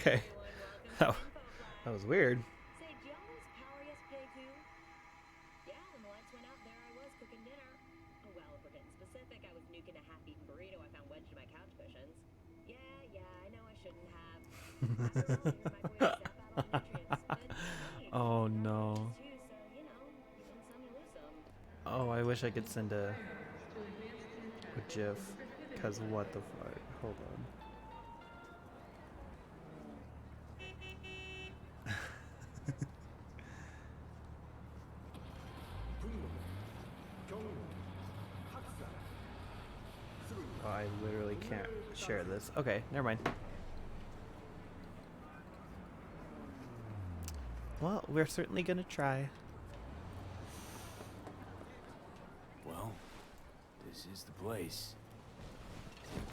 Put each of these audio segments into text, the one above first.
Okay. Oh, that was weird. Say, do y'all use power yesterday too? Yeah, when the lights went out, there I was cooking dinner. Oh well, if we're getting specific, I was nuking a half-eaten burrito I found wedged in my couch cushions. Yeah, I know I shouldn't have. After all, I heard microwaves zap out all the nutrients. But hey, Oh you're on the edges no. too, so you know, you win some, you lose some. Oh, I wish I could send a GIF. Cause what the fuck? Hold on. Oh, I literally can't share this. Okay, never mind. Well, we're certainly gonna try. Well, this is the place.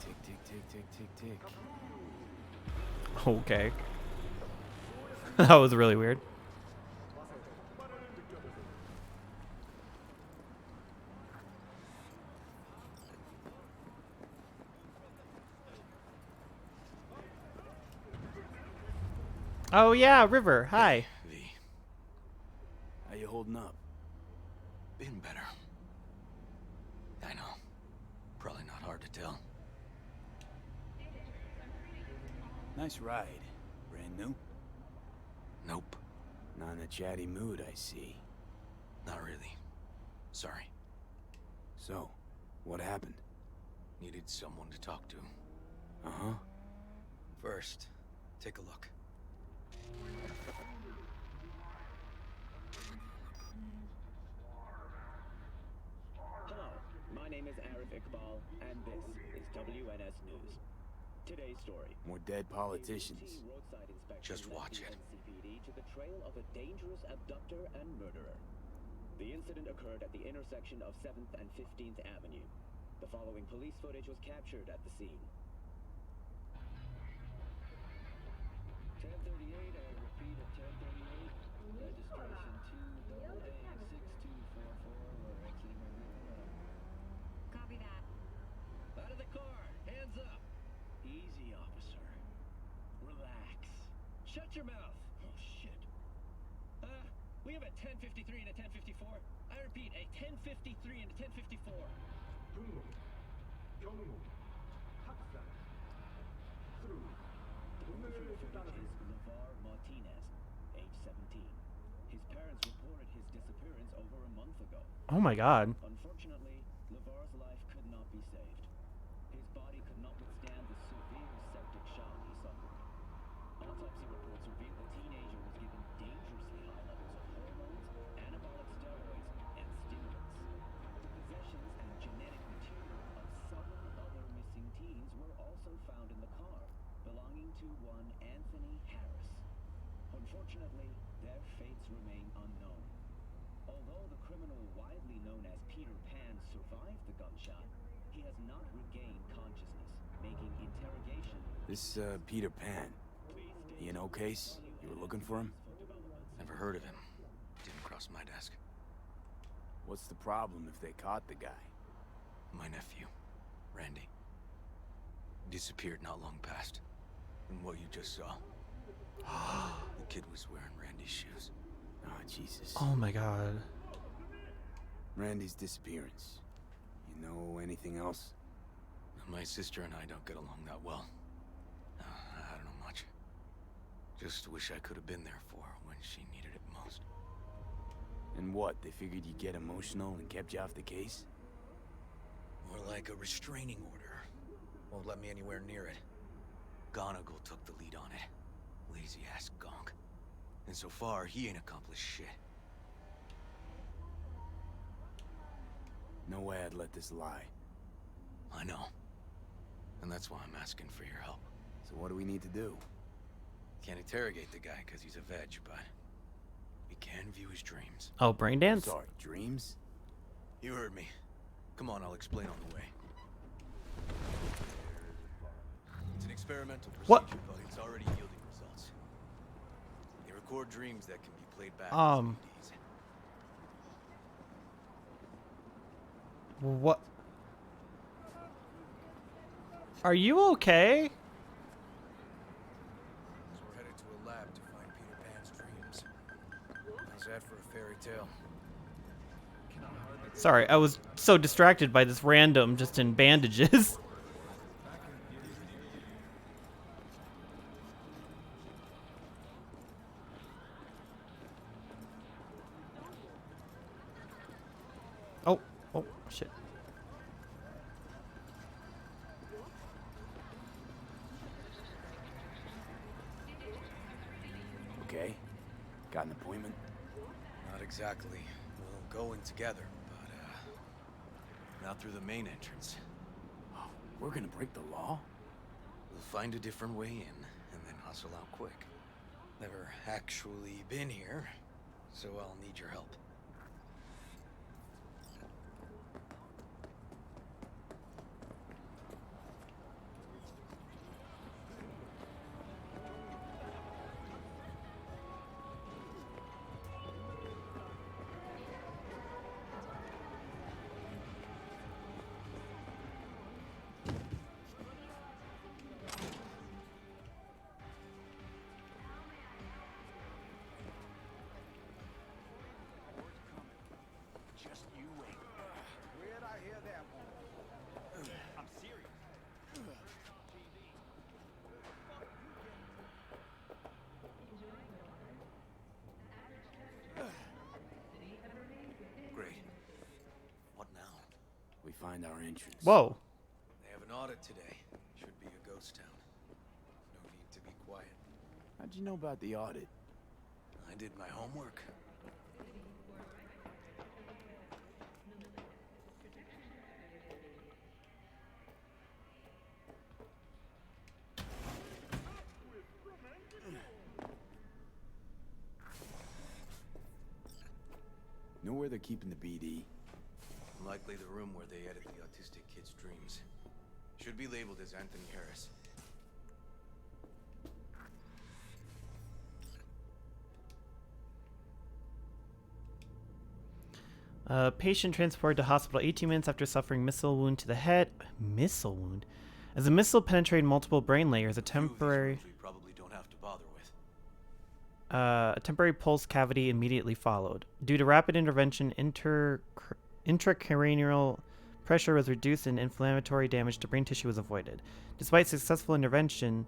Tick, tick, tick, tick, tick, tick, tick. Okay. That was really weird. Oh yeah, River. Hi. V, How you holding up? been better. I know. Probably not hard to tell. Nice ride. Brand new? Nope, Not in a chatty mood, I see. not really. Sorry. So, what happened? Needed someone to talk to. Uh-huh. First, take a look. Hello, my name is Arif Iqbal, and this is WNS News. Today's story. More dead A politicians. routine roadside inspection Just led watch the it. NCPD to the trail of a dangerous abductor and murderer. The incident occurred at the intersection of 7th and 15th Avenue. The following police footage was captured at the scene. 1038, I repeat at 1038. Registration 2AA6244. We're exiting Marina. Copy that. Out of the car! Hands up! Easy, officer. Relax. Shut your mouth! Oh, shit. We have a 1053 and a 1054. I repeat, a 1053 and a 1054. The perpetrator is LeVar Martinez, age 17. His parents reported his disappearance over a month ago. Oh my god. Unfortunately, LeVar's life could not be saved. His body could not withstand the severe septic shock he suffered. Autopsy reports reveal the teenager was given dangerously high levels of hormones, anabolic steroids, and stimulants. The possessions and genetic material of several other missing teens were also found in the car, belonging to one Anthony Harris. Unfortunately, their fates remain unknown. Although the criminal widely known as Peter Pan survived the gunshot, he has not regained consciousness, making interrogation. This, Peter Pan. He an O case? You were looking for him? Never heard of him. Didn't cross my desk. What's the problem if they caught the guy? My nephew, Randy. Disappeared not long past. And what you just saw. The kid was wearing Randy's shoes. Oh, Jesus. Oh my god. Randy's disappearance. You know anything else? My sister and I don't get along that well. I don't know much. Just wish I could have been there for her when she needed it most. And what, they figured you'd get emotional and kept you off the case? More like a restraining order. Won't let me anywhere near it. Gonagle took the lead on it. Lazy-ass gonk. And so far, he ain't accomplished shit. No way I'd let this lie. I know. And that's why I'm asking for your help. So what do we need to do? Can't interrogate the guy because he's a veg, but we can view his dreams. Oh, brain dance? Sorry, dreams? You heard me. Come on, I'll explain on the way. It's an experimental procedure, What? but it's already yielding results. They record dreams that can be played back as Um. DVDs. What? Are you okay? that for a fairy tale? Sorry, I was so distracted by this random just in bandages. Oh, oh, shit. Okay. Got an appointment? Not exactly. We'll go in together, but, not through the main entrance. Oh, we're gonna break the law? We'll find a different way in, and then hustle out quick. Never actually been here, so I'll need your help. Just you wait. Where'd I hear that one? I'm serious. Great. What now? We find our entrance. Whoa. They have an audit today. Should be a ghost town. No need to be quiet. How'd you know about the audit? I did my homework. Know where they're keeping the BD? Likely the room where they edit the autistic kid's dreams. Should be labeled as Anthony Harris. Patient transported to hospital 18 minutes after suffering missile wound to the head. Missile wound? As a missile penetrated multiple brain layers, a temporary We probably don't have to bother with. a temporary pulse cavity immediately followed. Due to rapid intervention, intracranial pressure was reduced and inflammatory damage to brain tissue was avoided. Despite successful intervention,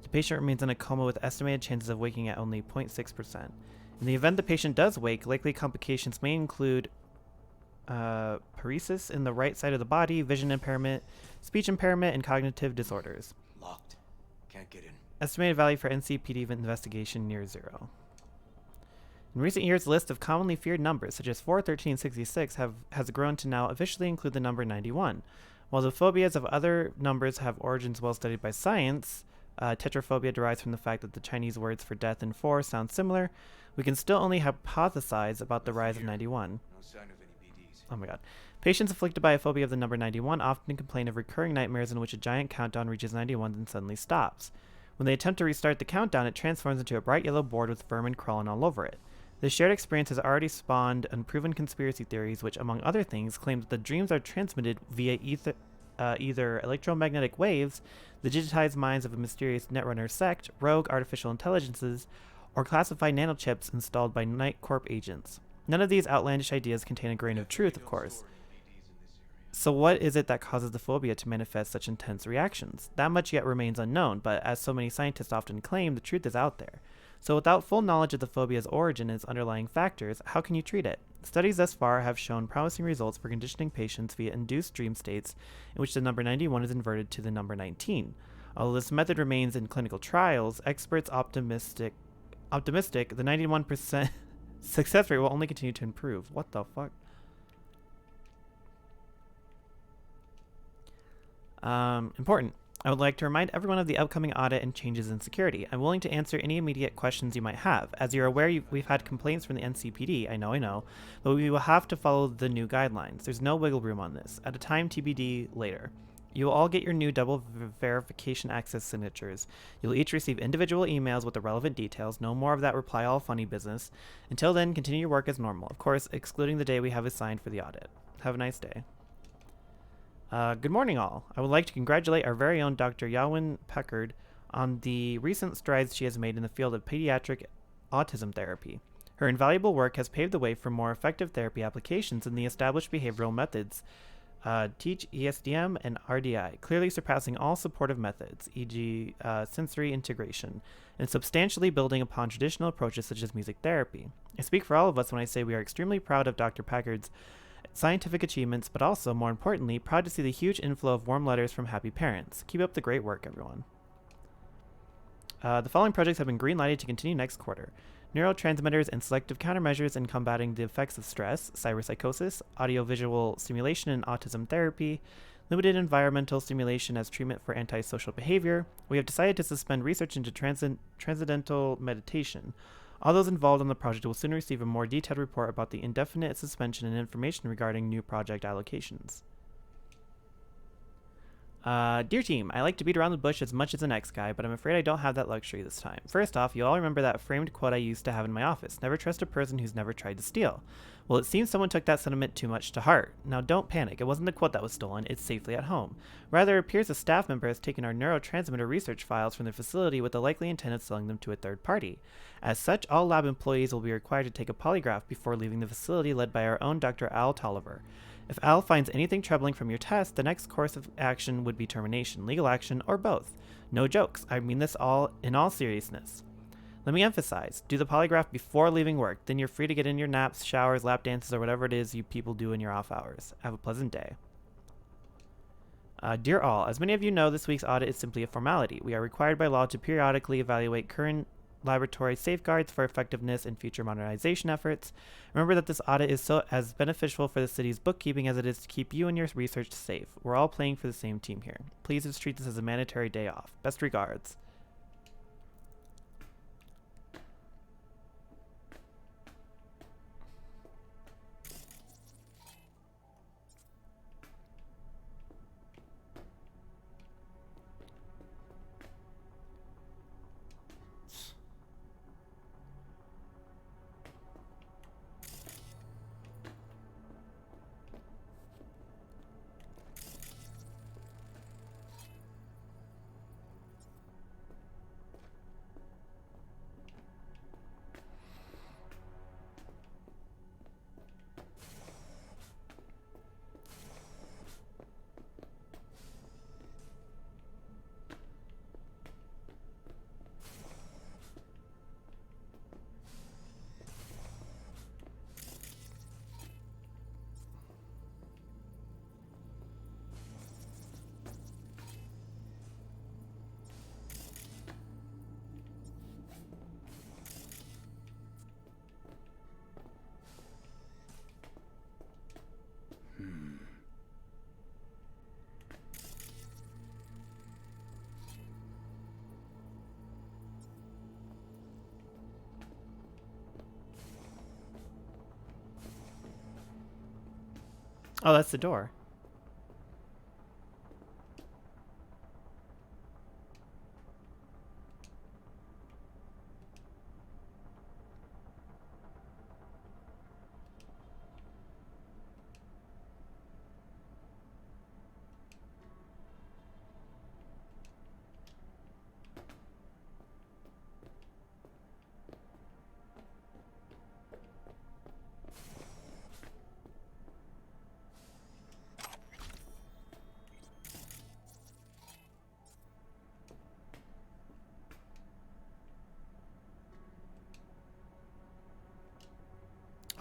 the patient remains in a coma with estimated chances of waking at only 0.6%. In the event the patient does wake, likely complications may include paresis in the right side of the body, vision impairment, speech impairment, and cognitive disorders. Locked. Can't get in. Estimated value for NCPD investigation near 0. In recent years, the list of commonly feared numbers, such as 4, 13, and 66, has grown to now officially include the number 91. While the phobias of other numbers have origins well studied by science, tetraphobia derives from the fact that the Chinese words for death and 4 sound similar, we can still only hypothesize about the rise of 91. No sign of any BDs. Oh my god. Patients afflicted by a phobia of the number 91 often complain of recurring nightmares in which a giant countdown reaches 91 and suddenly stops. When they attempt to restart the countdown, it transforms into a bright yellow board with vermin crawling all over it. This shared experience has already spawned unproven conspiracy theories which, among other things, claim that the dreams are transmitted via either electromagnetic waves, the digitized minds of a mysterious netrunner sect, rogue artificial intelligences, or classified nanochips installed by Night Corp agents. None of these outlandish ideas contain a grain of truth, of course. So what is it that causes the phobia to manifest such intense reactions? That much yet remains unknown, but as so many scientists often claim, the truth is out there. So without full knowledge of the phobia's origin and its underlying factors, how can you treat it? Studies thus far have shown promising results for conditioning patients via induced dream states in which the number 91 is inverted to the number 19. Although this method remains in clinical trials, experts optimistic the 91% success rate will only continue to improve. What the fuck? Important. I would like to remind everyone of the upcoming audit and changes in security. I'm willing to answer any immediate questions you might have. As you're aware, we've had complaints from the NCPD, I know, but we will have to follow the new guidelines. There's no wiggle room on this. At a time TBD later. You will all get your new double verification access signatures. You'll each receive individual emails with the relevant details. No more of that reply all funny business. Until then, continue your work as normal. Of course, excluding the day we have assigned for the audit. Have a nice day. Good morning, all. I would like to congratulate our very own Dr. Yawin Peckard on the recent strides she has made in the field of pediatric autism therapy. Her invaluable work has paved the way for more effective therapy applications in the established behavioral methods Teach, ESDM, and RDI, clearly surpassing all supportive methods, e.g., sensory integration, and substantially building upon traditional approaches such as music therapy. I speak for all of us when I say we are extremely proud of Dr. Packard's scientific achievements, but also, more importantly, proud to see the huge inflow of warm letters from happy parents. Keep up the great work, everyone. The following projects have been green-lighted to continue next quarter. Neurotransmitters and selective countermeasures in combating the effects of stress, cyberpsychosis, audiovisual stimulation and autism therapy, limited environmental stimulation as treatment for antisocial behavior. We have decided to suspend research into transcendental meditation. All those involved in the project will soon receive a more detailed report about the indefinite suspension and information regarding new project allocations. Dear team, I like to beat around the bush as much as the next guy, but I'm afraid I don't have that luxury this time. First off, you all remember that framed quote I used to have in my office, never trust a person who's never tried to steal. Well, it seems someone took that sentiment too much to heart. Now don't panic, it wasn't the quote that was stolen, it's safely at home. Rather, it appears a staff member has taken our neurotransmitter research files from the facility with the likely intent of selling them to a third party. As such, all lab employees will be required to take a polygraph before leaving the facility, led by our own Dr. Al Tolliver. If Al finds anything troubling from your test, the next course of action would be termination, legal action, or both. No jokes. I mean this all in all seriousness. Let me emphasize, do the polygraph before leaving work, then you're free to get in your naps, showers, lap dances, or whatever it is you people do in your off hours. Have a pleasant day. Dear all, as many of you know, this week's audit is simply a formality. We are required by law to periodically evaluate current laboratory safeguards for effectiveness in future modernization efforts. Remember that this audit is so as beneficial for the city's bookkeeping as it is to keep you and your research safe. We're all playing for the same team here. Please just treat this as a mandatory day off. Best regards. Oh, that's the door.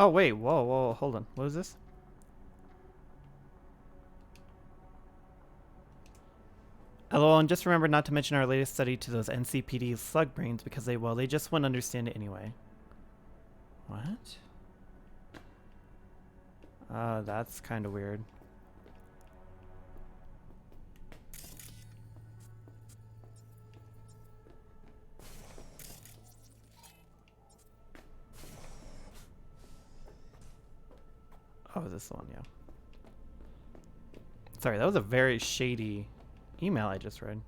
Oh, wait, whoa, hold on. What is this? LOL, and just remember not to mention our latest study to those NCPD slug brains because they just wouldn't understand it anyway. What? That's kind of weird. Oh, is this the one? Yeah. Sorry, that was a very shady email I just read.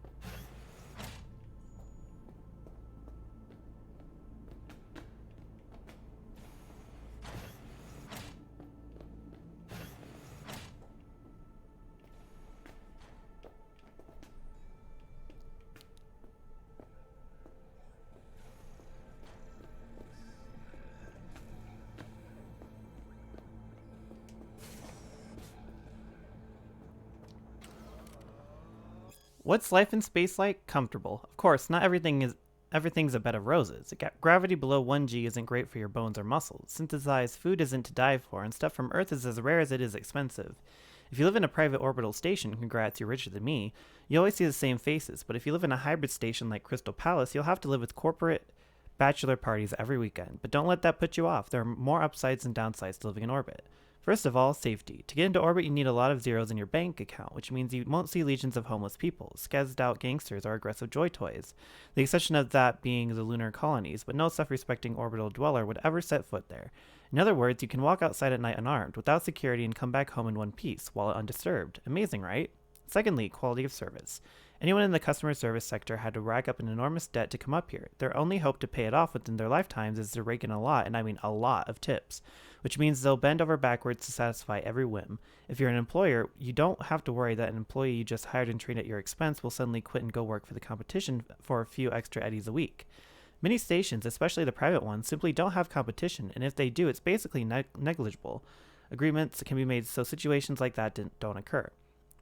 What's life in space like? Comfortable. Of course, not everything's a bed of roses. Gravity below 1G isn't great for your bones or muscles. Synthesized food isn't to die for, and stuff from Earth is as rare as it is expensive. If you live in a private orbital station, congrats, you're richer than me, you always see the same faces, but if you live in a hybrid station like Crystal Palace, you'll have to live with corporate bachelor parties every weekend. But don't let that put you off. There are more upsides and downsides to living in orbit. First of all, safety. To get into orbit, you need a lot of zeros in your bank account, which means you won't see legions of homeless people, skezzed out gangsters, or aggressive joy toys. The exception of that being the lunar colonies, but no self-respecting orbital dweller would ever set foot there. In other words, you can walk outside at night unarmed, without security, and come back home in one piece, while undisturbed. Amazing, right? Secondly, quality of service. Anyone in the customer service sector had to rack up an enormous debt to come up here. Their only hope to pay it off within their lifetimes is to rake in a lot, and I mean a lot, of tips, which means they'll bend over backwards to satisfy every whim. If you're an employer, you don't have to worry that an employee you just hired and trained at your expense will suddenly quit and go work for the competition for a few extra eddies a week. Many stations, especially the private ones, simply don't have competition, and if they do, it's basically negligible. Agreements can be made so situations like that don't occur.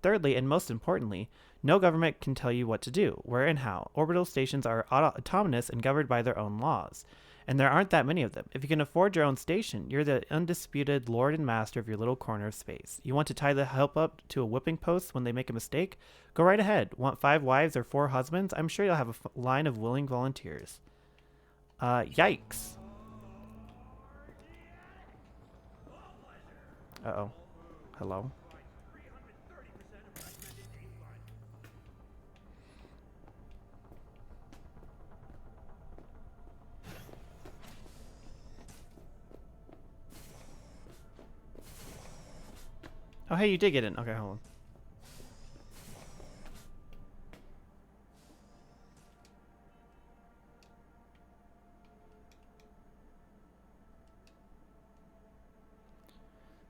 Thirdly, and most importantly, no government can tell you what to do, where and how. Orbital stations are autonomous and governed by their own laws. And there aren't that many of them. If you can afford your own station, you're the undisputed lord and master of your little corner of space. You want to tie the help up to a whipping post when they make a mistake? Go right ahead. Want 5 wives or 4 husbands? I'm sure you'll have a line of willing volunteers. Yikes. Uh-oh. Hello? Oh, hey, you did get in. Okay, hold on.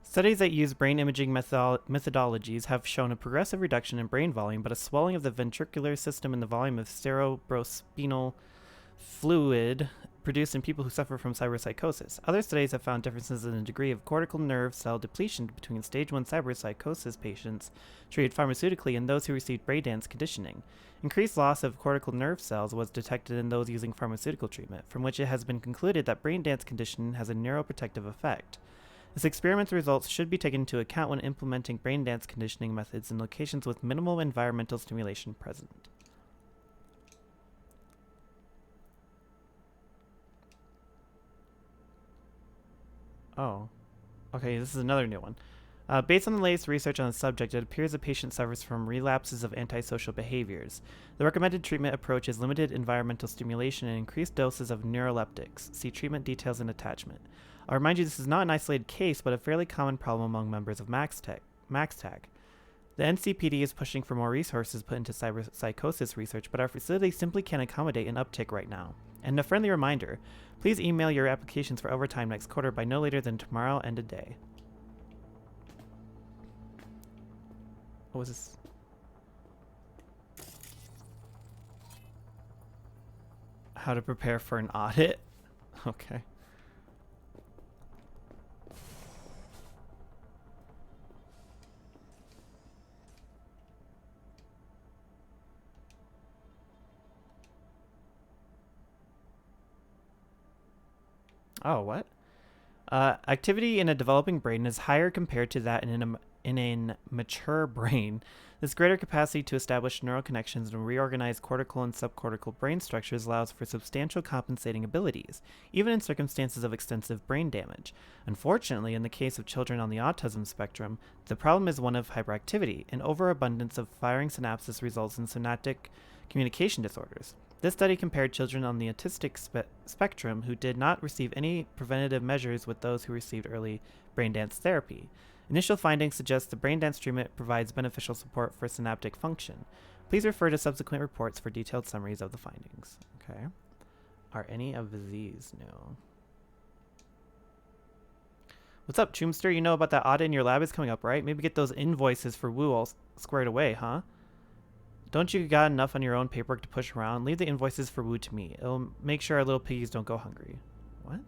Studies that use brain imaging methodologies have shown a progressive reduction in brain volume, but a swelling of the ventricular system and the volume of cerebrospinal fluid produced in people who suffer from cyberpsychosis. Other studies have found differences in the degree of cortical nerve cell depletion between stage 1 cyberpsychosis patients treated pharmaceutically and those who received braindance conditioning. Increased loss of cortical nerve cells was detected in those using pharmaceutical treatment, from which it has been concluded that braindance conditioning has a neuroprotective effect. This experiment's results should be taken into account when implementing braindance conditioning methods in locations with minimal environmental stimulation present. Oh. Okay, this is another new one. Based on the latest research on the subject, it appears the patient suffers from relapses of antisocial behaviors. The recommended treatment approach is limited environmental stimulation and increased doses of neuroleptics. See treatment details and attachment. I'll remind you this is not an isolated case, but a fairly common problem among members of MaxTag. The NCPD is pushing for more resources put into cyberpsychosis research, but our facility simply can't accommodate an uptick right now. And a friendly reminder, please email your applications for overtime next quarter by no later than tomorrow and a day. What was this? How to prepare for an audit? Okay. Oh, what? Activity in a developing brain is higher compared to that in a mature brain. This greater capacity to establish neural connections and reorganize cortical and subcortical brain structures allows for substantial compensating abilities, even in circumstances of extensive brain damage. Unfortunately, in the case of children on the autism spectrum, the problem is one of hyperactivity. An overabundance of firing synapses results in synaptic communication disorders. This study compared children on the autistic spectrum who did not receive any preventative measures with those who received early braindance therapy. Initial findings suggest the braindance treatment provides beneficial support for synaptic function. Please refer to subsequent reports for detailed summaries of the findings. Okay. Are any of these new? What's up, Choomster? You know about that audit in your lab is coming up, right? Maybe get those invoices for Woo all squared away, huh? Don't you got enough on your own paperwork to push around? Leave the invoices for Woo to me. It'll make sure our little piggies don't go hungry. What?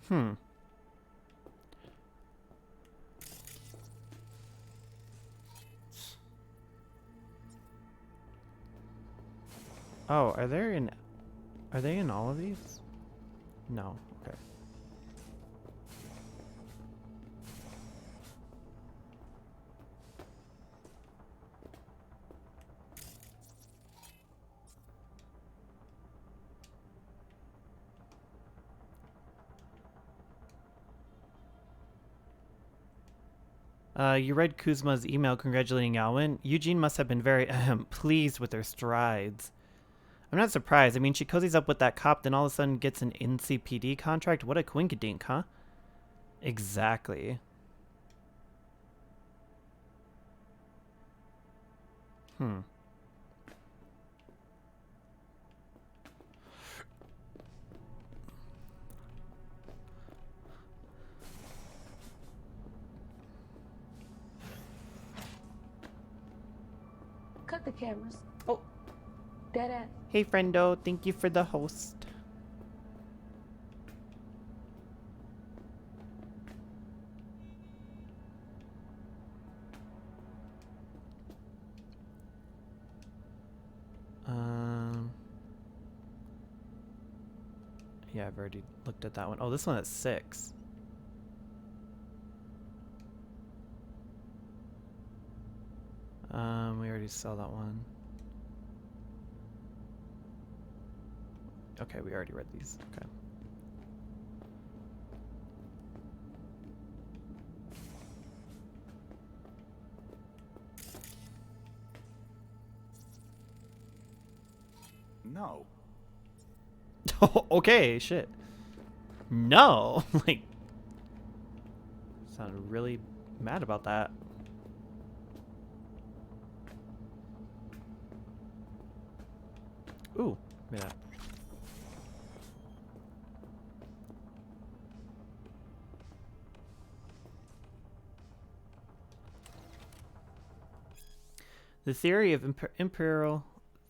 Hmm. Oh, are they in all of these? No. Okay. You read Kuzma's email congratulating Alwyn. Eugene must have been very pleased with her strides. I'm not surprised. I mean, she cozies up with that cop, then all of a sudden gets an NCPD contract. What a quinkadink, huh? Exactly. Hmm. Cut the cameras. Oh, dead ass. Hey, friendo. Thank you for the host. Yeah, I've already looked at that one. Oh, this one at 6. We already saw that one. Okay, we already read these. Okay. No. Okay, shit. No! Like, sounded really mad about that. Ooh, give me that. The theory of imperial,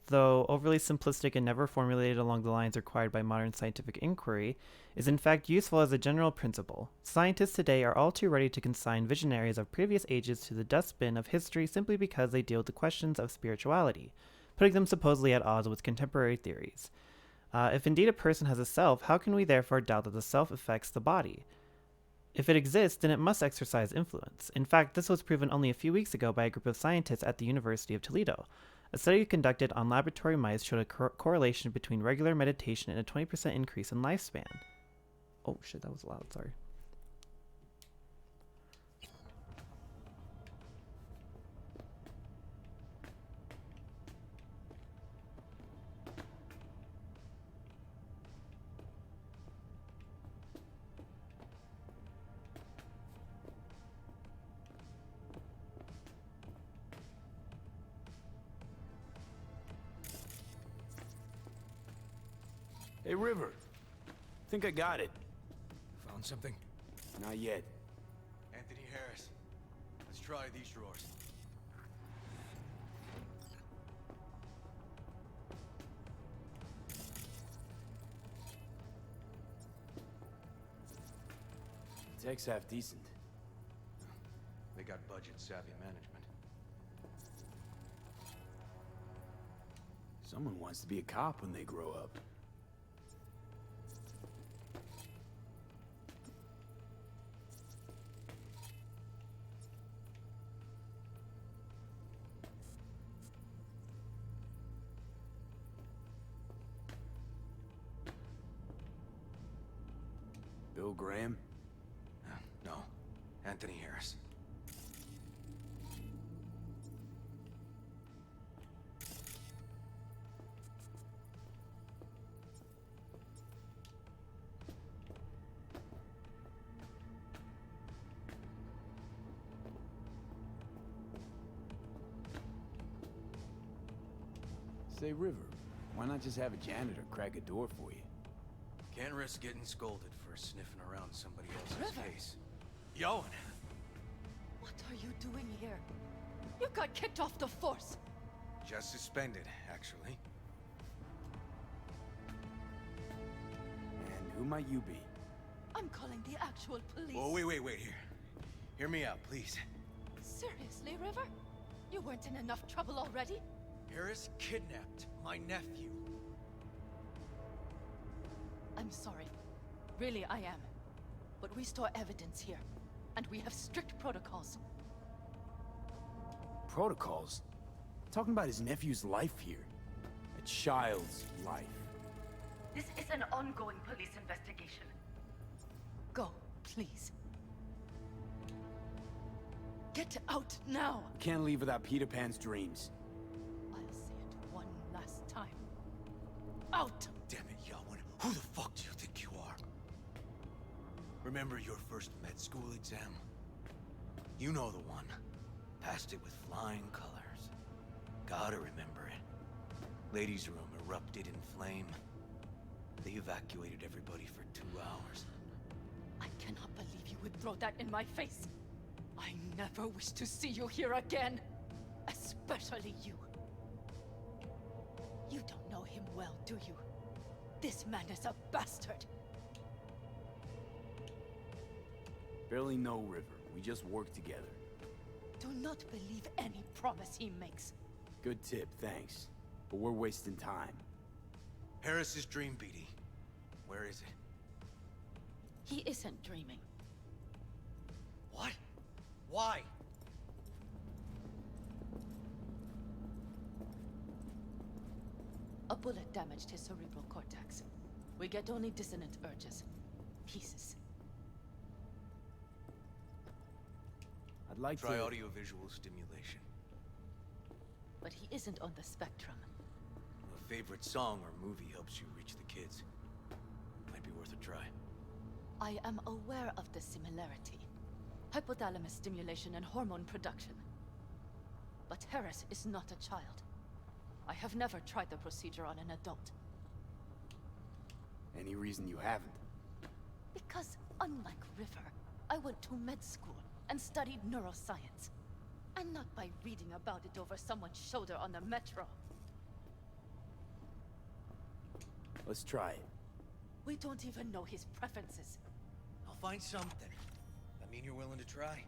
though overly simplistic and never formulated along the lines required by modern scientific inquiry, is in fact useful as a general principle. Scientists today are all too ready to consign visionaries of previous ages to the dustbin of history simply because they deal with the questions of spirituality, putting them supposedly at odds with contemporary theories. If indeed a person has a self, how can we therefore doubt that the self affects the body? If it exists, then it must exercise influence. In fact, this was proven only a few weeks ago by a group of scientists at the University of Toledo. A study conducted on laboratory mice showed a correlation between regular meditation and a 20% increase in lifespan. Oh shit, that was loud, sorry. Hey, River. Think I got it. Found something? Not yet. Anthony Harris. Let's try these drawers. Tech's half decent. They got budget-savvy management. Someone wants to be a cop when they grow up. Bill Graham? No. Anthony Harris. Say, River, why not just have a janitor crack a door for you? Can't risk getting scolded for sniffing around somebody else's River. case. Yoan! What are you doing here? You got kicked off the force. Just suspended, actually. And who might you be? I'm calling the actual police. Oh, wait here. Hear me out, please. Seriously, River? You weren't in enough trouble already? Harris kidnapped my nephew. I'm sorry. Really, I am. But we store evidence here, and we have strict protocols. Protocols? Talking about his nephew's life here. A child's life. This is an ongoing police investigation. Go, please. Get out now! Can't leave without Peter Pan's dreams. I'll say it one last time. Out! Damn it, Yawen. Who the fuck do you think you are? Remember your first med school exam? You know the one. Passed it with flying colors. Gotta remember it. Ladies' room erupted in flame. They evacuated everybody for 2 hours. I cannot believe you would throw that in my face. I never wish to see you here again. Especially you. You don't know him well, do you? This man is a bastard. Barely know River. We just work together. Do not believe any promise he makes. Good tip, thanks. But we're wasting time. Harris's dream, BD. Where is it? He isn't dreaming. What? Why? A bullet damaged his cerebral cortex. We get only dissonant urges. Pieces. I'd like Try to... audiovisual stimulation. But he isn't on the spectrum. A favorite song or movie helps you reach the kids. Might be worth a try. I am aware of the similarity. Hypothalamus stimulation and hormone production. But Harris is not a child. I have never tried the procedure on an adult. Any reason you haven't? Because, unlike River, I went to med school and studied neuroscience. And not by reading about it over someone's shoulder on the metro. Let's try it. We don't even know his preferences. I'll find something. I mean you're willing to try?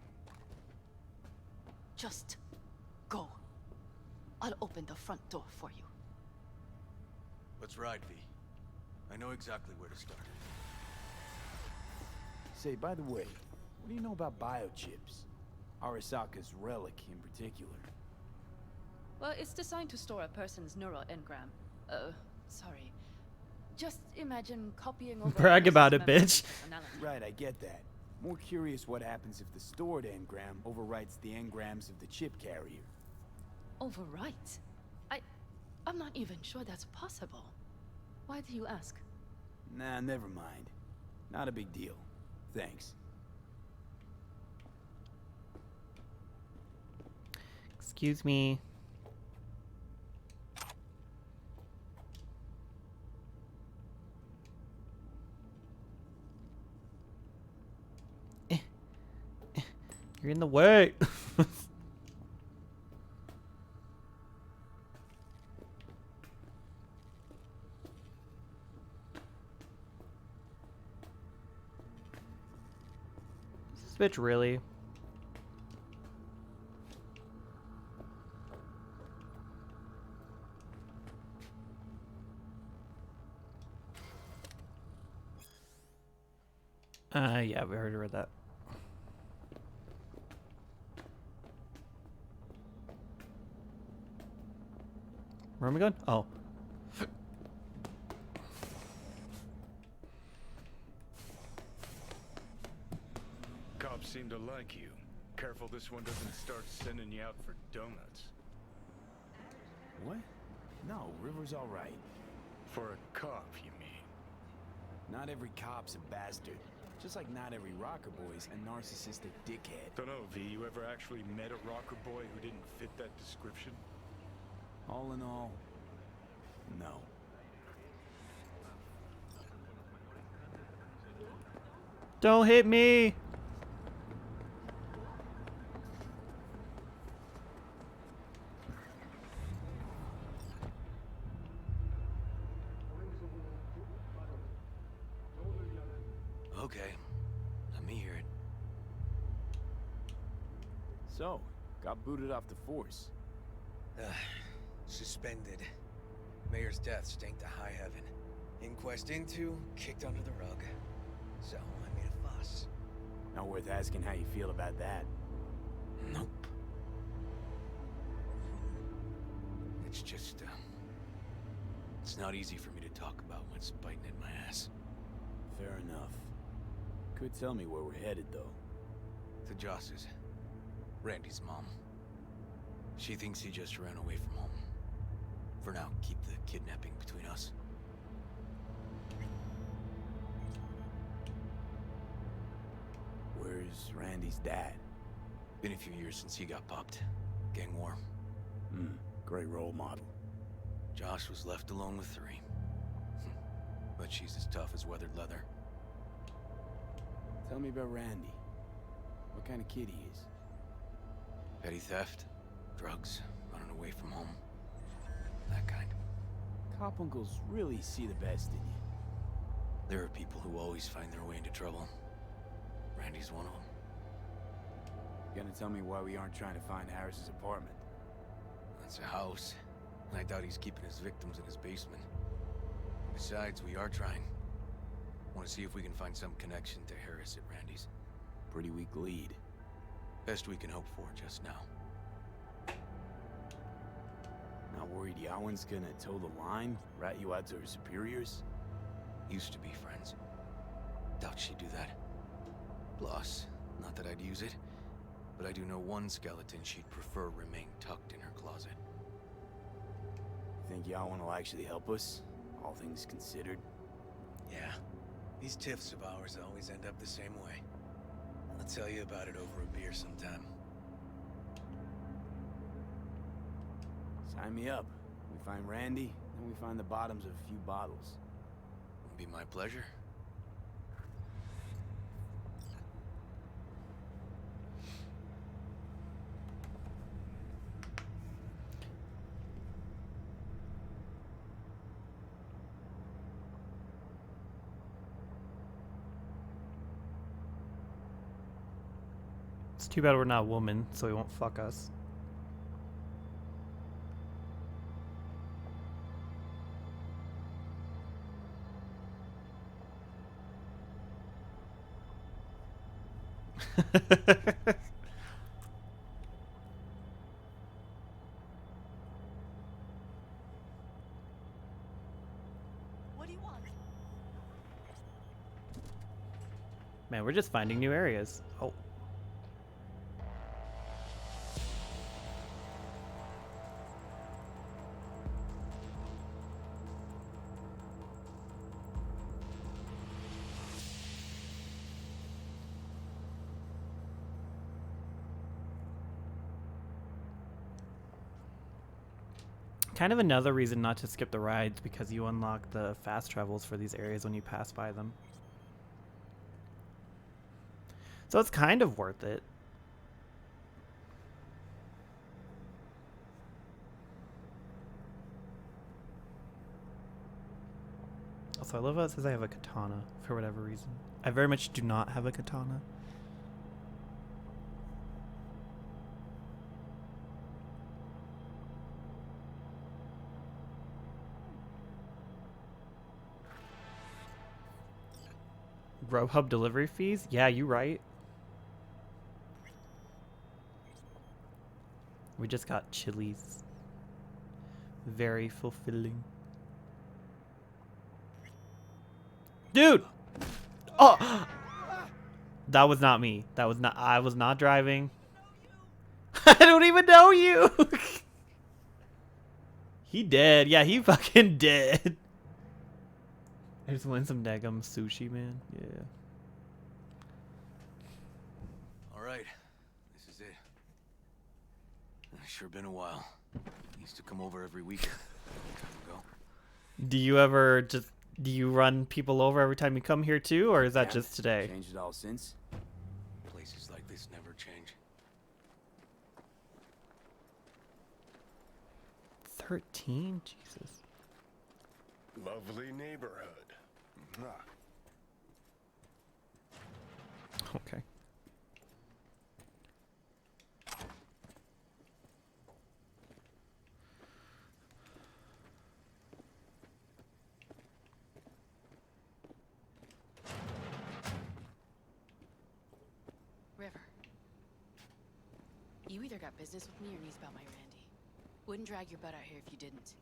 Just go. I'll open the front door for you. Let's ride, V. I know exactly where to start. Say, by the way, what do you know about biochips? Arasaka's relic in particular. Well, it's designed to store a person's neural engram. Sorry. Just imagine copying over... Brag about it, bitch. Right, I get that. More curious what happens if the stored engram overwrites the engrams of the chip carrier. Overwrite? I'm not even sure that's possible. Why do you ask? Nah, never mind. Not a big deal. Thanks. Excuse me. You're in the way. This bitch really? Yeah, we already read that. Where am I going? Oh. Cops seem to like you. Careful this one doesn't start sending you out for donuts. What? No, River's all right. For a cop, you mean? Not every cop's a bastard. Just like not every rocker boy's a narcissistic dickhead. Dunno, V, you ever actually met a rocker boy who didn't fit that description? All in all, no. Don't hit me! Okay. Let me hear it. So, got booted off the force. Suspended. Mayor's death stank to high heaven. Inquest into, kicked under the rug. So, I made a fuss. Not worth asking how you feel about that. Nope. It's just, it's not easy for me to talk about what's biting at my ass. Fair enough. Could tell me where we're headed, though. To Joss's. Randy's mom. She thinks he just ran away from home. For now, keep the kidnapping between us. Where's Randy's dad? Been a few years since he got popped. Gang war. Great role model. Josh was left alone with 3. But she's as tough as weathered leather. Tell me about Randy. What kind of kid he is? Petty theft, drugs, running away from home. That kind. Cop uncles really see the best in you. There are people who always find their way into trouble. Randy's one of them. Gonna tell me why we aren't trying to find Harris's apartment? That's a house. And I doubt he's keeping his victims in his basement. Besides, we are trying. Want to see if we can find some connection to Harris at Randy's. Pretty weak lead. Best we can hope for just now. Not worried Yawen's gonna toe the line? Rat you out to her superiors? Used to be friends. Doubt she'd do that. Plus, not that I'd use it, but I do know one skeleton she'd prefer remain tucked in her closet. Think Yawen will actually help us? All things considered? Yeah. These tiffs of ours always end up the same way. I'll tell you about it over a beer sometime. Sign me up. We find Randy, then we find the bottoms of a few bottles. Would be my pleasure. It's too bad we're not women, so he won't fuck us. What do you want? Man, we're just finding new areas. Oh. Kind of another reason not to skip the rides, because you unlock the fast travels for these areas when you pass by them. So it's kind of worth it. Also, I love how it says I have a katana for whatever reason. I very much do not have a katana. Grubhub delivery fees? Yeah, you right. We just got Chili's. Very fulfilling. Dude! Oh! That was not me. That was not. I was not driving. I don't even know you! He dead. Yeah, he fucking dead. I just want some daggum sushi, man. Yeah. Alright. This is it. Sure been a while. Used to come over every week. Time ago. Do you ever just... Do you run people over every time you come here too, or is that just today? Changed it all since? Places like this never change. 13? Jesus. Lovely neighborhood. Mwah. Okay. River. You either got business with me or news about my Randy. Wouldn't drag your butt out here if you didn't.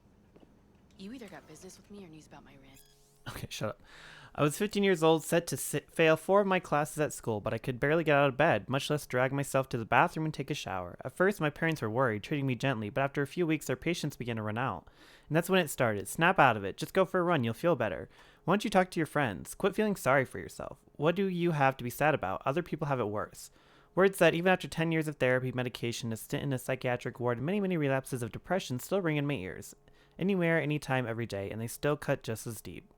You either got business with me or news about my Randy. Okay, shut up. I was 15 years old, set to fail 4 of my classes at school, but I could barely get out of bed, much less drag myself to the bathroom and take a shower. At first, my parents were worried, treating me gently, but after a few weeks, their patience began to run out. And that's when it started. Snap out of it. Just go for a run. You'll feel better. Why don't you talk to your friends? Quit feeling sorry for yourself. What do you have to be sad about? Other people have it worse. Words that, even after 10 years of therapy, medication, a stint in a psychiatric ward, and many, many relapses of depression still ring in my ears. Anywhere, anytime, every day, and they still cut just as deep.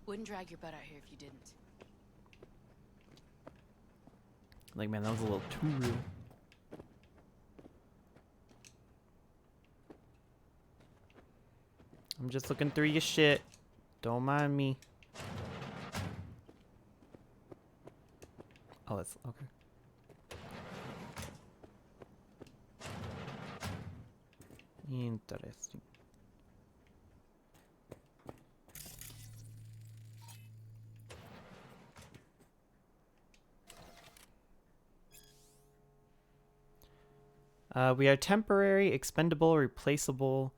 Wouldn't drag your butt out here if you didn't. Like, man, that was a little too real. I'm just looking through your shit. Don't mind me. Oh, that's okay. Interesting. We are temporary, expendable, replaceable.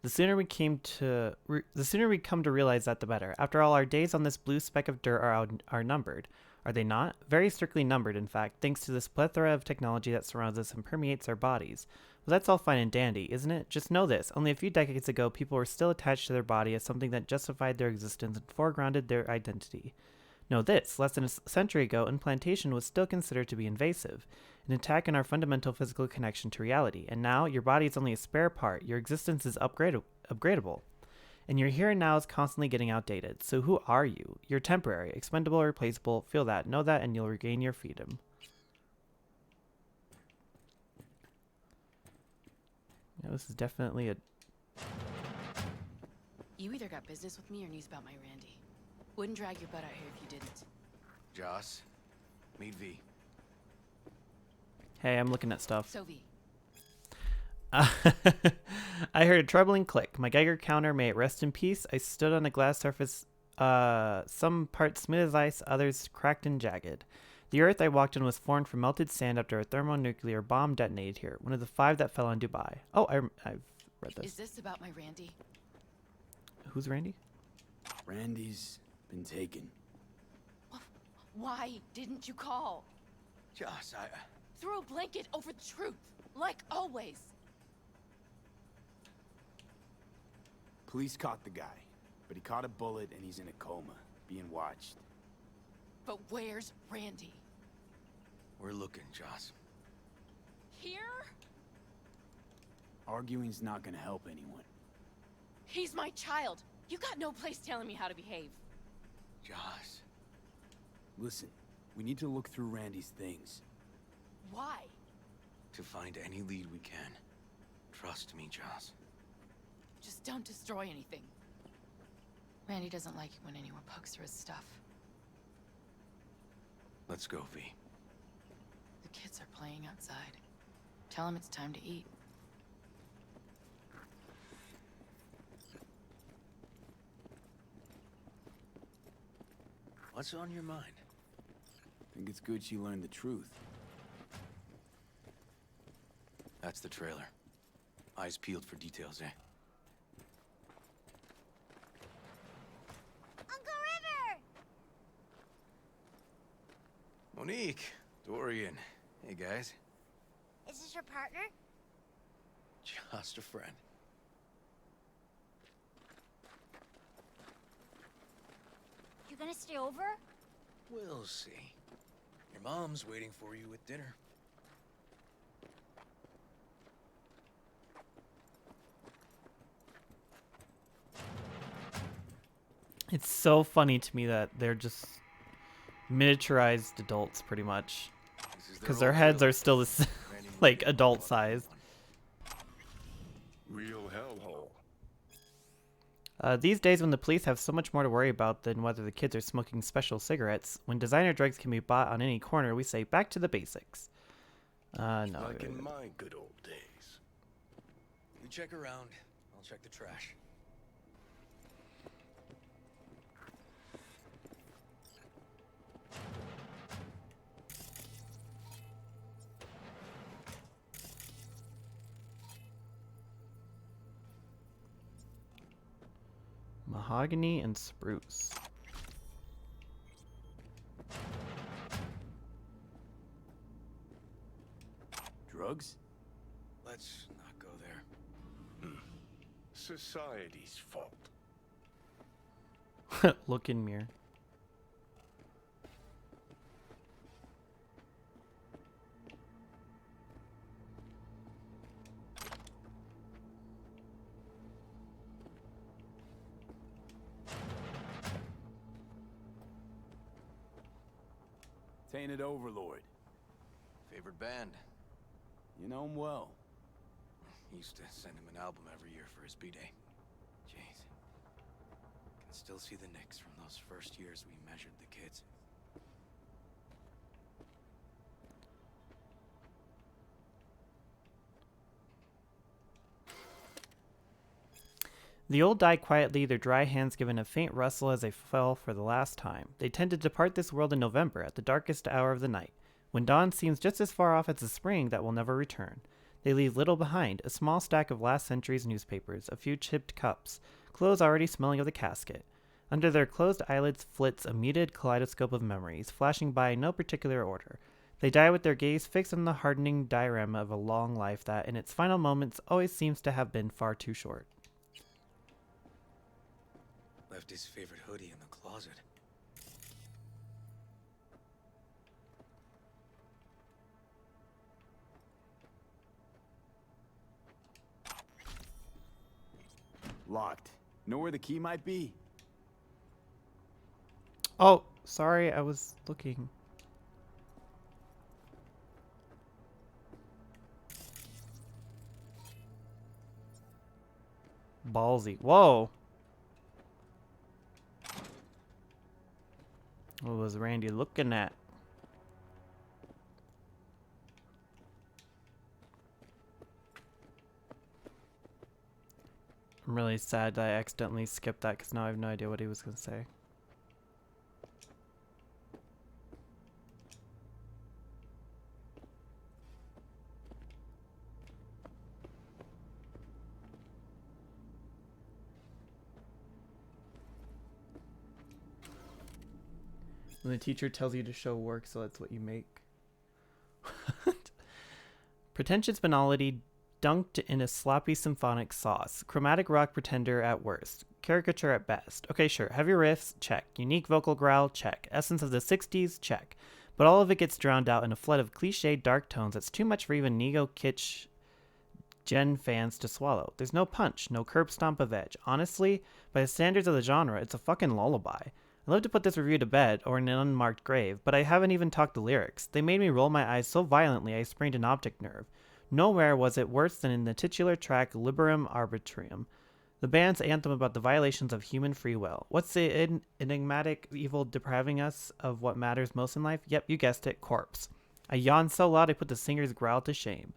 The sooner we come to realize that, the better. After all, our days on this blue speck of dirt are numbered. Are they not? Very strictly numbered, in fact, thanks to this plethora of technology that surrounds us and permeates our bodies. Well, that's all fine and dandy, isn't it? Just know this. Only a few decades ago, people were still attached to their body as something that justified their existence and foregrounded their identity. Know this. Less than a century ago, implantation was still considered to be invasive, an attack on our fundamental physical connection to reality. And now, your body is only a spare part. Your existence is upgradable. And your here and now is constantly getting outdated. So who are you? You're temporary, expendable, replaceable. Feel that, know that, and you'll regain your freedom. Yeah, this is definitely a... You either got business with me or news about my Randy. Wouldn't drag your butt out here if you didn't. Joss, meet V. Hey, I'm looking at stuff. So V. I heard a troubling click. My Geiger counter, may it rest in peace. I stood on a glass surface, some parts smooth as ice, others cracked and jagged. The earth I walked on was formed from melted sand after a thermonuclear bomb detonated here, one of the 5 that fell on Dubai. Oh, I've read this. Is this about my Randy? Who's Randy? Randy's been taken. Why didn't you call? Joss, Throw a blanket over the truth, like always. Police caught the guy, but he caught a bullet and he's in a coma, being watched. But where's Randy? We're looking, Joss. Here? Arguing's not gonna help anyone. He's my child. You got no place telling me how to behave. Joss. Listen, we need to look through Randy's things. Why? To find any lead we can. Trust me, Joss. Just don't destroy anything. Randy doesn't like it when anyone pokes through his stuff. Let's go, V. The kids are playing outside. Tell them it's time to eat. What's on your mind? Think it's good she learned the truth. That's the trailer. Eyes peeled for details, eh? Uncle River! Monique, Dorian. Hey, guys. Is this your partner? Just a friend. You gonna stay over? We'll see. Your mom's waiting for you at dinner. It's so funny to me that they're just miniaturized adults, pretty much. Because their heads are still this, like, adult size. Real hellhole. These days, when the police have so much more to worry about than whether the kids are smoking special cigarettes, when designer drugs can be bought on any corner, we say back to the basics. No. Like in my good old days. You check around, I'll check the trash. Mahogany and spruce. Drugs? Let's not go there. Society's fault. Look in mirror. Tainted Overlord. Favorite band? You know him well. Used to send him an album every year for his B-Day. Jeez. Can still see the nicks from those first years we measured the kids. The old die quietly, their dry hands given a faint rustle as they fell for the last time. They tend to depart this world in November, at the darkest hour of the night, when dawn seems just as far off as the spring that will never return. They leave little behind, a small stack of last century's newspapers, a few chipped cups, clothes already smelling of the casket. Under their closed eyelids flits a muted kaleidoscope of memories, flashing by in no particular order. They die with their gaze fixed on the hardening diorama of a long life that, in its final moments, always seems to have been far too short. Left his favorite hoodie in the closet. Locked. Know where the key might be? Oh, sorry, I was looking. Ballsy. Whoa. What was Randy looking at? I'm really sad that I accidentally skipped that because now I have no idea what he was going to say. When the teacher tells you to show work, so that's what you make. Pretentious banality dunked in a sloppy symphonic sauce. Chromatic rock pretender at worst. Caricature at best. Okay, sure. Heavy riffs? Check. Unique vocal growl? Check. Essence of the 60s? Check. But all of it gets drowned out in a flood of cliched dark tones that's too much for even neo-kitsch Gen fans to swallow. There's no punch, no curb stomp of edge. Honestly, by the standards of the genre, it's a fucking lullaby. I'd love to put this review to bed or in an unmarked grave, but I haven't even talked the lyrics. They made me roll my eyes so violently I sprained an optic nerve. Nowhere was it worse than in the titular track Liberum Arbitrium, the band's anthem about the violations of human free will. What's the enigmatic evil depriving us of what matters most in life? Yep, you guessed it, corpse. I yawned so loud I put the singer's growl to shame.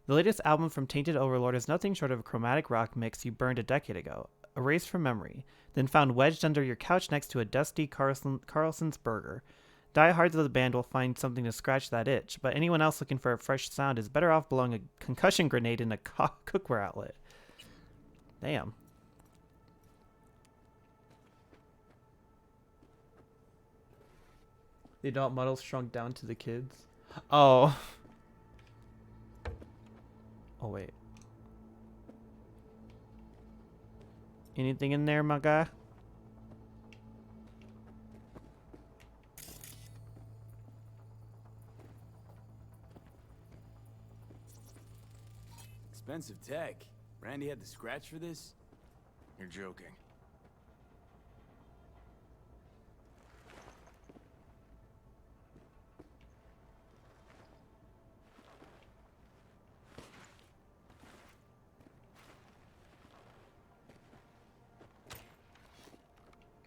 The latest album from Tainted Overlord is nothing short of a chromatic rock mix you burned a decade ago, erased from memory, then found wedged under your couch next to a dusty Carlson's burger. Diehards of the band will find something to scratch that itch, but anyone else looking for a fresh sound is better off blowing a concussion grenade in a cookware outlet. Damn. The adult models shrunk down to the kids. Oh. Oh, wait. Anything in there, my guy? Expensive tech. Randy had to scratch for this? You're joking.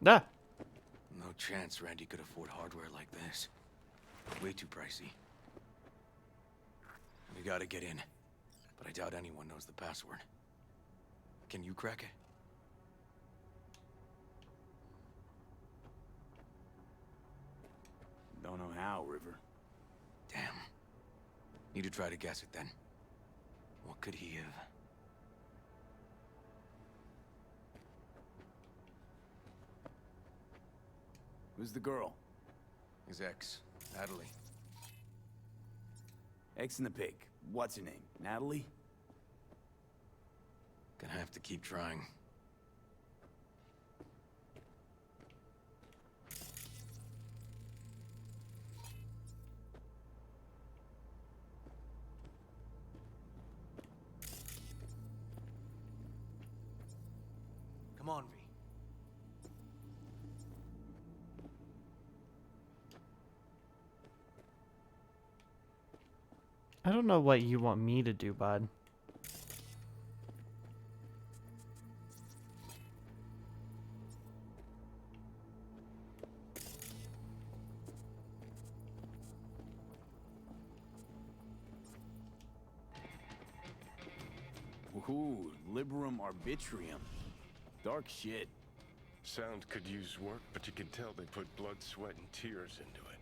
Ah! No chance Randy could afford hardware like this. Way too pricey. We gotta get in, but I doubt anyone knows the password. Can you crack it? Don't know how, River. Damn. Need to try to guess it then. What could he have? Who's the girl? His ex, Natalie. X and the pig. What's her name? Natalie? Gonna have to keep trying. Come on, V. I don't know what you want me to do, bud. Ooh, Liberum Arbitrium. Dark shit. Sound could use work, but you can tell they put blood, sweat, and tears into it.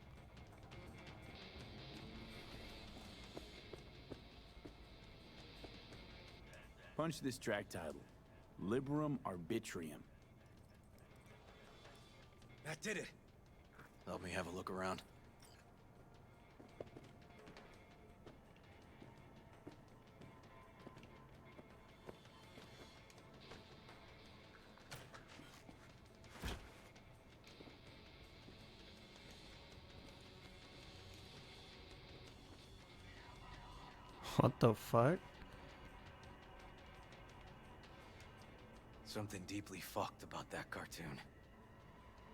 Punch this track title. Liberum Arbitrium. That did it. Help me have a look around. What the fuck? Something deeply fucked about that cartoon.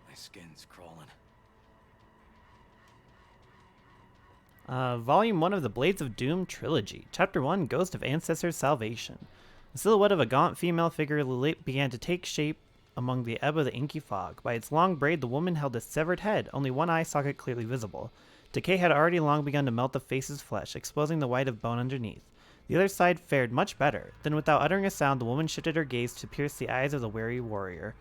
My skin's crawling. Volume 1 of the Blades of Doom trilogy. Chapter 1, Ghost of Ancestors' Salvation. The silhouette of a gaunt female figure began to take shape among the ebb of the inky fog. By its long braid, the woman held a severed head, only one eye socket clearly visible. Decay had already long begun to melt the face's flesh, exposing the white of bone underneath. The other side fared much better. Then, without uttering a sound, the woman shifted her gaze to pierce the eyes of the weary warrior.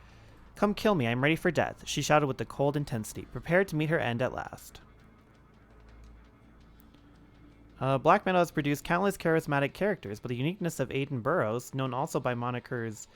"Come kill me, I am ready for death," she shouted with a cold intensity, prepared to meet her end at last. Black Metal has produced countless charismatic characters, but the uniqueness of Aiden Burrows, known also by monikers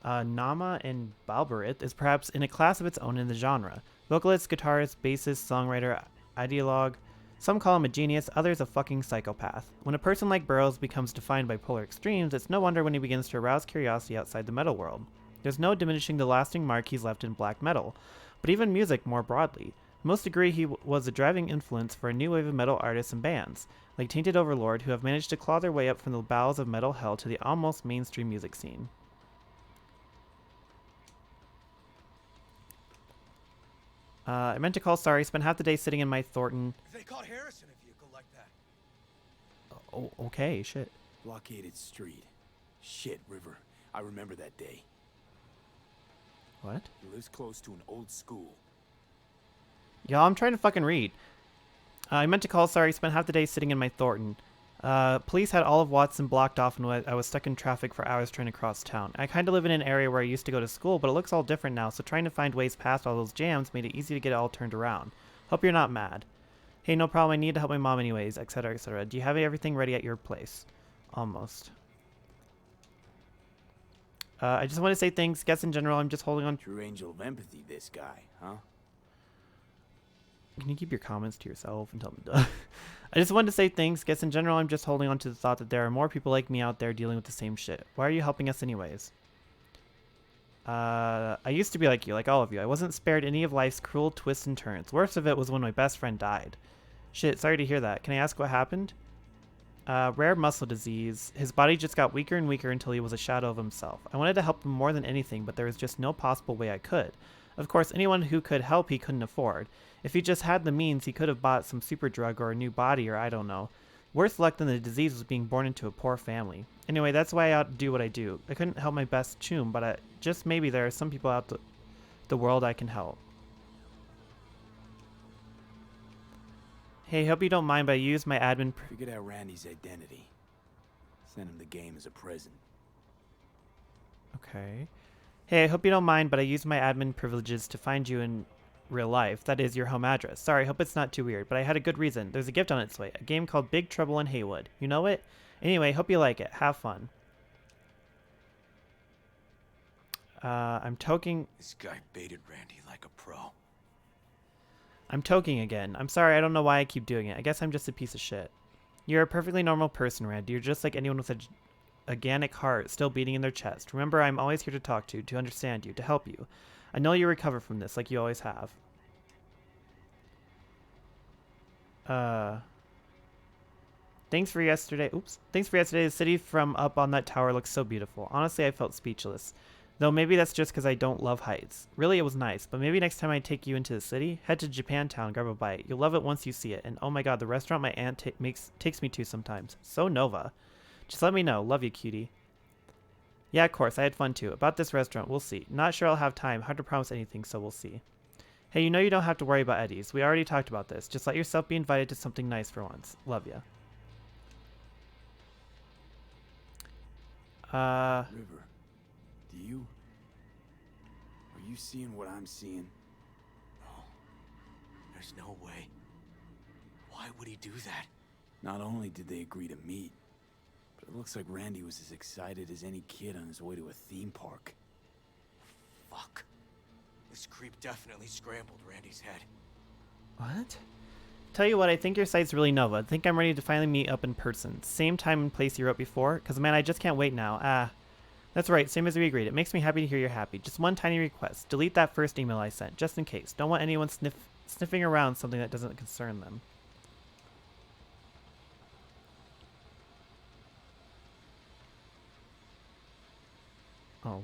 Nama and Balberith, is perhaps in a class of its own in the genre. Vocalist, guitarist, bassist, songwriter, ideologue. Some call him a genius, others a fucking psychopath. When a person like Burroughs becomes defined by polar extremes, it's no wonder when he begins to arouse curiosity outside the metal world. There's no diminishing the lasting mark he's left in black metal, but even music more broadly. Most agree he was a driving influence for a new wave of metal artists and bands, like Tainted Overlord, who have managed to claw their way up from the bowels of metal hell to the almost mainstream music scene. I meant to call sorry, spent half the day sitting in my Thornton. If they caught Harris in a vehicle like that. Oh, okay, shit. Blockaded street. Shit, River. I remember that day. What? He lives close to an old school. Y'all, I'm trying to fucking read. I meant to call sorry, spent half the day sitting in my Thornton. Police had all of Watson blocked off and I was stuck in traffic for hours trying to cross town. I kind of live in an area where I used to go to school, but it looks all different now, so trying to find ways past all those jams made it easy to get it all turned around. Hope you're not mad. Hey, no problem, I need to help my mom anyways, etc, etc. Do you have everything ready at your place? Almost. I just want to say thanks. Guess in general, I'm just holding on. True angel of empathy, this guy, huh? Can you keep your comments to yourself until I'm done? I just wanted to say thanks. Guess in general, I'm just holding on to the thought that there are more people like me out there dealing with the same shit. Why are you helping us anyways? I used to be like you, like all of you. I wasn't spared any of life's cruel twists and turns. Worst of it was when my best friend died. Shit, sorry to hear that. Can I ask what happened? Rare muscle disease. His body just got weaker and weaker until he was a shadow of himself. I wanted to help him more than anything, but there was just no possible way I could. Of course, anyone who could help he couldn't afford. If he just had the means, he could have bought some super drug or a new body or I don't know. Worse luck than the disease was being born into a poor family. Anyway, that's why I ought to do what I do. I couldn't help my best choom, but just maybe there are some people out the world I can help. Hey, hope you don't mind, but I used my admin. Figured out Randy's identity. Sent him the game as a present. Okay. Hey, I hope you don't mind, but I used my admin privileges to find you in real life. That is your home address. Sorry, hope it's not too weird, but I had a good reason. There's a gift on its way. A game called Big Trouble in Haywood. You know it? Anyway, hope you like it. Have fun. I'm toking. This guy baited Randy like a pro. I'm toking again. I'm sorry, I don't know why I keep doing it. I guess I'm just a piece of shit. You're a perfectly normal person, Randy. You're just like anyone with a organic heart still beating in their chest. Remember, I'm always here to talk to understand you, to help you. I know you recover from this, like you always have. Thanks for yesterday. Oops. Thanks for yesterday. The city from up on that tower looks so beautiful. Honestly, I felt speechless. Though maybe that's just because I don't love heights. Really, it was nice, but maybe next time I take you into the city, head to Japantown, grab a bite. You'll love it once you see it. And oh my god, the restaurant my aunt takes me to sometimes. So Nova. Just let me know. Love you, cutie. Yeah, of course. I had fun too. About this restaurant, we'll see. Not sure I'll have time. Hard to promise anything, so we'll see. Hey, you know you don't have to worry about Eddie's. We already talked about this. Just let yourself be invited to something nice for once. Love ya. River, are you seeing what I'm seeing? No. There's no way. Why would he do that? Not only did they agree to meet, but it looks like Randy was as excited as any kid on his way to a theme park. Fuck. This creep definitely scrambled Randy's head. What? Tell you what, I think your site's really Nova. I think I'm ready to finally meet up in person. Same time and place you wrote before? Because, man, I just can't wait now. That's right, same as we agreed. It makes me happy to hear you're happy. Just one tiny request. Delete that first email I sent, just in case. Don't want anyone sniffing around something that doesn't concern them. Oh.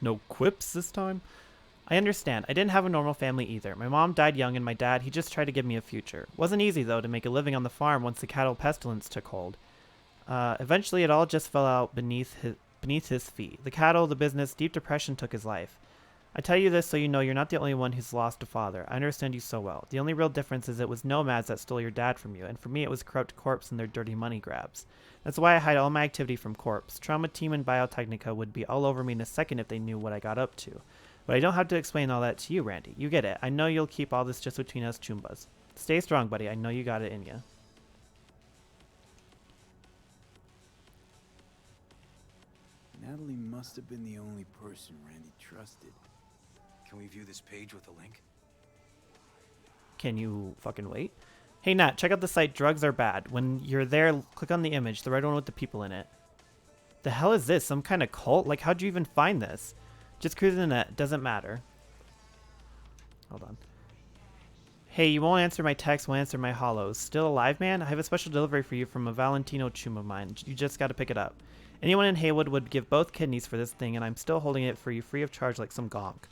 No quips this time? I understand. I didn't have a normal family either. My mom died young and my dad, he just tried to give me a future. Wasn't easy, though, to make a living on the farm once the cattle pestilence took hold. Eventually, it all just fell out beneath his feet. The cattle, the business, deep depression took his life. I tell you this so you know you're not the only one who's lost a father. I understand you so well. The only real difference is it was nomads that stole your dad from you, and for me it was corrupt corpse and their dirty money grabs. That's why I hide all my activity from Corpse. Trauma Team and Biotechnica would be all over me in a second if they knew what I got up to. But I don't have to explain all that to you, Randy. You get it. I know you'll keep all this just between us Chumbas. Stay strong, buddy. I know you got it in you. Natalie must have been the only person Randy trusted. Can we view this page with a link? Can you fucking wait? Hey Nat, check out the site Drugs Are Bad. When you're there, click on the image, the red one with the people in it. The hell is this? Some kind of cult? Like, how'd you even find this? Just cruising the net. Doesn't matter. Hold on. Hey, you won't answer my text, won't answer my hollows. Still alive, man? I have a special delivery for you from a Valentino chum of mine. You just gotta pick it up. Anyone in Haywood would give both kidneys for this thing, and I'm still holding it for you free of charge like some gonk.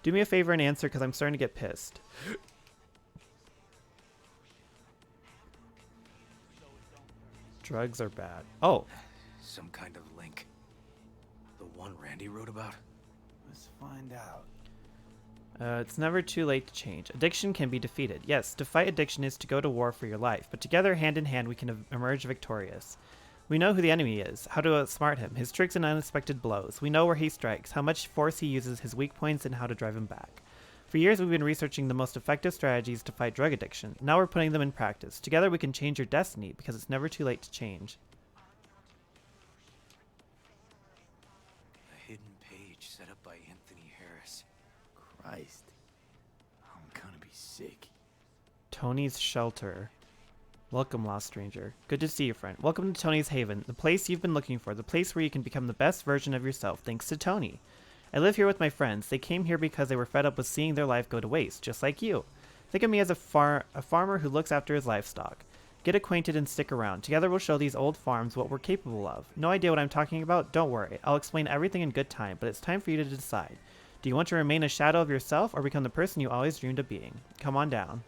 Do me a favor and answer, because I'm starting to get pissed. Drugs are bad. Oh. Some kind of link. The one Randy wrote about? Let's find out. It's never too late to change. Addiction can be defeated. Yes, to fight addiction is to go to war for your life, but together, hand in hand, we can emerge victorious. We know who the enemy is, how to outsmart him, his tricks and unexpected blows. We know where he strikes, how much force he uses, his weak points, and how to drive him back. For years, we've been researching the most effective strategies to fight drug addiction. Now we're putting them in practice. Together, we can change your destiny, because it's never too late to change. A hidden page set up by Anthony Harris. Christ. I'm gonna be sick. Tony's Shelter. Welcome, lost stranger. Good to see you, friend. Welcome to Tony's Haven, the place you've been looking for, the place where you can become the best version of yourself, thanks to Tony. I live here with my friends. They came here because they were fed up with seeing their life go to waste, just like you. Think of me as a farmer who looks after his livestock. Get acquainted and stick around. Together we'll show these old farms what we're capable of. No idea what I'm talking about? Don't worry. I'll explain everything in good time, but it's time for you to decide. Do you want to remain a shadow of yourself or become the person you always dreamed of being? Come on down.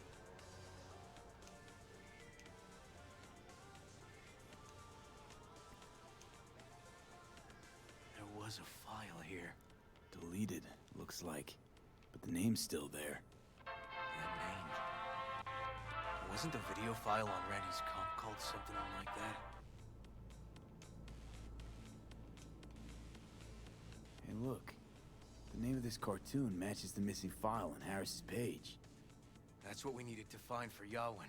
There was a file here. Deleted, looks like. but the name's still there. That name. Wasn't the video file on Randy's comp called something like that? Hey, look. The name of this cartoon matches the missing file on Harris's page. That's what we needed to find for Yawin.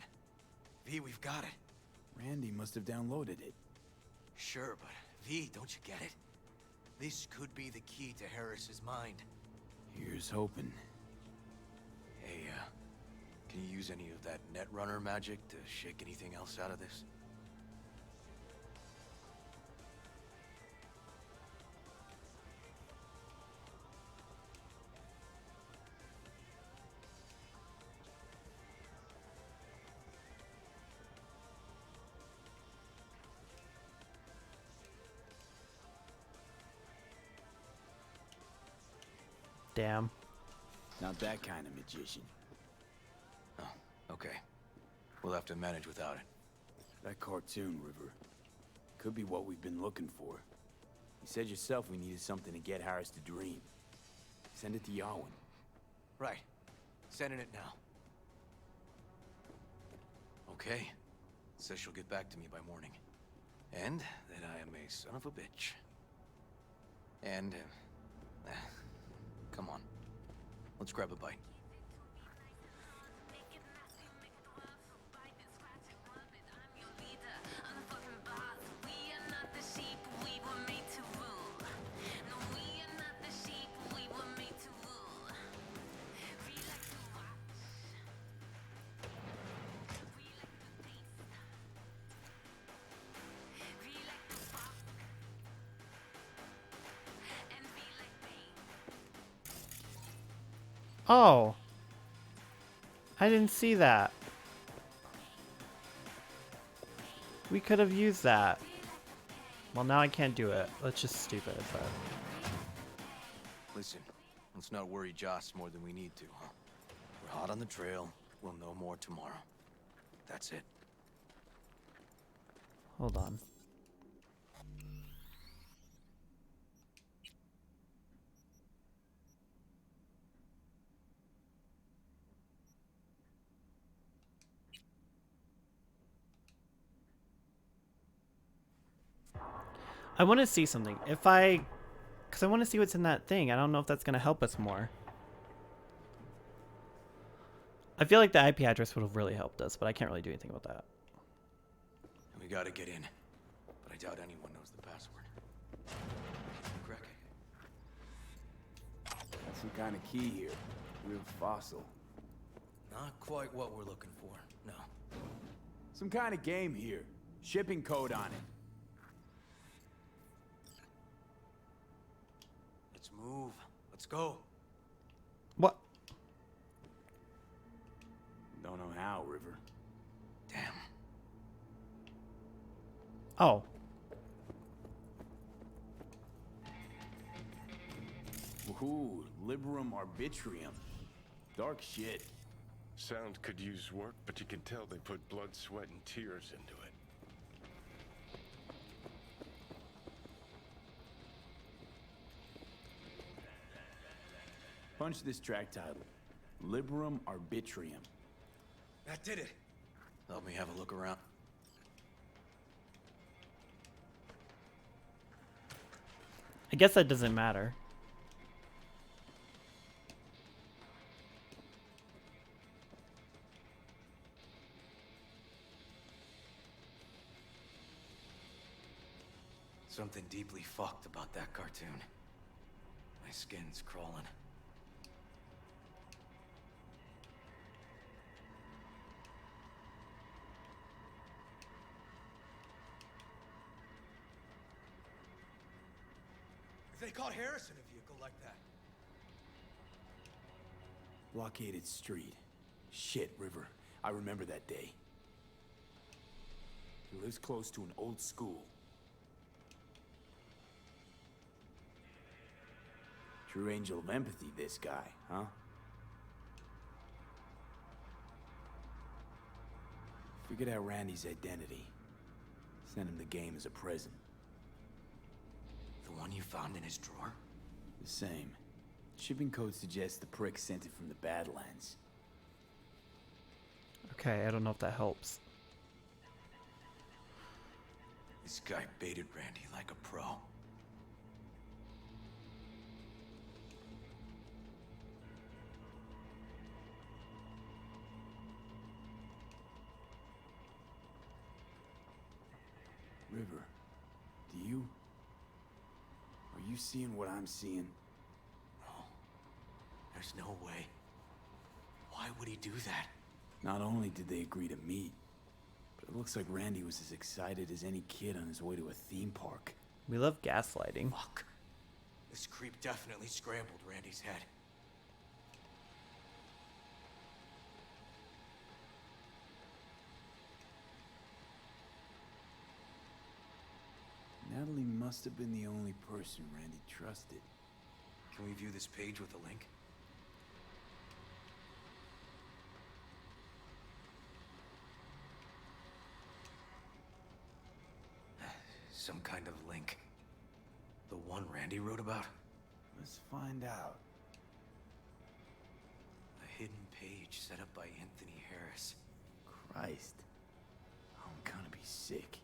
V, we've got it. Randy must have downloaded it. Sure, but V, don't you get it? This could be the key to Harris's mind. Here's hoping. Hey, can you use any of that Netrunner magic to shake anything else out of this? Damn. Not that kind of magician. Oh, okay. We'll have to manage without it. That cartoon, River. Could be what we've been looking for. You said yourself we needed something to get Harris to dream. Send it to Yawin. Right. Sending it now. Okay. Says she'll get back to me by morning. And that I am a son of a bitch. And, come on. Let's grab a bite. Oh. I didn't see that. We could have used that. Well, now I can't do it. That's just stupid, but... Listen, let's not worry Joss more than we need to, huh? We're hot on the trail. We'll know more tomorrow. That's it. Hold on. I want to see something. Because I want to see what's in that thing. I don't know if that's going to help us more. I feel like the IP address would have really helped us, but I can't really do anything about that. We gotta get in. But I doubt anyone knows the password. Crack it. Got some kind of key here. Real fossil. Not quite what we're looking for, no. Some kind of game here. Shipping code on it. Let's move. Let's go. What? Don't know how, River. Damn. Oh. Woohoo, Liberum Arbitrium. Dark shit. Sound could use work, but you can tell they put blood, sweat, and tears into it. Punch this track title. Liberum Arbitrium. That did it. Help me have a look around. I guess that doesn't matter. Something deeply fucked about that cartoon. My skin's crawling. If they caught Harris in a vehicle like that. Blockaded street. Shit, River. I remember that day. He lives close to an old school. True angel of empathy, this guy, huh? Figured out Randy's identity. Sent him the game as a present. The one you found in his drawer? The same. Shipping code suggests the prick sent it from the Badlands. Okay, I don't know if that helps. This guy baited Randy like a pro. River, do you... Are you seeing what I'm seeing? No. There's no way. Why would he do that? Not only did they agree to meet, but it looks like Randy was as excited as any kid on his way to a theme park. We love gaslighting. Fuck. This creep definitely scrambled Randy's head. Natalie must have been the only person Randy trusted. Can we view this page with a link? Some kind of link. The one Randy wrote about? Let's find out. A hidden page set up by Anthony Harris. Christ. I'm gonna be sick.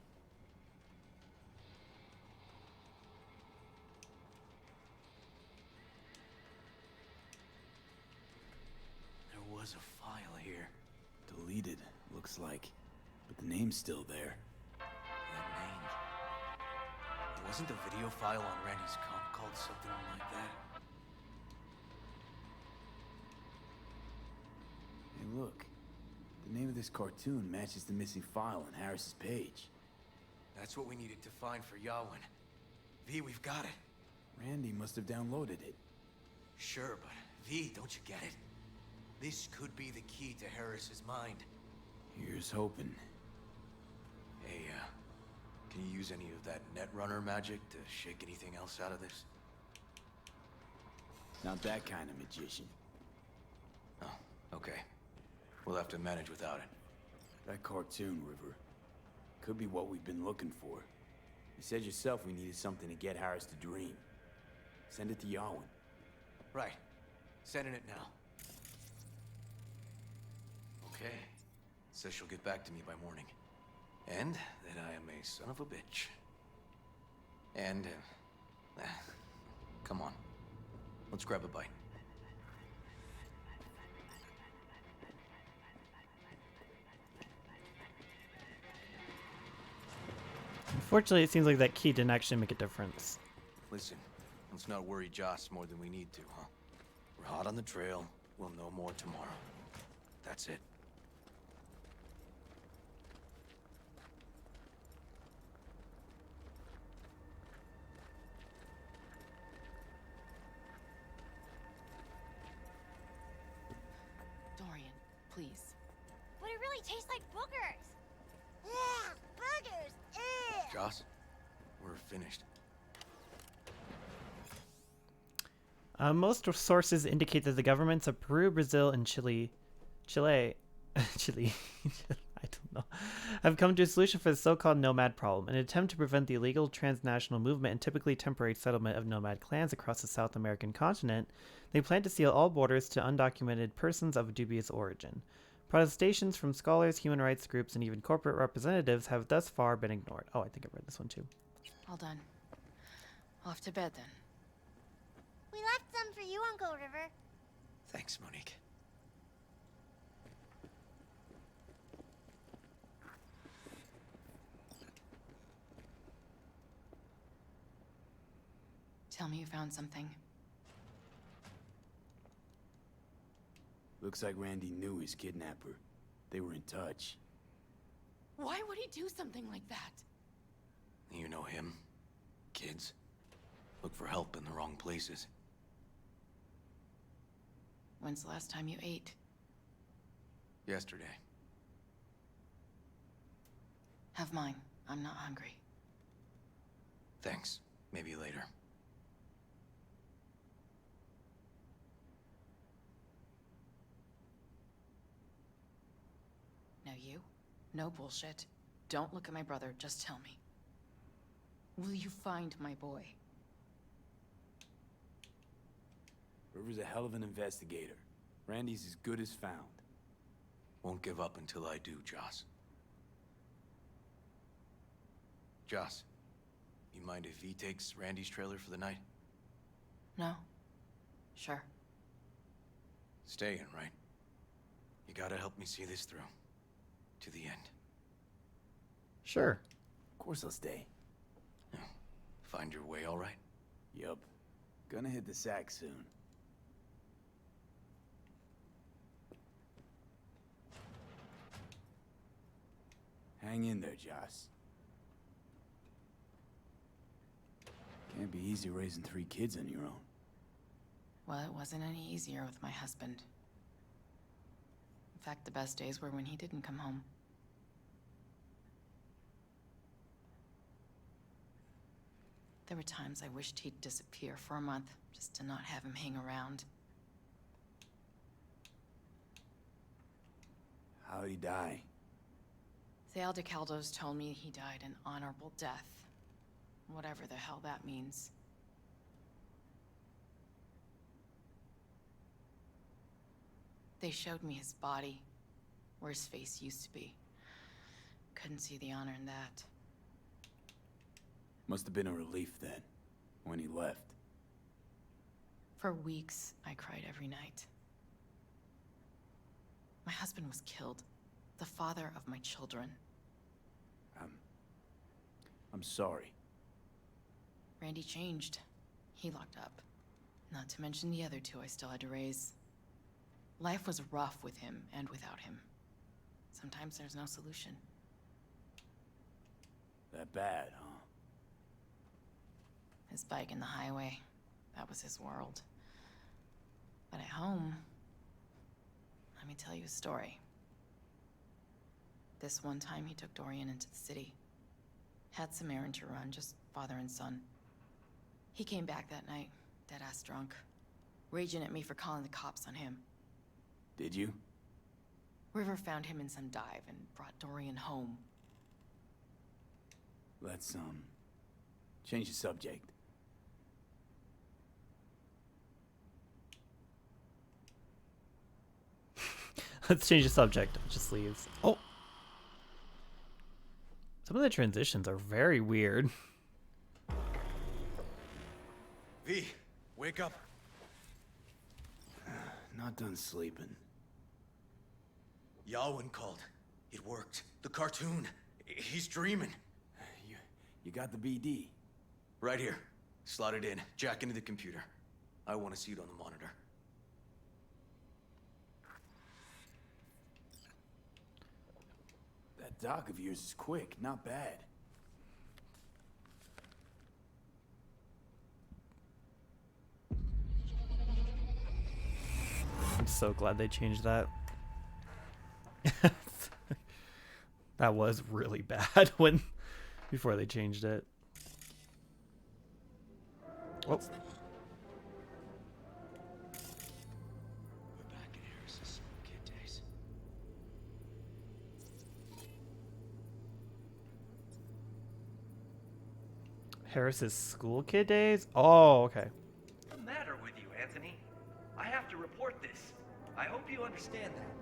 There was a file here. Deleted, looks like. But the name's still there. That name. Wasn't the video file on Randy's comp called something like that? Hey, look. The name of this cartoon matches the missing file on Harris's page. That's what we needed to find for Yawin. V, we've got it. Randy must have downloaded it. Sure, but V, don't you get it? This could be the key to Harris's mind. Here's hoping. Hey, can you use any of that Netrunner magic to shake anything else out of this? Not that kind of magician. Oh, okay. We'll have to manage without it. That cartoon, River. Could be what we've been looking for. You said yourself we needed something to get Harris to dream. Send it to Yawin. Right. Sending it now. Okay. Says she'll get back to me by morning. And that I am a son of a bitch. And, come on. Let's grab a bite. Unfortunately, it seems like that key didn't actually make a difference. Listen, let's not worry Joss more than we need to, huh? We're hot on the trail. We'll know more tomorrow. That's it. Dorian, please. But it really tastes like boogers. Yeah, boogers. Ew. Joss, we're finished. Most sources indicate that the governments of Peru, Brazil, and Chile, I don't know, have come to a solution for the so-called nomad problem, an attempt to prevent the illegal transnational movement and typically temporary settlement of nomad clans across the South American continent. They plan to seal all borders to undocumented persons of dubious origin. Protestations from scholars, human rights groups, and even corporate representatives have thus far been ignored. Oh, I think I read this one too. All done. Off to bed then. We left some for you, Uncle River. Thanks, Monique. Tell me you found something. Looks like Randy knew his kidnapper. They were in touch. Why would he do something like that? You know him. Kids. Look for help in the wrong places. When's the last time you ate? Yesterday. Have mine. I'm not hungry. Thanks. Maybe later. Now you? No bullshit. Don't look at my brother, just tell me. Will you find my boy? For River's a hell of an investigator. Randy's as good as found. Won't give up until I do, Joss. Joss, you mind if he takes Randy's trailer for the night? No. Sure. Staying, right? You gotta help me see this through. To the end. Sure. Of course I'll stay. Find your way all right? Yup. Gonna hit the sack soon. Hang in there, Joss. Can't be easy raising 3 kids on your own. Well, it wasn't any easier with my husband. In fact, the best days were when he didn't come home. There were times I wished he'd disappear for a month, just to not have him hang around. How'd he die? Thale DeCaldos told me he died an honorable death. Whatever the hell that means. They showed me his body, where his face used to be. Couldn't see the honor in that. Must have been a relief then, when he left. For weeks, I cried every night. My husband was killed. The father of my children. I'm sorry. Randy changed. He locked up. Not to mention the other 2 I still had to raise. Life was rough with him and without him. Sometimes there's no solution. That bad, huh? His bike in the highway, that was his world. But at home, let me tell you a story. This one time he took Dorian into the city. Had some errand to run, just father and son. He came back that night, dead-ass drunk, raging at me for calling the cops on him. Did you? River found him in some dive and brought Dorian home. Let's, change the subject. Let's change the subject. Just leaves. Oh. Some of the transitions are very weird. V, wake up. Not done sleeping. Yawin called. It worked. The cartoon. He's dreaming. You got the BD? Right here. Slot it in. Jack into the computer. I want to see it on the monitor. That doc of yours is quick, not bad. I'm so glad they changed that. That was really bad before they changed it. Oh. We're back in Harris's kid days. Harris's school kid days? Oh, okay. What's the matter with you, Anthony? I have to report this. I hope you understand that.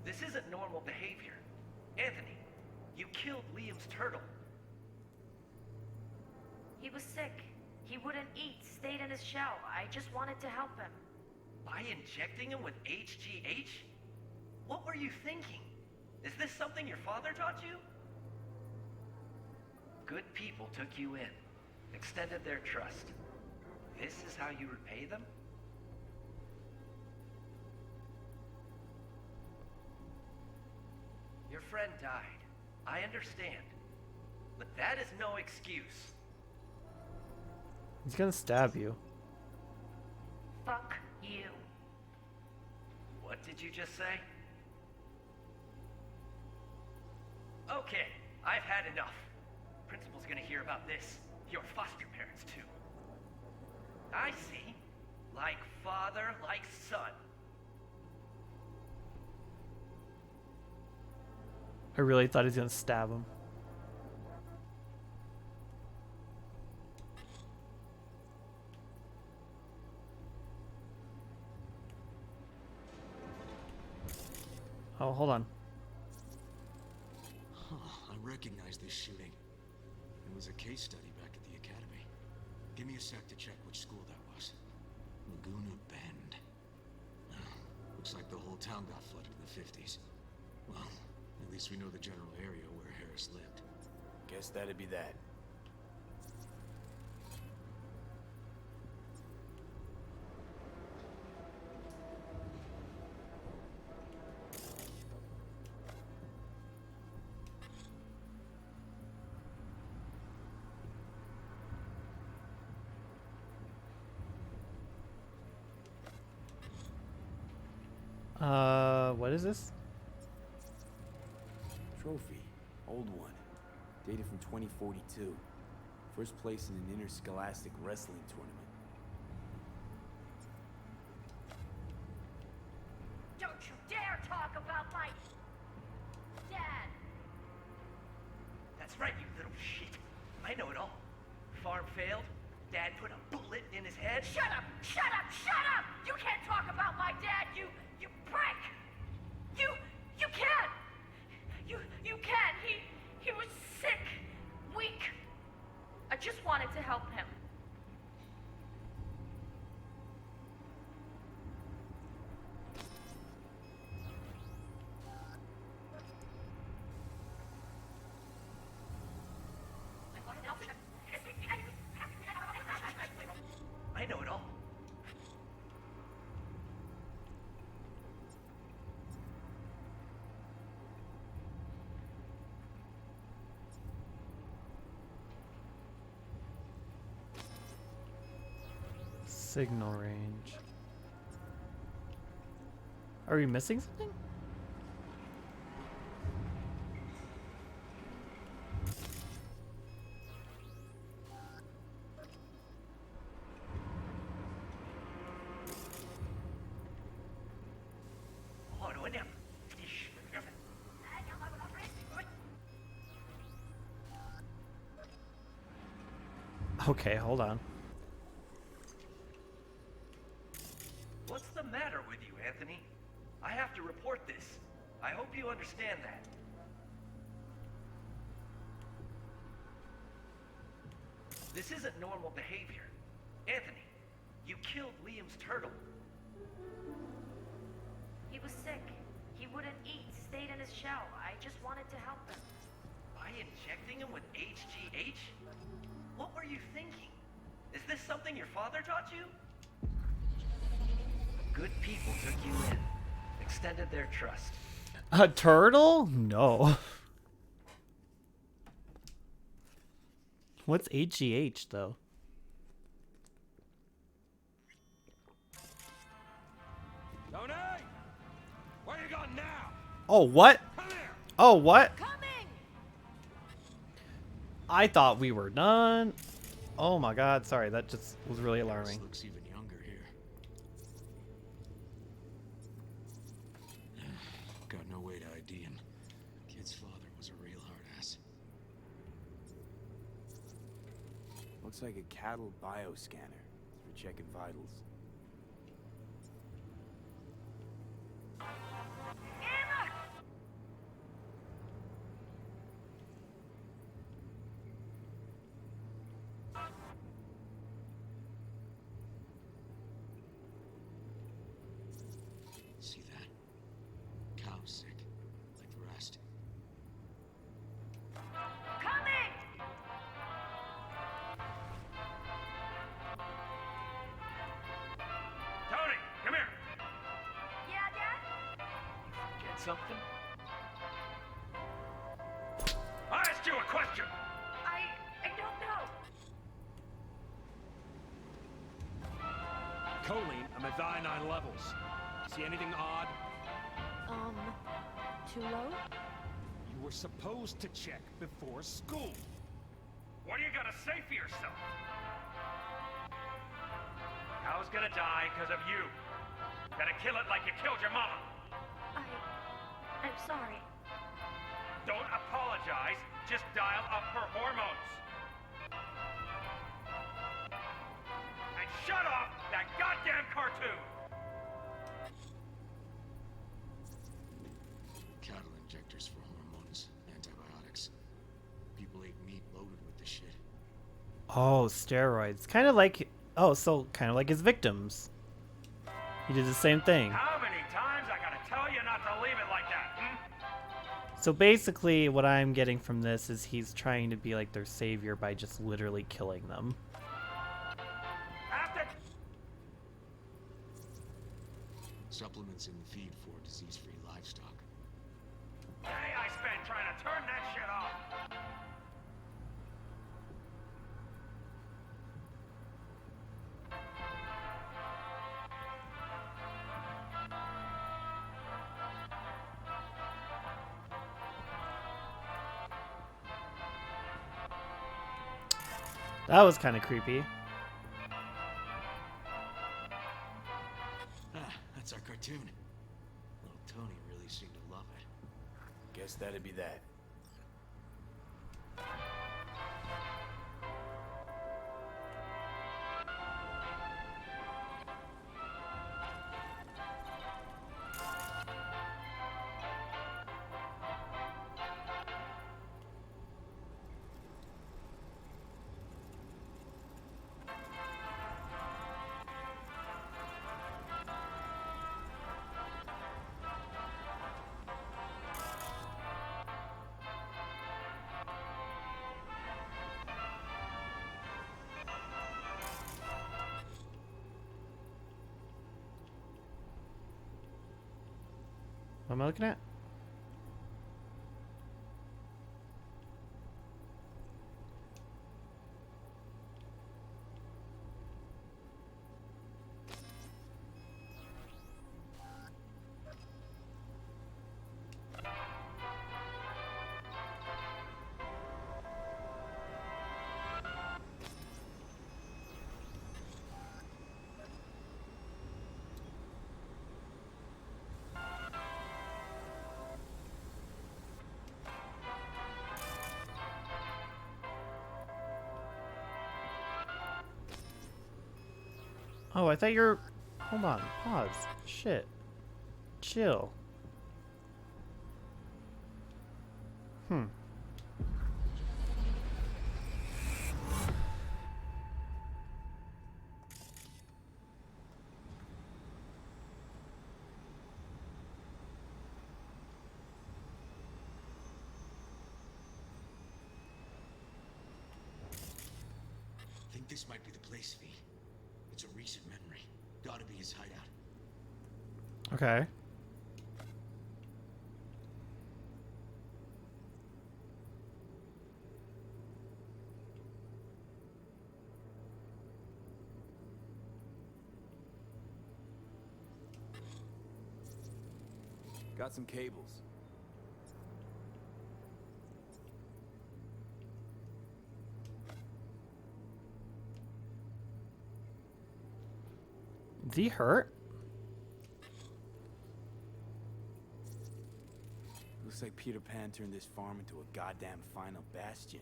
This isn't normal behavior. Anthony, you killed Liam's turtle. He was sick. He wouldn't eat, stayed in his shell. I just wanted to help him. By injecting him with HGH? What were you thinking? Is this something your father taught you? Good people took you in, extended their trust. This is how you repay them? Your friend died. I understand. But that is no excuse. He's gonna stab you. Fuck you. What did you just say? Okay, I've had enough. Principal's gonna hear about this. Your foster parents, too. I see. Like father, like son. I really thought he was gonna stab him. Oh, hold on. Huh, I recognize this shooting. It was a case study back at the academy. Give me a sec to check which school that was. Laguna Bend. Looks like the whole town got flooded in the 50s. Well, at least we know the general area where Harris lived. Guess that'd be that. What is this? Trophy. Old one. Dated from 2042. First place in an interscholastic wrestling tournament. Don't you dare talk about my dad! That's right, you little shit. I know it all. Farm failed. Dad put a bullet in his head. Shut up! Shut up! Shut up! You can't talk about my dad, you prick! You can't! You can't! He was sick, weak. I just wanted to help him. I know it all. Signal range. Are we missing something? Oh, no, no. Okay, hold on. What's the matter with you, Anthony? I have to report this. I hope you understand that. This isn't normal behavior. Anthony, you killed Liam's turtle. He was sick. He wouldn't eat, stayed in his shell. I just wanted to help him. By injecting him with HGH? What were you thinking? Is this something your father taught you? Good people took you in, extended their trust. A turtle? No. What's HGH though? Tony! Where you going now? Oh, what? Come here! Oh, what? Coming! I thought we were done. Oh my god, sorry, that just was really alarming. Looks even younger here. Got no way to ID him. Kid's father was a real hard ass. Looks like a cattle bioscanner for checking vitals. See that? Cow's sick, like the rest. Coming! Tony, come here! Yeah, Dad? Get something? I asked you a question! I don't know. Choline, I'm at thionine levels. See anything odd? Too low? You were supposed to check before school. What do you gotta say for yourself? Cow's gonna die because of you. Gotta kill it like you killed your mama. I'm sorry. Don't apologize, just dial up her hormones. And shut off that goddamn cartoon! Oh, steroids. Kind of like, oh, so kind of like his victims. He did the same thing. How many times I gotta tell you not to leave it like that, hmm? So basically, what I'm getting from this is he's trying to be like their savior by just literally killing them. Supplements in the feed for disease-free livestock. Day I spent trying to turn that shit off. That was kind of creepy. That's our cartoon. Little Tony really seemed to love it. Guess that'd be that. What am I looking at? Oh, I thought you were... Hold on. Pause. Shit. Chill. I think this might be the place, V. It's a recent memory. Gotta be his hideout. Okay. Got some cables. Is he hurt? Looks like Peter Pan turned this farm into a goddamn final bastion.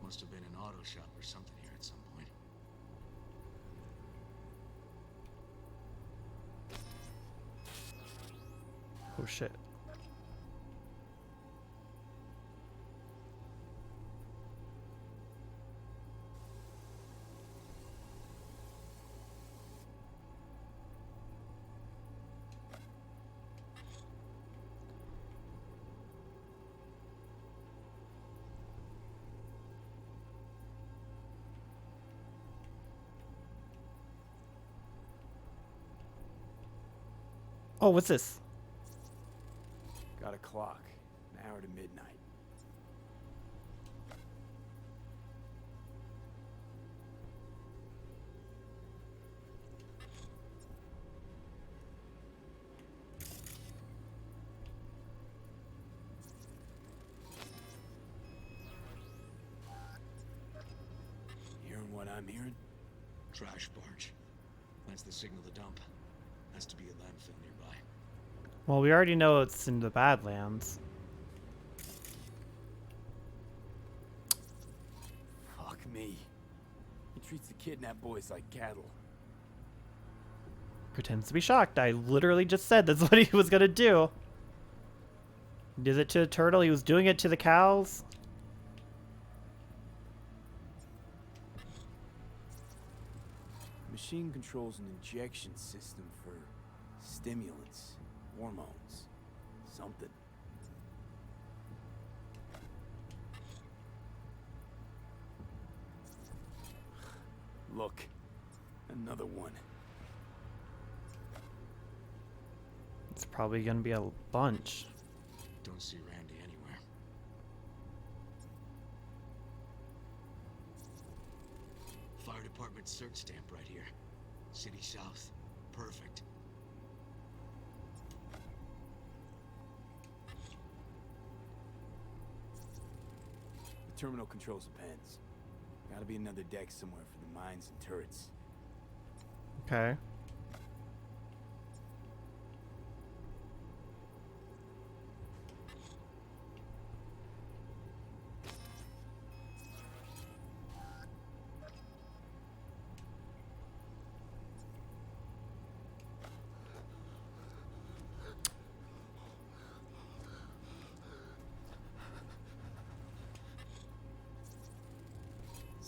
Must have been an auto shop or something here at some point. Oh shit. Oh, what's this? Got a clock. An hour to midnight. Hearing what I'm hearing? Trash barge. That's the signal to dump. Has to be a landfill nearby. Well, we already know it's in the Badlands. Fuck me. He treats the kidnapped boys like cattle. Pretends to be shocked. I literally just said that's what he was gonna do. He did it to the turtle. He was doing it to the cows. Machine controls an injection system for stimulants, hormones, something. Look, another one. It's probably gonna be a bunch. Don't see Randy anywhere. Fire department search stamp right here. City South. Perfect. The terminal controls the pens. Gotta be another deck somewhere for the mines and turrets. Okay.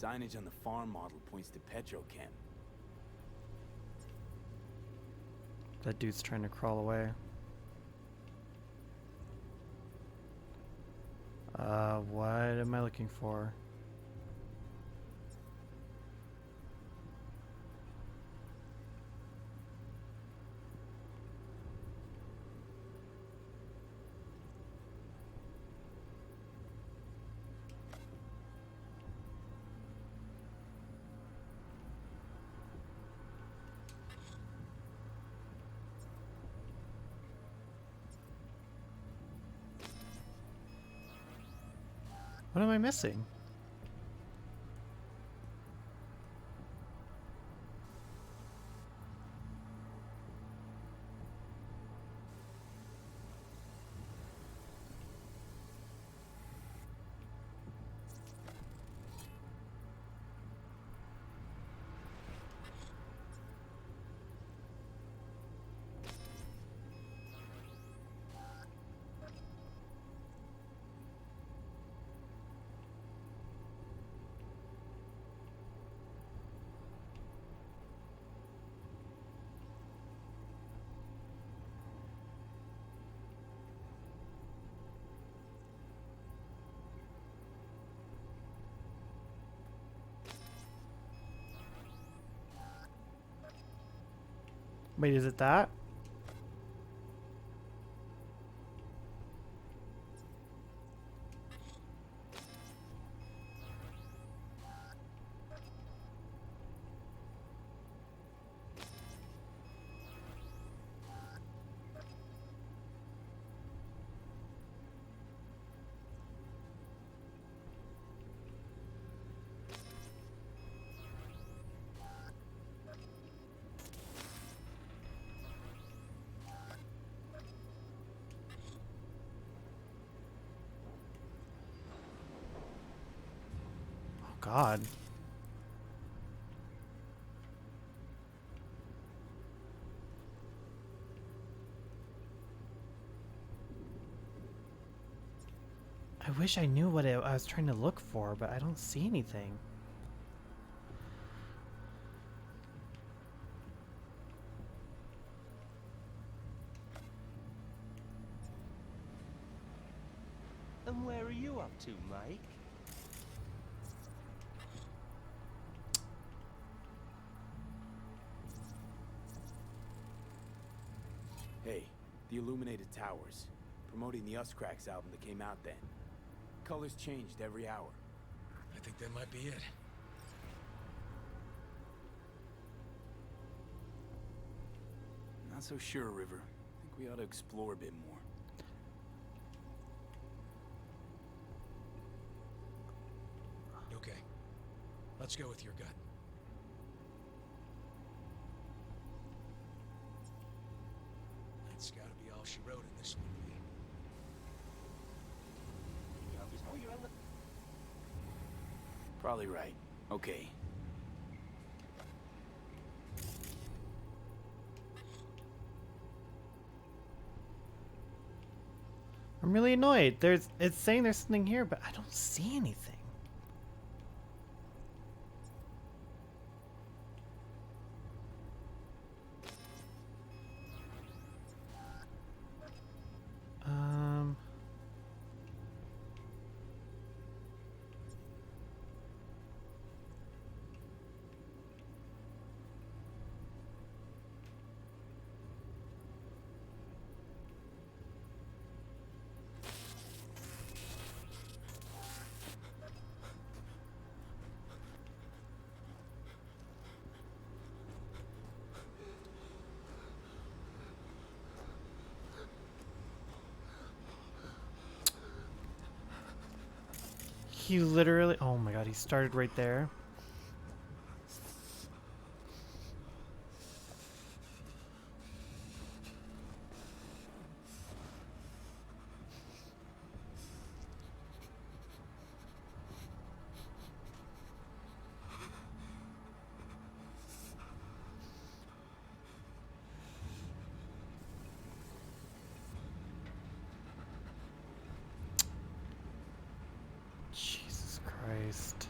Signage on the farm model points to Petrochem. That dude's trying to crawl away. What am I looking for? What am I missing? Wait, is it that? God. I wish I knew what I was trying to look for, but I don't see anything. And where are you up to, Mike? Hey, the Illuminated Towers. Promoting the Us Cracks album that came out then. Colors changed every hour. I think that might be it. Not so sure, River. I think we ought to explore a bit more. Okay. Let's go with your gut. That's gotta be all she wrote in this movie. Probably right. I'm really annoyed. It's saying there's something here, but I don't see anything. He literally, oh my god, he started right there. Jesus Christ.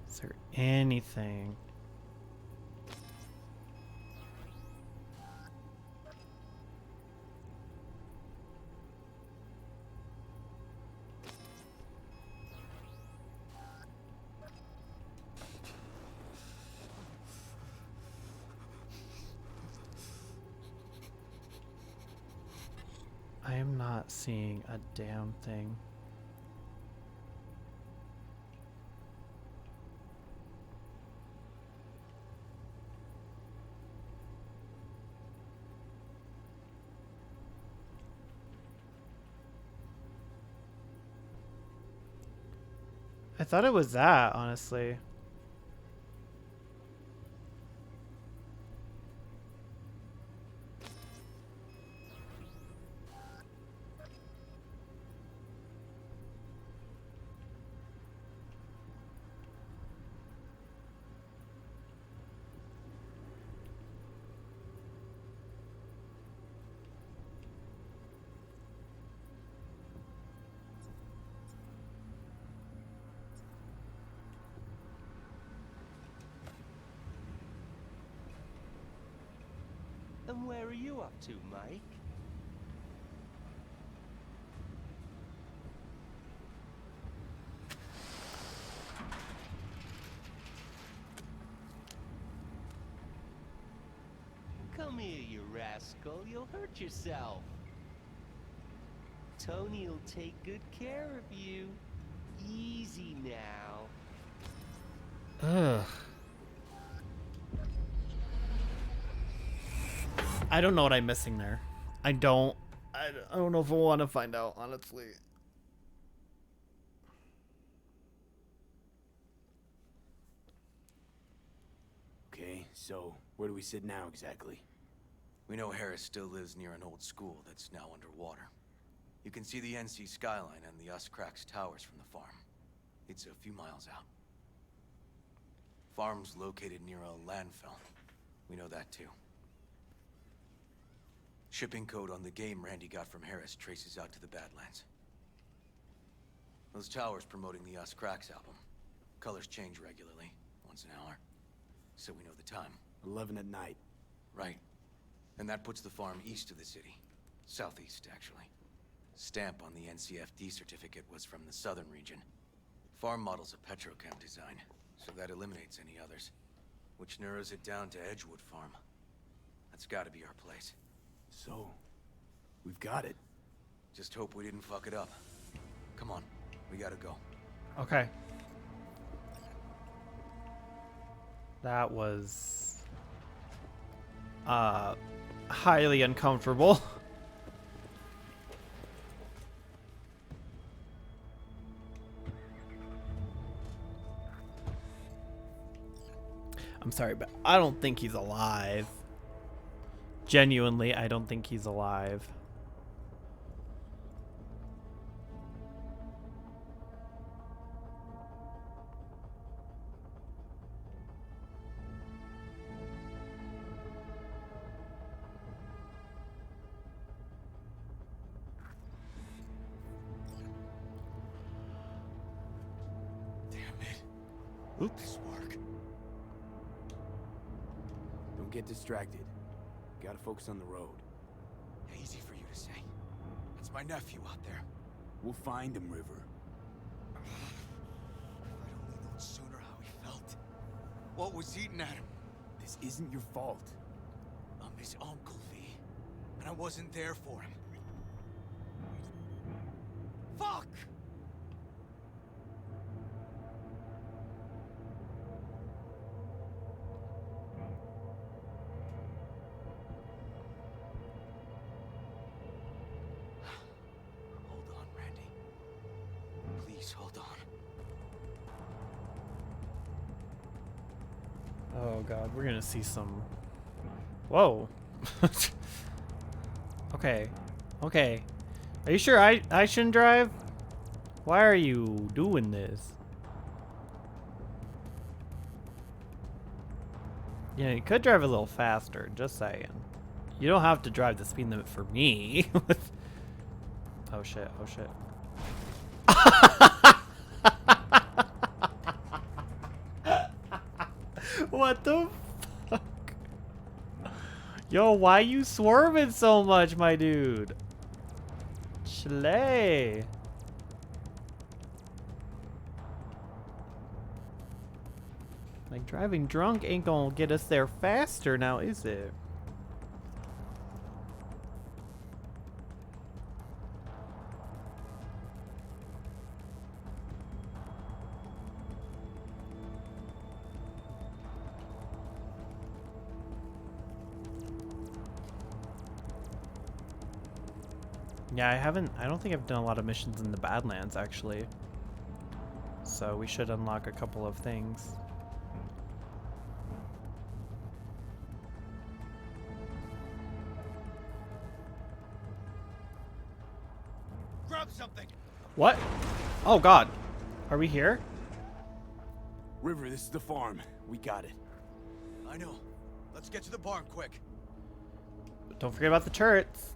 Is there anything? I am not seeing a damn thing. I thought it was that, honestly. And where are you up to, Mike? Come here, you rascal. You'll hurt yourself. Tony'll take good care of you. Easy now. Ugh. I don't know what I'm missing there. I don't know if I want to find out, honestly. Okay, so where do we sit now exactly? We know Harris still lives near an old school that's now underwater. You can see the NC skyline and the Uscrax towers from the farm. It's a few miles out. Farm's located near a landfill. We know that too. Shipping code on the game Randy got from Harris traces out to the Badlands. Those towers promoting the Uscrax album. Colors change regularly, once an hour. So we know the time. 11 at night. Right. And that puts the farm east of the city. Southeast, actually. Stamp on the NCFD certificate was from the southern region. Farm model's a petrochem design, so that eliminates any others. Which narrows it down to Edgewood Farm. That's gotta be our place. So, we've got it. Just hope we didn't fuck it up. Come on, we gotta go. Okay. That was highly uncomfortable. I'm sorry, but I don't think he's alive. Genuinely, I don't think he's alive. Oops. This work. Don't get distracted. Gotta focus on the road. Easy for you to say. It's my nephew out there. We'll find him, River. If I'd only known sooner how he felt. What was eating at him? This isn't your fault. I'm his uncle, V. And I wasn't there for him. Fuck! Hold on, Randy. Please hold on. Oh god, we're gonna see some. Whoa. Okay. Okay. Are you sure I shouldn't drive? Why are you doing this? Yeah, you could drive a little faster, just saying. You don't have to drive the speed limit for me. Oh shit, oh shit. What the fuck? Yo, why you swerving so much, my dude? Schley. Like, driving drunk ain't gonna get us there faster now, is it? Yeah, I don't think I've done a lot of missions in the Badlands, actually. So we should unlock a couple of things. Grab something! What? Oh god. Are we here? River, this is the farm. We got it. I know. Let's get to the barn quick. But don't forget about the turrets.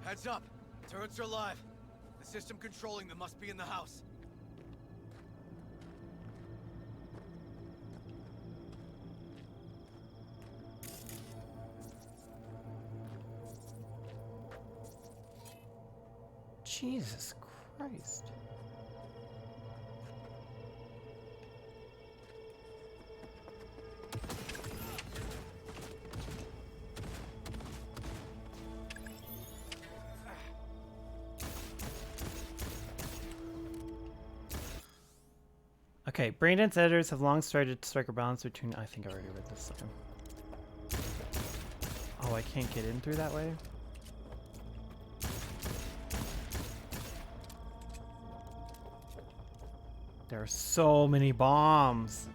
Heads up. Turrets are live. The system controlling them must be in the house. Jesus Christ. Okay, Braindance editors have long started to strike a balance between. I think I already read this one. Oh, I can't get in through that way? There are so many bombs.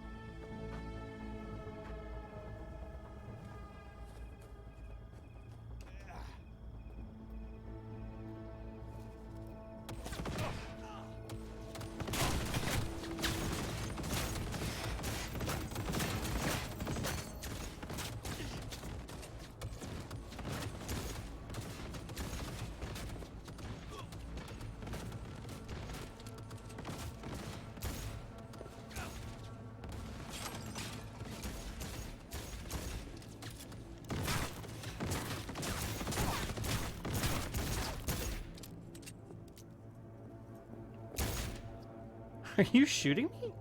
Are you shooting me?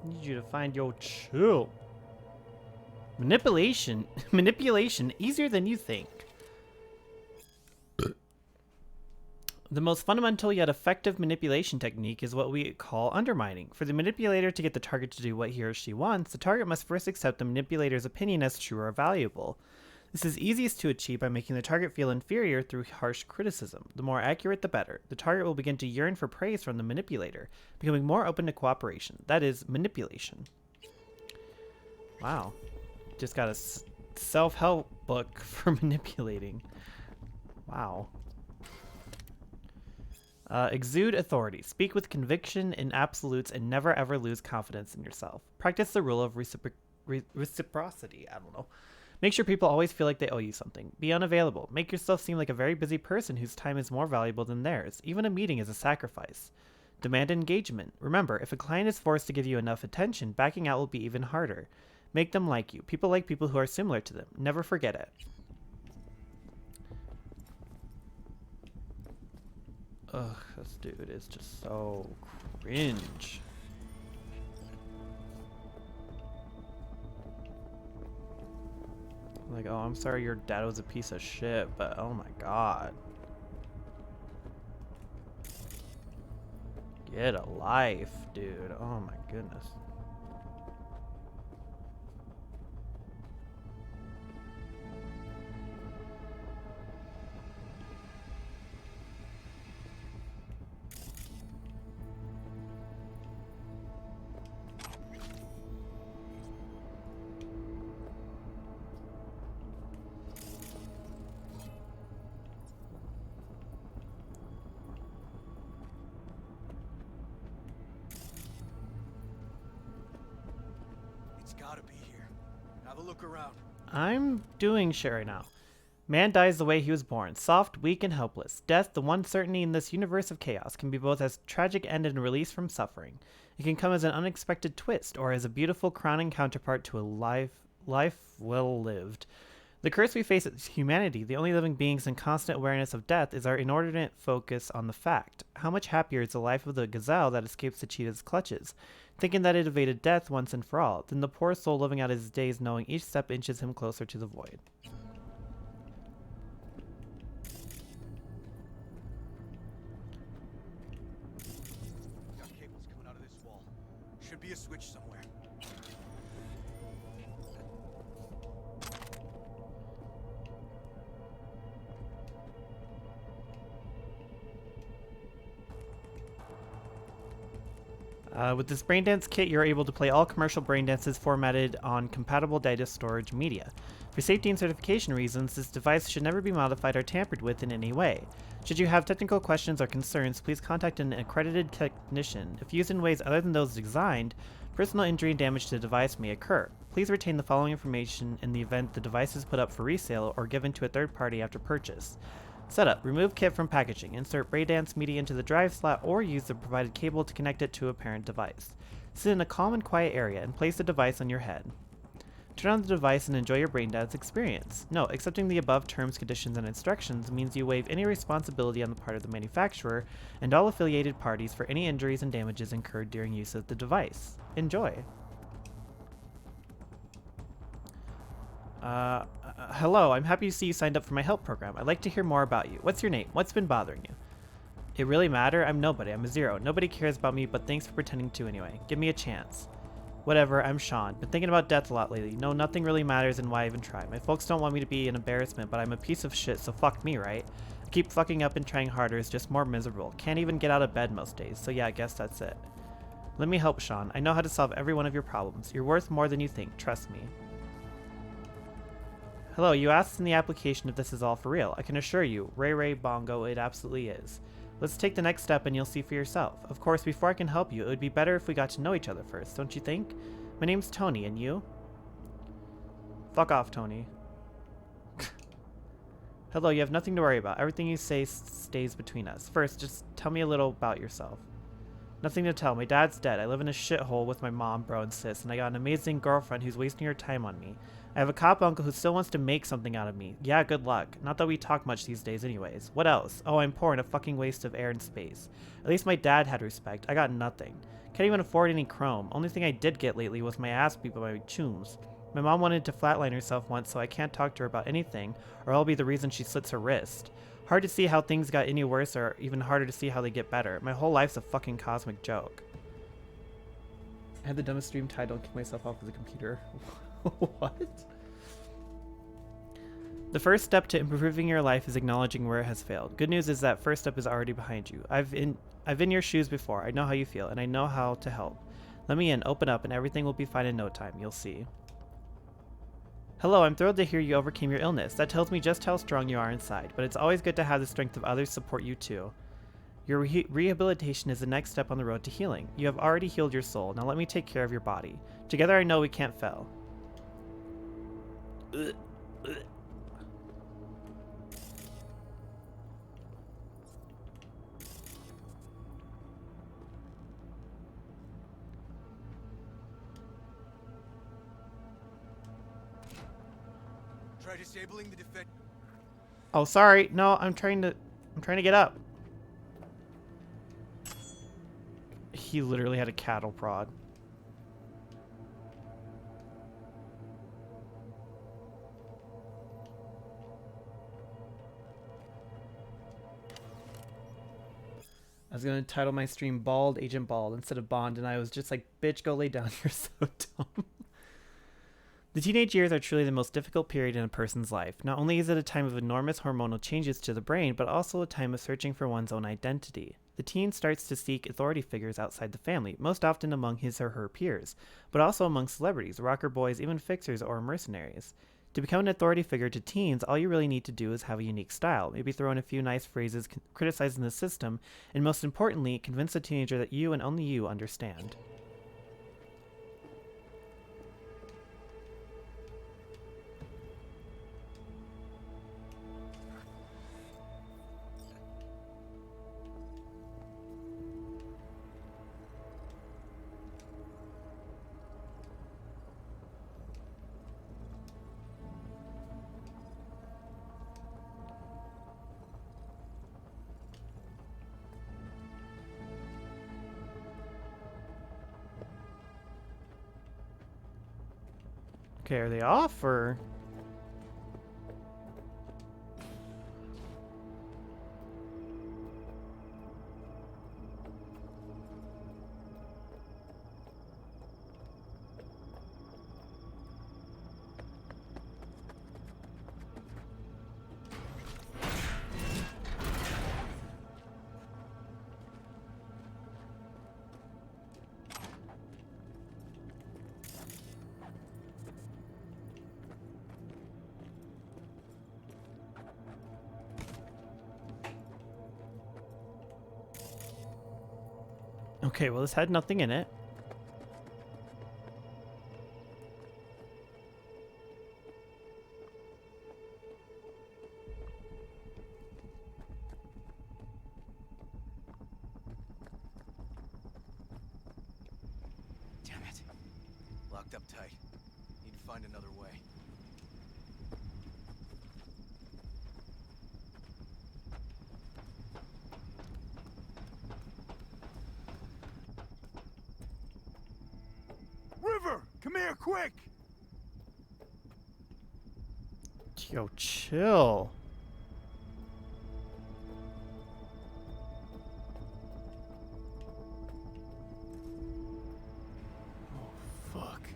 I need you to find your chill. Manipulation. Manipulation, easier than you think. The most fundamental yet effective manipulation technique is what we call undermining. For the manipulator to get the target to do what he or she wants, the target must first accept the manipulator's opinion as true or valuable. This is easiest to achieve by making the target feel inferior through harsh criticism. The more accurate, the better. The target will begin to yearn for praise from the manipulator, becoming more open to cooperation. That is manipulation. Wow. Just got a self-help book for manipulating. Wow. Exude authority. Speak with conviction in absolutes and never ever lose confidence in yourself. Practice the rule of reciprocity. I don't know. Make sure people always feel like they owe you something. Be unavailable. Make yourself seem like a very busy person whose time is more valuable than theirs. Even a meeting is a sacrifice. Demand engagement. Remember, if a client is forced to give you enough attention, backing out will be even harder. Make them like you. People like people who are similar to them. Never forget it. Ugh, this dude is just so cringe. Like, oh, I'm sorry your dad was a piece of shit, but oh my god. Get a life, dude. Oh my goodness. Gotta be here. Have a look around. I'm doing shit right now. Man dies the way he was born, soft, weak, and helpless. Death, the one certainty in this universe of chaos, can be both as tragic end and release from suffering. It can come as an unexpected twist, or as a beautiful crowning counterpart to a life well lived. The curse we face as humanity, the only living beings in constant awareness of death, is our inordinate focus on the fact. How much happier is the life of the gazelle that escapes the cheetah's clutches, thinking that it evaded death once and for all, than the poor soul living out his days knowing each step inches him closer to the void. Got cables coming out of this wall. Should be a switch somewhere. With this Braindance kit, you're able to play all commercial Braindances formatted on compatible data storage media. For safety and certification reasons, this device should never be modified or tampered with in any way. Should you have technical questions or concerns, please contact an accredited technician. If used in ways other than those designed, personal injury and damage to the device may occur. Please retain the following information in the event the device is put up for resale or given to a third party after purchase. Setup. Remove kit from packaging. Insert Braindance media into the drive slot or use the provided cable to connect it to a parent device. Sit in a calm and quiet area and place the device on your head. Turn on the device and enjoy your Braindance experience. Note, accepting the above terms, conditions, and instructions means you waive any responsibility on the part of the manufacturer and all affiliated parties for any injuries and damages incurred during use of the device. Enjoy. Hello, I'm happy to see you signed up for my help program. I'd like to hear more about you. What's your name? What's been bothering you? It really matter? I'm nobody. I'm a zero. Nobody cares about me, but thanks for pretending to anyway. Give me a chance. Whatever, I'm Sean. Been thinking about death a lot lately. No, nothing really matters and why even try. My folks don't want me to be an embarrassment, but I'm a piece of shit, so fuck me, right? I keep fucking up and trying harder is just more miserable. Can't even get out of bed most days, so yeah, I guess that's it. Let me help, Sean. I know how to solve every one of your problems. You're worth more than you think. Trust me. Hello, you asked in the application if this is all for real. I can assure you, Ray Bongo, it absolutely is. Let's take the next step and you'll see for yourself. Of course, before I can help you, it would be better if we got to know each other first, don't you think? My name's Tony, and you? Fuck off, Tony. Hello, you have nothing to worry about. Everything you say stays between us. First, just tell me a little about yourself. Nothing to tell. My dad's dead. I live in a shithole with my mom, bro, and sis, and I got an amazing girlfriend who's wasting her time on me. I have a cop uncle who still wants to make something out of me. Yeah, good luck. Not that we talk much these days anyways. What else? Oh, I'm poor and a fucking waste of air and space. At least my dad had respect. I got nothing. Can't even afford any chrome. Only thing I did get lately was my ass beat by my chooms. My mom wanted to flatline herself once, so I can't talk to her about anything, or I'll be the reason she slits her wrist. Hard to see how things got any worse, or even harder to see how they get better. My whole life's a fucking cosmic joke. I had the dumbest stream title and kicked myself off of the computer. What? The first step to improving your life is acknowledging where it has failed. Good news is that first step is already behind you. I've been in your shoes before. I know how you feel, and I know how to help. Let me in, open up, and everything will be fine in no time. You'll see. Hello, I'm thrilled to hear you overcame your illness. That tells me just how strong you are inside, but it's always good to have the strength of others support you too. Your rehabilitation is the next step on the road to healing. You have already healed your soul. Now let me take care of your body. Together I know we can't fail. Try disabling the defense. Oh, sorry. No, I'm trying to get up. He literally had a cattle prod. I was gonna title my stream Bald Agent Bald instead of Bond, and I was just like, bitch, go lay down, you're so dumb. The teenage years are truly the most difficult period in a person's life. Not only is it a time of enormous hormonal changes to the brain, but also a time of searching for one's own identity. The teen starts to seek authority figures outside the family, most often among his or her peers, but also among celebrities, rocker boys, even fixers or mercenaries. To become an authority figure to teens, all you really need to do is have a unique style, maybe throw in a few nice phrases criticizing the system, and most importantly, convince the teenager that you and only you understand. Okay, are they off or? Okay, well, this had nothing in it. Damn it. Locked up tight. Need to find another way. River, come here, quick! Yo, chill. Oh, fuck.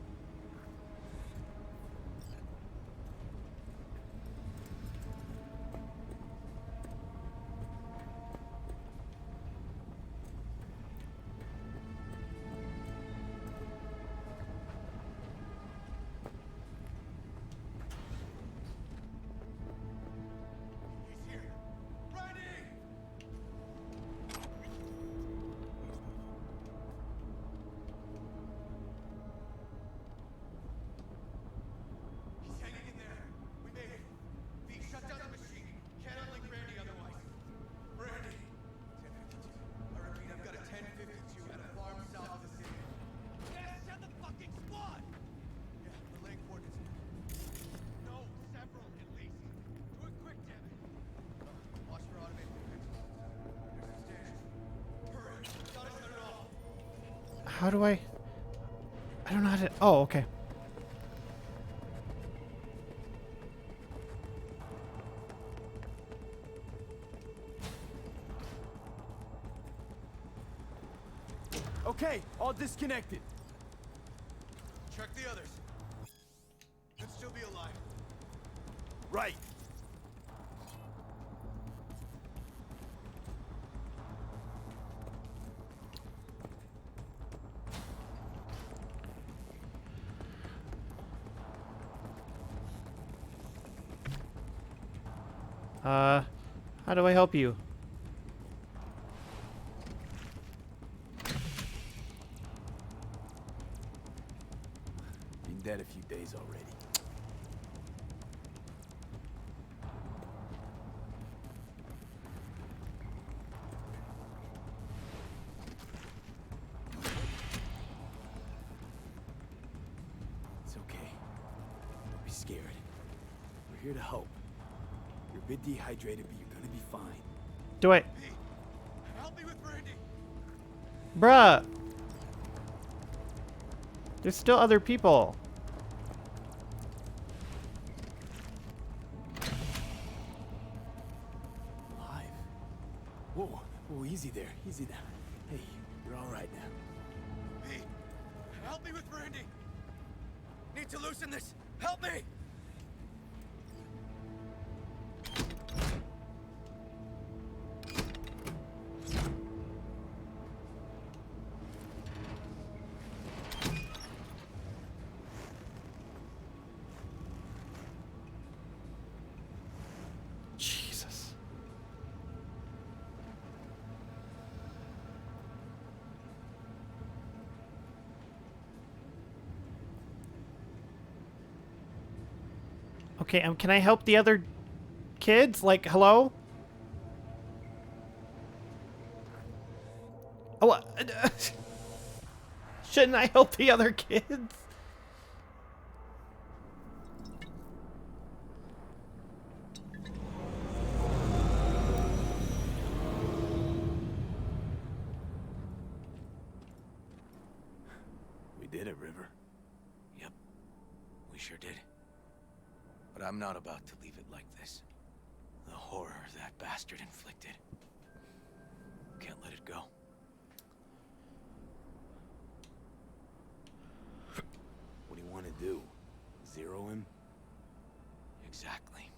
How do I don't know how to... Oh, okay. Okay, all disconnected. Check the others. Could still be alive. Right. How do I help you? Been dead a few days already. here to help. You're a bit dehydrated, but you're gonna be fine. Do it. Help me with Randy. Bruh. There's still other people. Alive. Whoa, whoa, easy there, easy now. Hey, you're all right now. V, help me with Randy. Need to loosen this. Help me. Jesus. Okay, can I help the other kids? Like, hello? Oh, shouldn't I help the other kids? We did it, River. Yep, we sure did. But I'm not about to leave it like this. The horror that bastard inflicted. Can't let it go. What do you want to do? Zero him? Exactly.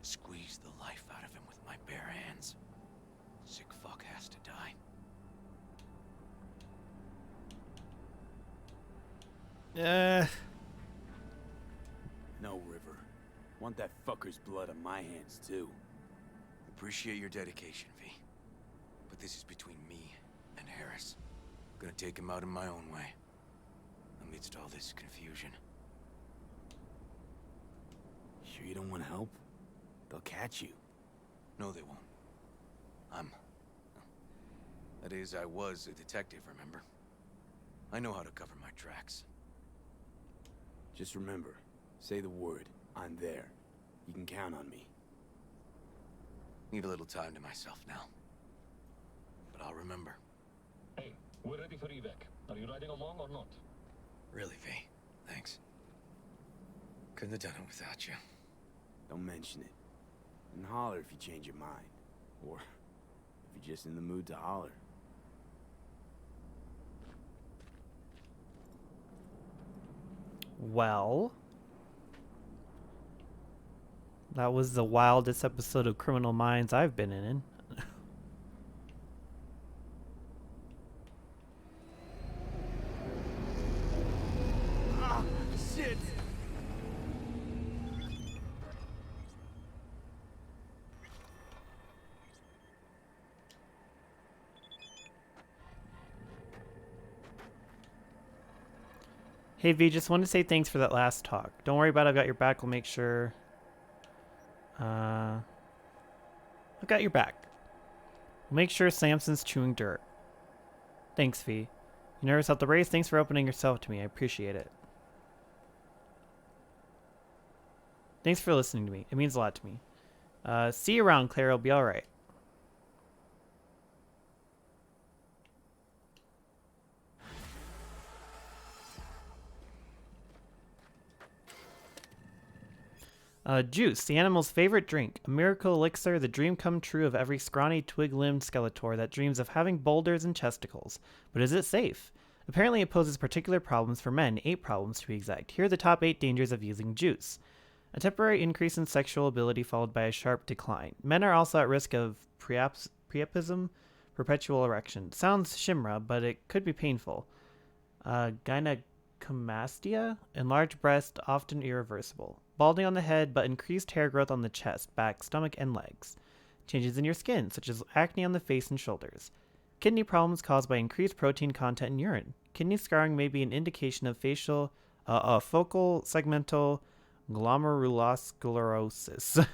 Squeeze the life out of him with my bare hands. Sick fuck has to die. No, River. Want that fucker's blood on my hands, too. Appreciate your dedication, V. But this is between me and Harris. I'm gonna take him out in my own way. Amidst all this confusion. Sure you don't want to help? They'll catch you. No, they won't. That is, I was a detective, remember? I know how to cover my tracks. Just remember, say the word. I'm there. You can count on me. Need a little time to myself now. But I'll remember. Hey, we're ready for evac. Are you riding along or not? Really, V. Thanks. Couldn't have done it without you. Don't mention it. And holler if you change your mind. Or if you're just in the mood to holler. Well, that was the wildest episode of Criminal Minds I've been in. Ah, shit! Hey V, just wanted to say thanks for that last talk. Don't worry about it, I've got your back. We'll make sure. I've got your back. We'll make sure Samson's chewing dirt. Thanks, V. You nervous out the race? Thanks for opening yourself to me. I appreciate it. Thanks for listening to me. It means a lot to me. See you around, Claire. It'll be alright. Juice, the animal's favorite drink. A miracle elixir, the dream come true of every scrawny, twig-limbed Skeletor that dreams of having boulders and chesticles. But is it safe? Apparently it poses particular problems for men, 8 problems to be exact. Here are the top 8 dangers of using juice. A temporary increase in sexual ability followed by a sharp decline. Men are also at risk of priapism, perpetual erection. Sounds shimra, but it could be painful. Gynecomastia, enlarged breast, often irreversible. Balding on the head, but increased hair growth on the chest, back, stomach, and legs. Changes in your skin, such as acne on the face and shoulders. Kidney problems caused by increased protein content in urine. Kidney scarring may be an indication of focal segmental glomerulosclerosis.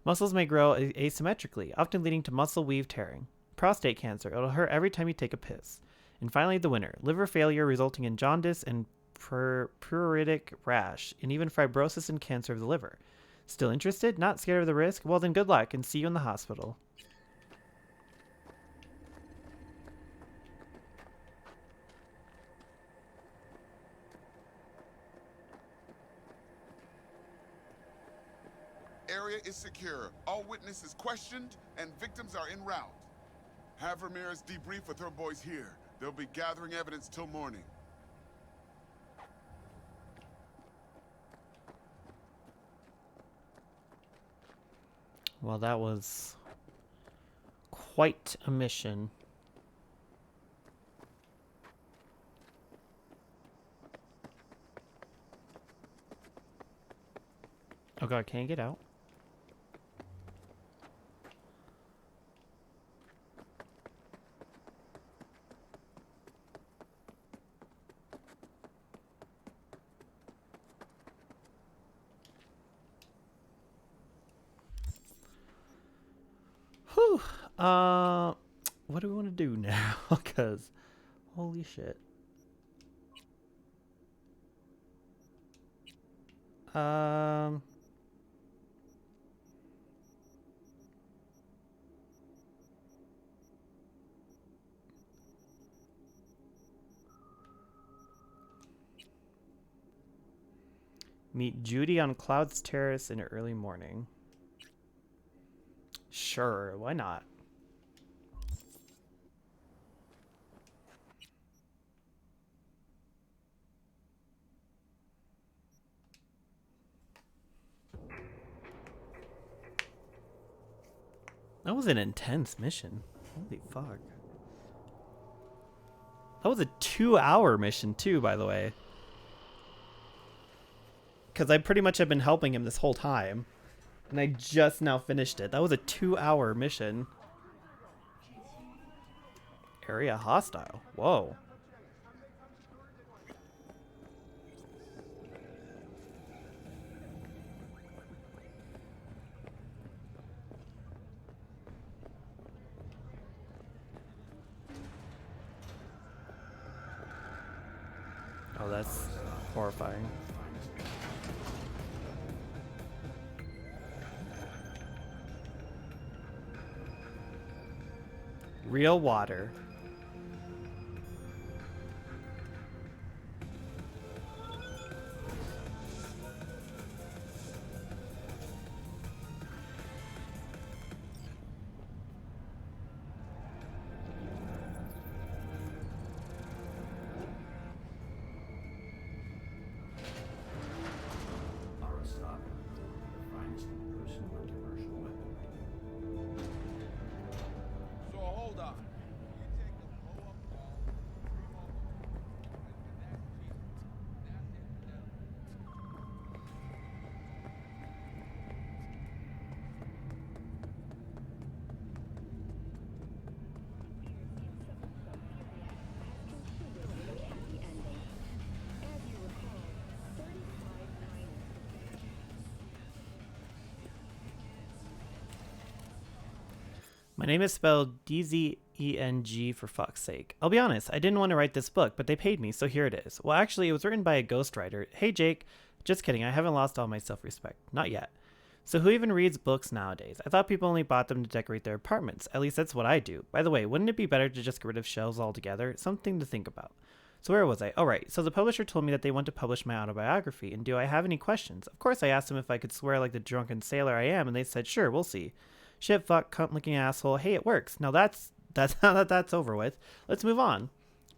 Muscles may grow asymmetrically, often leading to muscle weave tearing. Prostate cancer, it'll hurt every time you take a piss. And finally, the winner, liver failure resulting in jaundice and pruritic rash, and even fibrosis and cancer of the liver. Still interested? Not scared of the risk? Well then good luck and see you in the hospital. Area is secure. All witnesses questioned and victims are en route. Have Ramirez debrief with her boys here. They'll be gathering evidence till morning. Well, that was quite a mission. Oh god, can't get out. Whew. What do we want to do now? Because, holy shit. Meet Judy on Cloud's Terrace in early morning. Sure, why not? That was an intense mission. Holy fuck. That was a 2-hour mission too, by the way. Because I pretty much have been helping him this whole time. And I just now finished it. That was a 2-hour mission. Area hostile. Whoa. Oh, that's horrifying. Real water. So hold on. My name is spelled D-Z-E-N-G for fuck's sake. I'll be honest, I didn't want to write this book, but they paid me, so here it is. Well, actually, it was written by a ghostwriter. Hey, Jake. Just kidding, I haven't lost all my self-respect. Not yet. So who even reads books nowadays? I thought people only bought them to decorate their apartments. At least that's what I do. By the way, wouldn't it be better to just get rid of shelves altogether? Something to think about. So where was I? Oh, right. So the publisher told me that they want to publish my autobiography, and do I have any questions? Of course, I asked them if I could swear like the drunken sailor I am, and they said, sure, we'll see. Shit, fuck, cunt-looking asshole. Hey, it works. Now that's that's over with. Let's move on.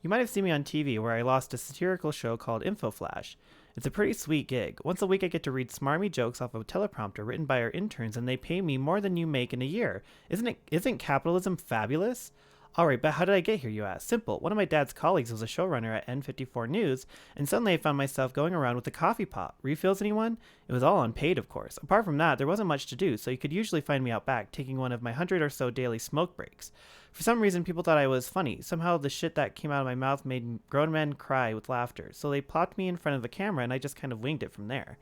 You might have seen me on TV where I lost a satirical show called Info Flash. It's a pretty sweet gig. Once a week I get to read smarmy jokes off of a teleprompter written by our interns, and they pay me more than you make in a year. Isn't capitalism fabulous? Alright, but how did I get here, you ask? Simple. One of my dad's colleagues was a showrunner at N54 News, and suddenly I found myself going around with a coffee pot. Refills, anyone? It was all unpaid, of course. Apart from that, there wasn't much to do, so you could usually find me out back, taking one of my 100 or so daily smoke breaks. For some reason, people thought I was funny. Somehow the shit that came out of my mouth made grown men cry with laughter, so they plopped me in front of the camera, and I just kind of winged it from there.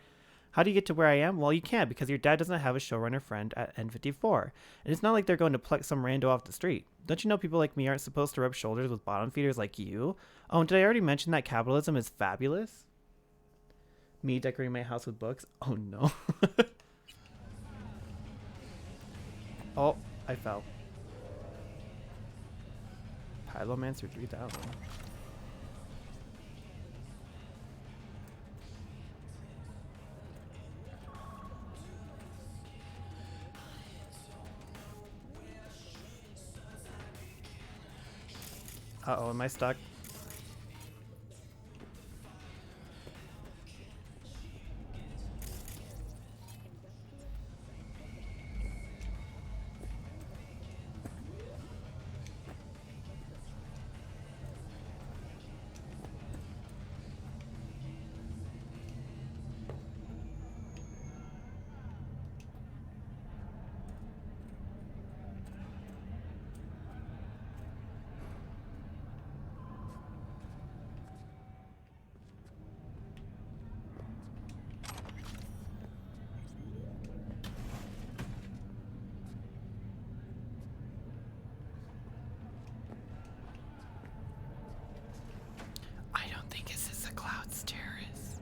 How do you get to where I am? Well, you can't, because your dad doesn't have a showrunner friend at N54. And it's not like they're going to pluck some rando off the street. Don't you know people like me aren't supposed to rub shoulders with bottom feeders like you? Oh, and did I already mention that capitalism is fabulous? Me decorating my house with books? Oh no. Oh, I fell. Pylomancer 3000. Uh-oh, am I stuck? I don't think this is a Cloud's Terrace.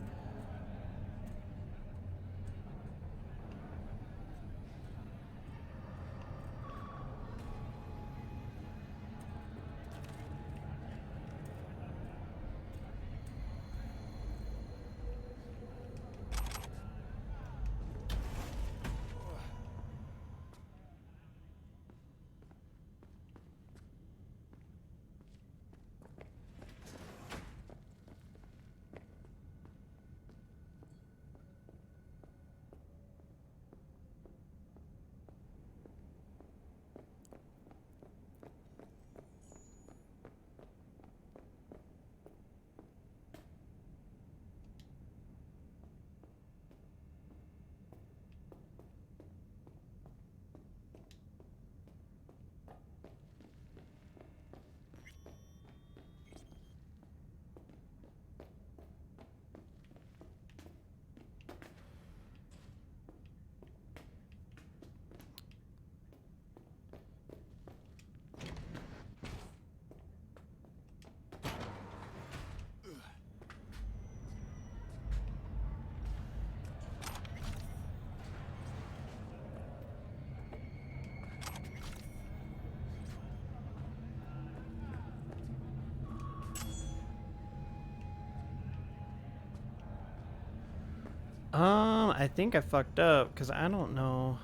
I think I fucked up because I don't know.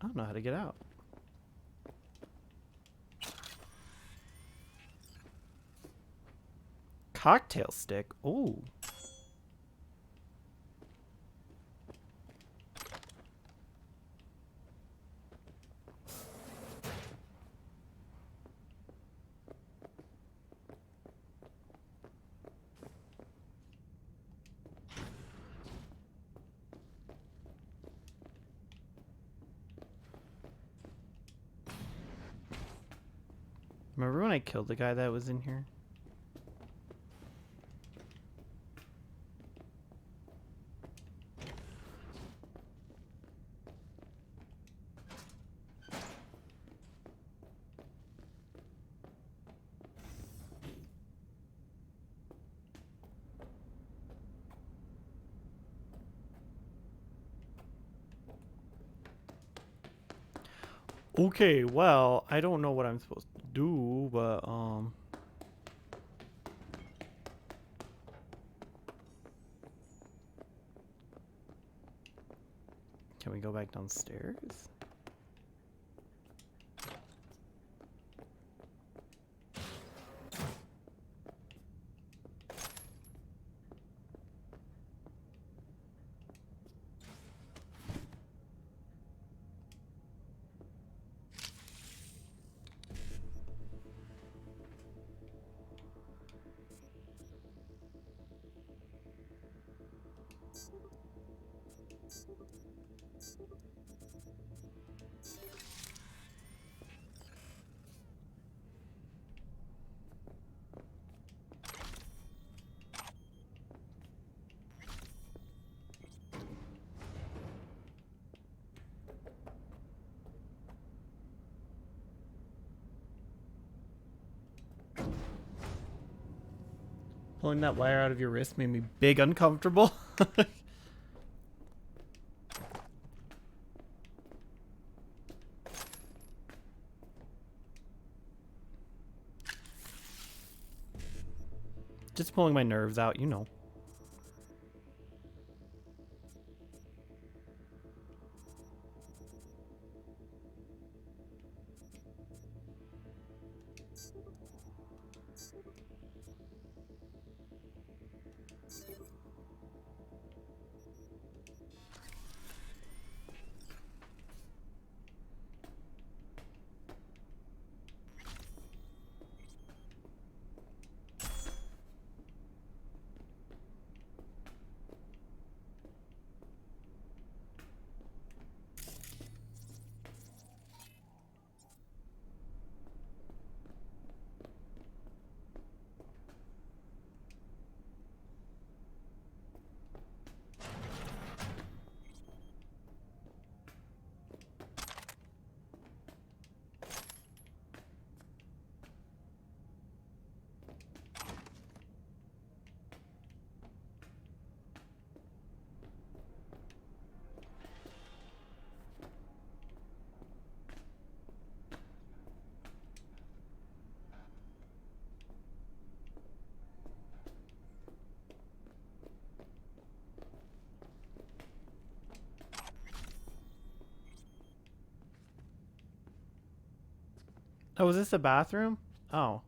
I don't know how to get out. Cocktail stick. Ooh. Remember when I killed the guy that was in here? Okay, well, I don't know what I'm supposed to do, but can we go back downstairs? Pulling that wire out of your wrist made me big uncomfortable. Just pulling my nerves out, you know. Oh, is this a bathroom? Oh.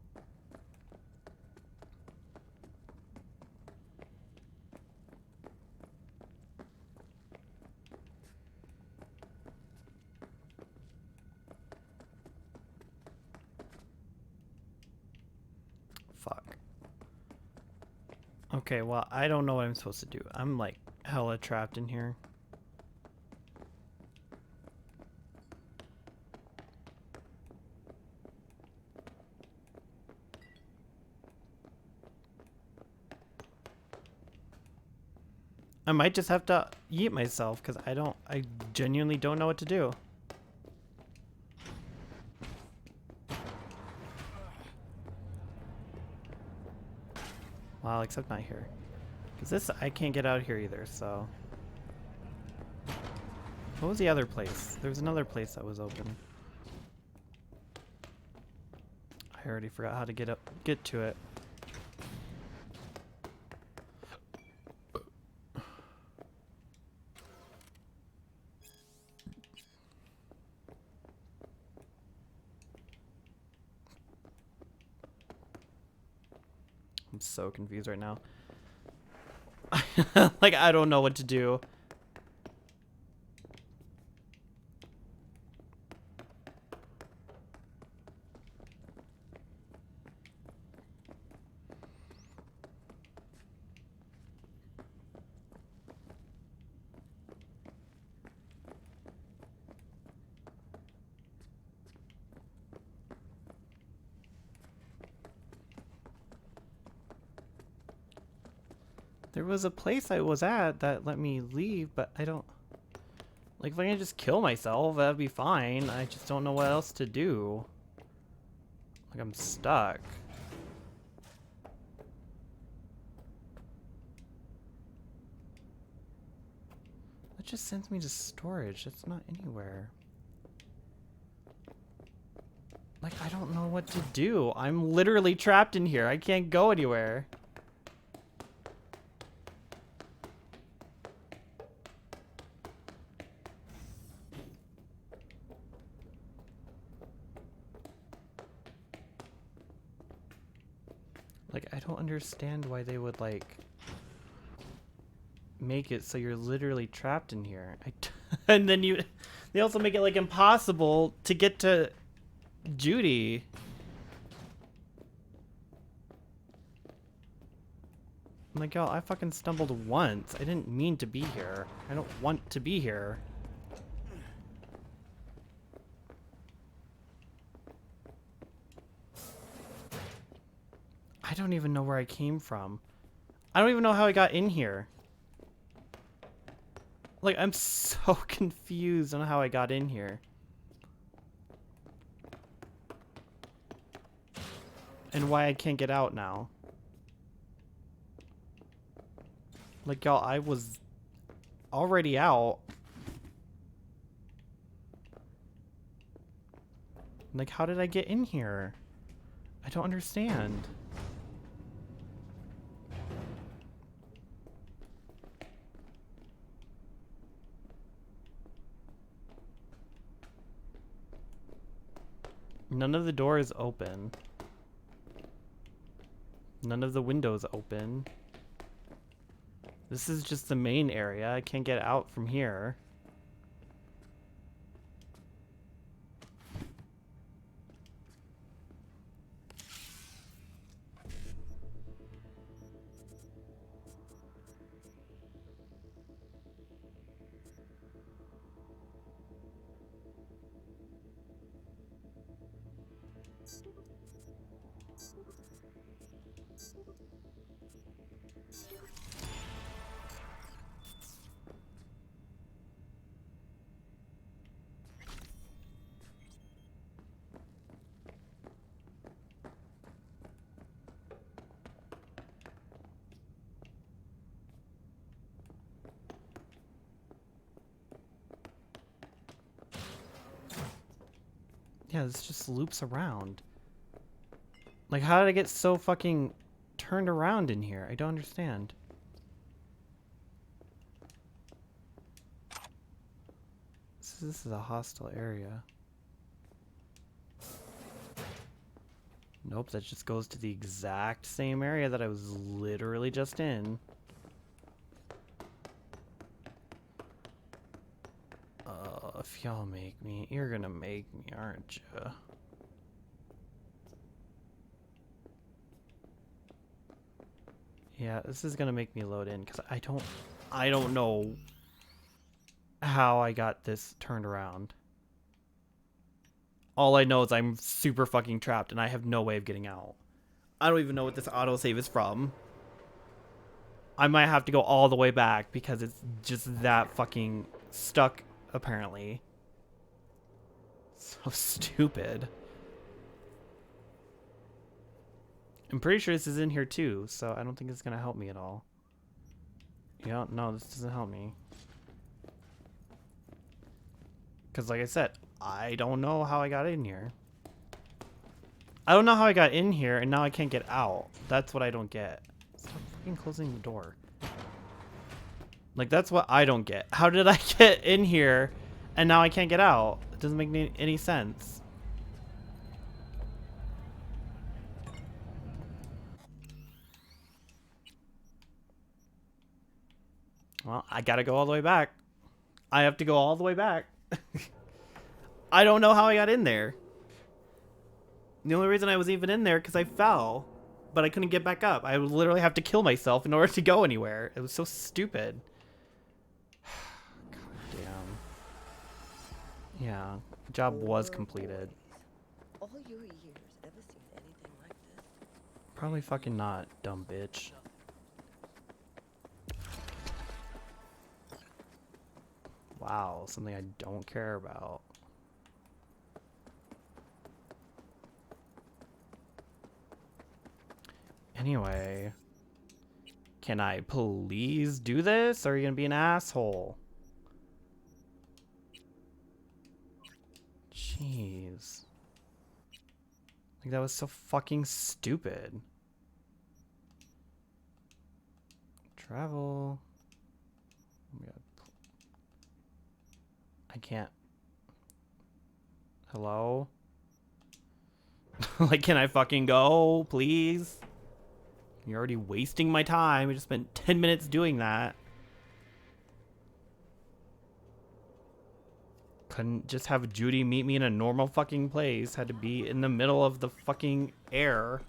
Fuck. Okay, well, I don't know what I'm supposed to do. I'm like hella trapped in here. I might just have to yeet myself because I genuinely don't know what to do. Wow, except not here. Because this, I can't get out here either, so. What was the other place? There was another place that was open. I already forgot how to get to it. I'm so confused right now. Like, I don't know what to do. There was a place I was at that let me leave, but I don't... Like, if I can just kill myself, that'd be fine. I just don't know what else to do. Like, I'm stuck. That just sends me to storage. That's not anywhere. Like, I don't know what to do. I'm literally trapped in here. I can't go anywhere. Like, I don't understand why they would, like, make it so you're literally trapped in here. And then they also make it, like, impossible to get to Judy. I'm like, y'all, I fucking stumbled once. I didn't mean to be here. I don't want to be here. I don't even know where I came from. I don't even know how I got in here. Like, I'm so confused on how I got in here. And why I can't get out now. Like, y'all, I was already out. Like, how did I get in here? I don't understand. None of the doors open. None of the windows open. This is just the main area. I can't get out from here. Yeah, this just loops around. Like, how did I get so fucking turned around in here? I don't understand. This is a hostile area. Nope, that just goes to the exact same area that I was literally just in. If y'all make me, you're gonna make me, aren't ya? Yeah, this is gonna make me load in because I don't know how I got this turned around. All I know is I'm super fucking trapped and I have no way of getting out. I don't even know what this autosave is from. I might have to go all the way back because it's just that fucking stuck, apparently. So stupid. I'm pretty sure this is in here too, so I don't think it's gonna help me at all. Yeah, no, this doesn't help me. Because like I said, I don't know how I got in here. I don't know how I got in here and now I can't get out. That's what I don't get. Stop fucking closing the door. Like, that's what I don't get. How did I get in here and now I can't get out? It doesn't make any sense. Well, I gotta go all the way back. I have to go all the way back. I don't know how I got in there. The only reason I was even in there because I fell, but I couldn't get back up. I would literally have to kill myself in order to go anywhere. It was so stupid. God damn. Yeah, job was completed. All your years, ever seen anything like this? Probably fucking not, dumb bitch. Wow, something I don't care about. Anyway, can I please do this? Or are you gonna be an asshole? Jeez. Like, that was so fucking stupid. Travel. Oh my God. I can't. Hello? Like, can I fucking go, please? You're already wasting my time. I just spent 10 minutes doing that. Couldn't just have Judy meet me in a normal fucking place. Had to be in the middle of the fucking air.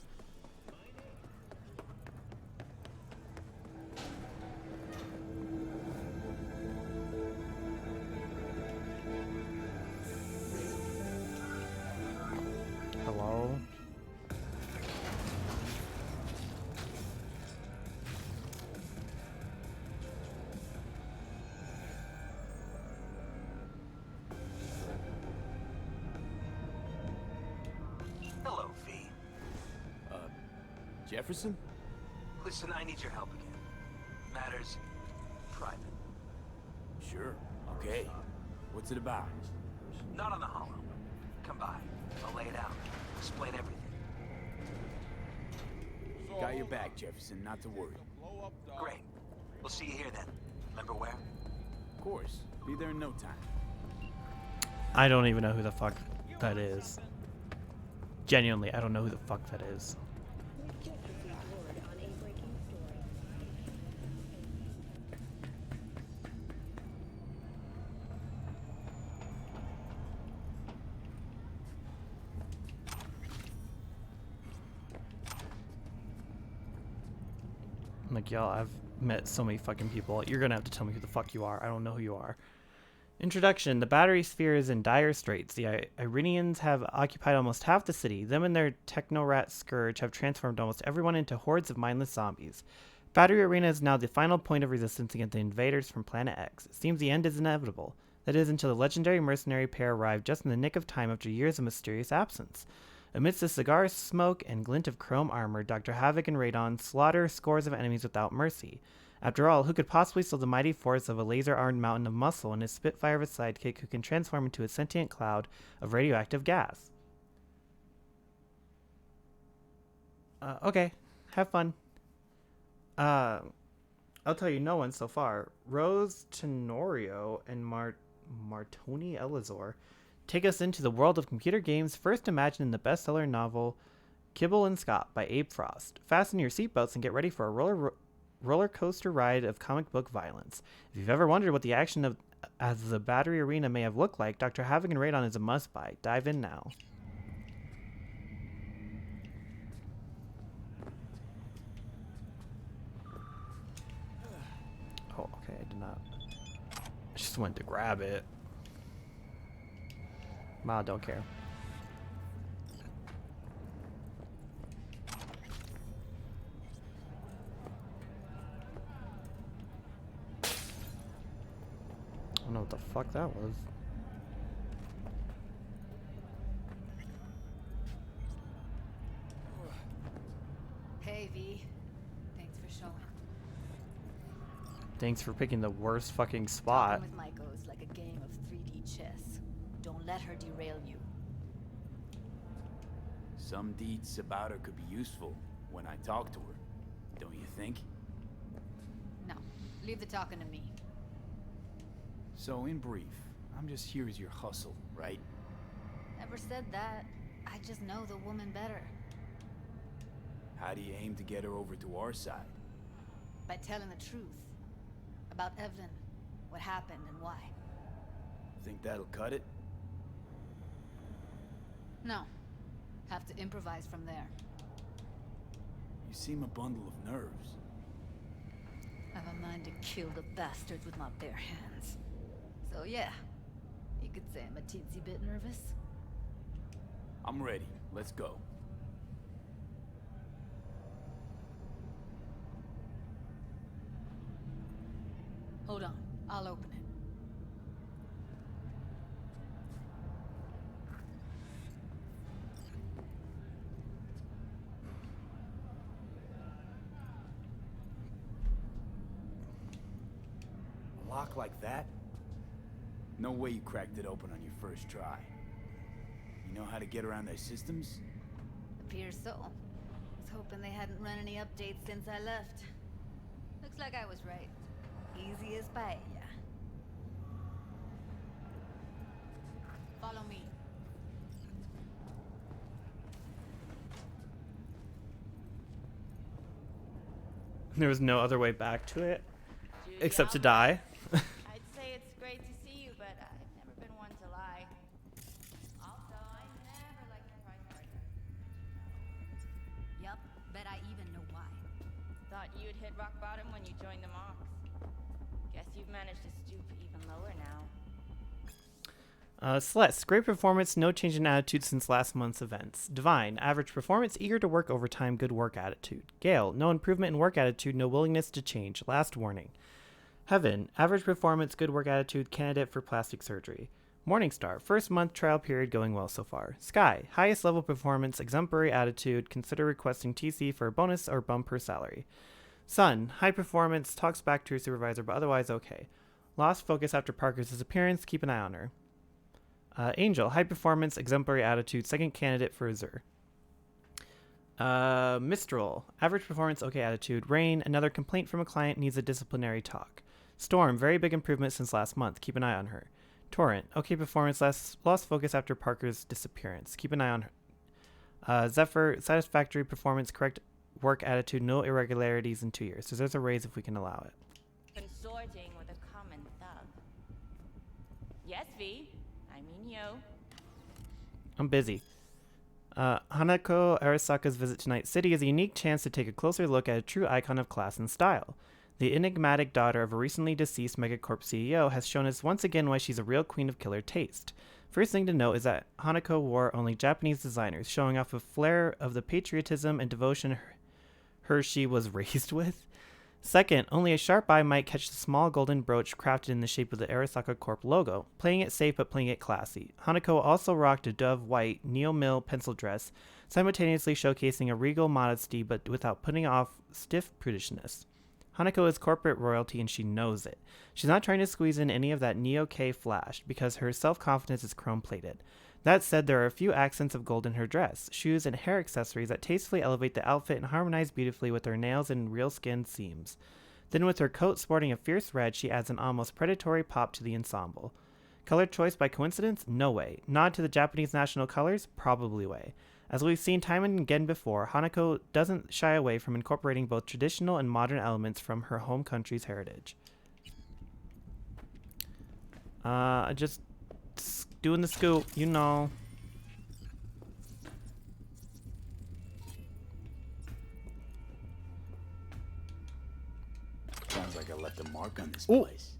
Hello? Hello, V. Jefferson? Listen, I need your help again. Matters is private. Sure. Okay. What's it about? Not on the Hollow. Come by. I'll lay it out. Explain everything. Got your back, Jefferson. Not to worry. Great. We'll see you here then. Remember where? Of course. Be there in no time. I don't even know who the fuck that is. Genuinely, I don't know who the fuck that is. I'm like, y'all, I've met so many fucking people. You're gonna have to tell me who the fuck you are. I don't know who you are. Introduction. The Battery Sphere is in dire straits. The Iranians have occupied almost half the city. Them and their Technorat Scourge have transformed almost everyone into hordes of mindless zombies. Battery Arena is now the final point of resistance against the invaders from Planet X. It seems the end is inevitable. That is, until the legendary mercenary pair arrive just in the nick of time after years of mysterious absence. Amidst the cigar smoke and glint of chrome armor, Dr. Havoc and Radon slaughter scores of enemies without mercy. After all, who could possibly slow the mighty force of a laser-armed mountain of muscle and his spitfire of a sidekick who can transform into a sentient cloud of radioactive gas? Okay. Have fun. I'll tell you no one so far. Rose Tenorio and Martoni Elazor take us into the world of computer games first imagined in the bestseller novel Kibble and Scott by Abe Frost. Fasten your seatbelts and get ready for a roller coaster ride of comic book violence. If you've ever wondered what the action of as the Battery Arena may have looked like, Dr. Havoc and Radon is a must-buy. Dive in now. Oh, okay, I did not. I just went to grab it. Ma, don't care. I don't know what the fuck that was. Hey, V. Thanks for showing. Thanks for picking the worst fucking spot. Talking with Maiko is like a game of 3D chess. Don't let her derail you. Some deeds about her could be useful when I talk to her. Don't you think? No, leave the talking to me. So, in brief, I'm just here as your hustle, right? Never said that. I just know the woman better. How do you aim to get her over to our side? By telling the truth. About Evelyn, what happened and why. Think that'll cut it? No. Have to improvise from there. You seem a bundle of nerves. I've a mind to kill the bastard with my bare hands. So yeah, you could say I'm a teensy bit nervous. I'm ready. Let's go. Hold on, I'll open it. A lock like that? No way you cracked it open on your first try. You know how to get around their systems? Appears so. Was hoping they hadn't run any updates since I left. Looks like I was right. Easy as paella. Follow me. There was no other way back to it except to die. I'd say it's great to see you, but I've never been one to lie. Also, I never liked the price tag. Yup, bet I even know why. Thought you'd hit rock bottom when you joined the Mox. Guess you've managed to stoop even lower now. Celeste, great performance, no change in attitude since last month's events. Divine, average performance, eager to work overtime, good work attitude. Gale, no improvement in work attitude, no willingness to change, last warning. Heaven, average performance, good work attitude, candidate for plastic surgery. Morningstar, first month trial period going well so far. Sky, highest level performance, exemplary attitude, consider requesting TC for a bonus or bump per salary. Sun, high performance, talks back to her supervisor, but otherwise okay. Lost focus after Parker's disappearance, keep an eye on her. Angel, high performance, exemplary attitude, second candidate for Azure. Mistral, average performance, okay attitude. Rain, another complaint from a client, needs a disciplinary talk. Storm, very big improvement since last month, keep an eye on her. Torrent, okay performance, lost focus after Parker's disappearance, keep an eye on her. Zephyr, satisfactory performance, correct work attitude, no irregularities in 2 years. So there's a raise if we can allow it. Consorting with a common thug. Yes, V. I mean you. I'm busy. Hanako Arasaka's visit to Night City is a unique chance to take a closer look at a true icon of class and style. The enigmatic daughter of a recently deceased Megacorp CEO has shown us once again why she's a real queen of killer taste. First thing to note is that Hanako wore only Japanese designers, showing off a flair of the patriotism and devotion she was raised with. Second, only a sharp eye might catch the small golden brooch crafted in the shape of the Arasaka Corp logo, playing it safe but playing it classy. Hanako also rocked a dove white Neo Mill pencil dress, simultaneously showcasing a regal modesty but without putting off stiff prudishness. Hanako is corporate royalty and she knows it. She's not trying to squeeze in any of that Neo-K flash because her self-confidence is chrome-plated. That said, there are a few accents of gold in her dress, shoes, and hair accessories that tastefully elevate the outfit and harmonize beautifully with her nails and real-skin seams. Then with her coat sporting a fierce red, she adds an almost predatory pop to the ensemble. Color choice by coincidence? No way. Nod to the Japanese national colors? Probably way. As we've seen time and again before, Hanako doesn't shy away from incorporating both traditional and modern elements from her home country's heritage. Just doing the scoop, you know. Sounds like I left a mark on this place.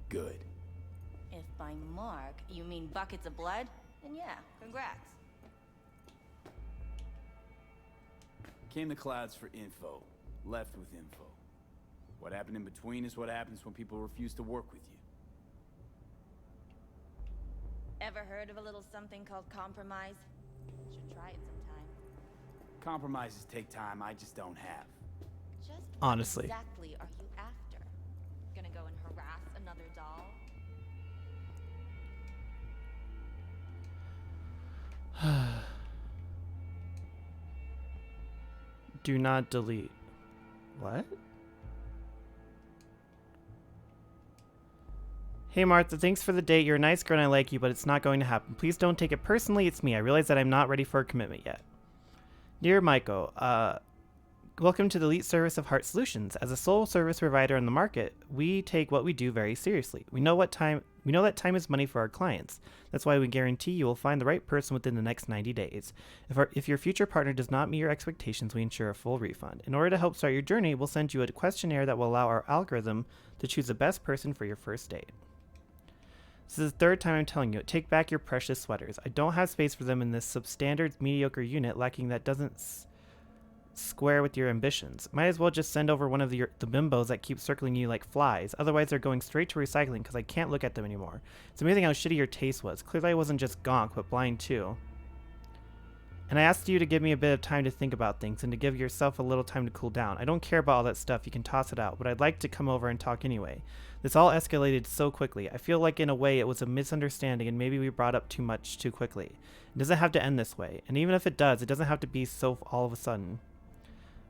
Good. If by mark you mean buckets of blood, then yeah, congrats. Came the clouds for info, left with info. What happened in between is what happens when people refuse to work with you. Ever heard of a little something called compromise? Should try it sometime. Compromises take time I just don't have. Just Honestly. what exactly are you after? Gonna go and harass another doll? Do not delete. What? Hey Martha, thanks for the date. You're a nice girl and I like you, but it's not going to happen. Please don't take it personally. It's me. I realize that I'm not ready for a commitment yet. Dear Maiko, welcome to the elite service of Heart Solutions. As a sole service provider on the market, we take what we do very seriously. We know that time is money for our clients. That's why we guarantee you will find the right person within the next 90 days. If your future partner does not meet your expectations, we ensure a full refund. In order to help start your journey, we'll send you a questionnaire that will allow our algorithm to choose the best person for your first date. This is the third time I'm telling you, take back your precious sweaters. I don't have space for them in this substandard mediocre unit lacking that doesn't square with your ambitions. Might as well just send over one of the bimbos that keep circling you like flies. Otherwise they're going straight to recycling because I can't look at them anymore. It's amazing how shitty your taste was. Clearly I wasn't just gonk, but blind too. And I asked you to give me a bit of time to think about things and to give yourself a little time to cool down. I don't care about all that stuff, you can toss it out, but I'd like to come over and talk anyway. This all escalated so quickly. I feel like in a way it was a misunderstanding and maybe we brought up too much too quickly. It doesn't have to end this way. And even if it does, it doesn't have to be so all of a sudden.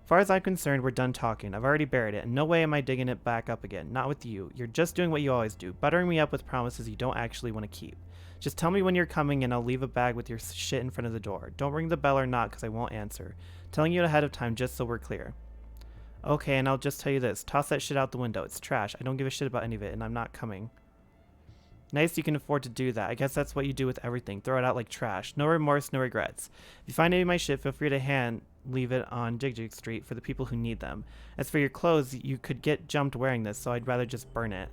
As far as I'm concerned, we're done talking. I've already buried it, and no way am I digging it back up again. Not with you. You're just doing what you always do, buttering me up with promises you don't actually want to keep. Just tell me when you're coming and I'll leave a bag with your shit in front of the door. Don't ring the bell or not because I won't answer. Telling you ahead of time just so we're clear. Okay, and I'll just tell you this. Toss that shit out the window. It's trash. I don't give a shit about any of it, and I'm not coming. Nice you can afford to do that. I guess that's what you do with everything. Throw it out like trash. No remorse, no regrets. If you find any of my shit, feel free to leave it on Jig Street for the people who need them. As for your clothes, you could get jumped wearing this, so I'd rather just burn it.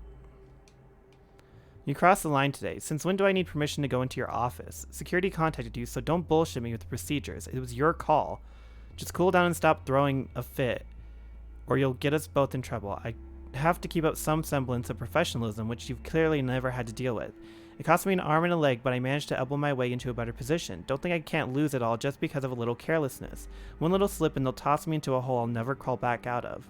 You crossed the line today. Since when do I need permission to go into your office? Security contacted you, so don't bullshit me with the procedures. It was your call. Just cool down and stop throwing a fit, or you'll get us both in trouble. I have to keep up some semblance of professionalism, which you've clearly never had to deal with. It cost me an arm and a leg, but I managed to elbow my way into a better position. Don't think I can't lose it all just because of a little carelessness. One little slip and they'll toss me into a hole I'll never crawl back out of.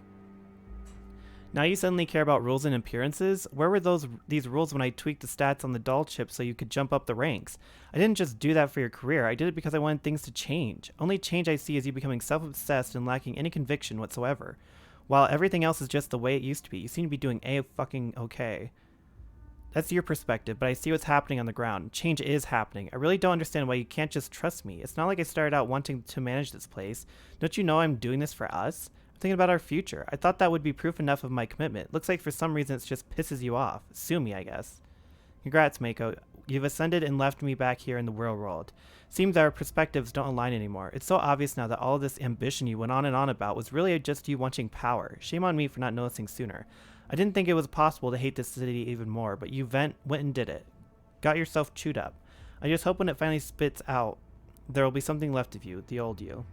Now you suddenly care about rules and appearances? Where were these rules when I tweaked the stats on the doll chip so you could jump up the ranks? I didn't just do that for your career. I did it because I wanted things to change. Only change I see is you becoming self-obsessed and lacking any conviction whatsoever. While everything else is just the way it used to be, you seem to be doing fucking okay. That's your perspective, but I see what's happening on the ground. Change is happening. I really don't understand why you can't just trust me. It's not like I started out wanting to manage this place. Don't you know I'm doing this for us? I'm thinking about our future. I thought that would be proof enough of my commitment. Looks like for some reason it just pisses you off. Sue me, I guess. Congrats, Mako. You've ascended and left me back here in the real world. Seems our perspectives don't align anymore. It's so obvious now that all of this ambition you went on and on about was really just you wanting power. Shame on me for not noticing sooner. I didn't think it was possible to hate this city even more, but you went and did it. Got yourself chewed up. I just hope when it finally spits out, there will be something left of you, the old you.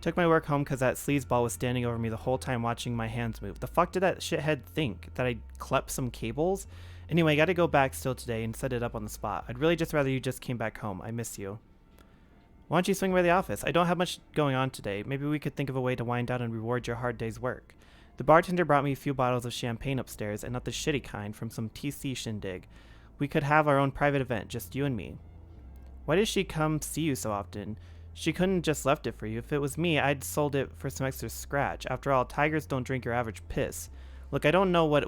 Took my work home because that sleazeball was standing over me the whole time watching my hands move. The fuck did that shithead think? That I'd clept some cables? Anyway, I gotta go back still today and set it up on the spot. I'd really just rather you just came back home. I miss you. Why don't you swing by the office? I don't have much going on today. Maybe we could think of a way to wind down and reward your hard day's work. The bartender brought me a few bottles of champagne upstairs, and not the shitty kind from some TC shindig. We could have our own private event, just you and me. Why does she come see you so often? She couldn't just left it for you. If it was me, I'd sold it for some extra scratch. After all, tigers don't drink your average piss. Look, I don't know what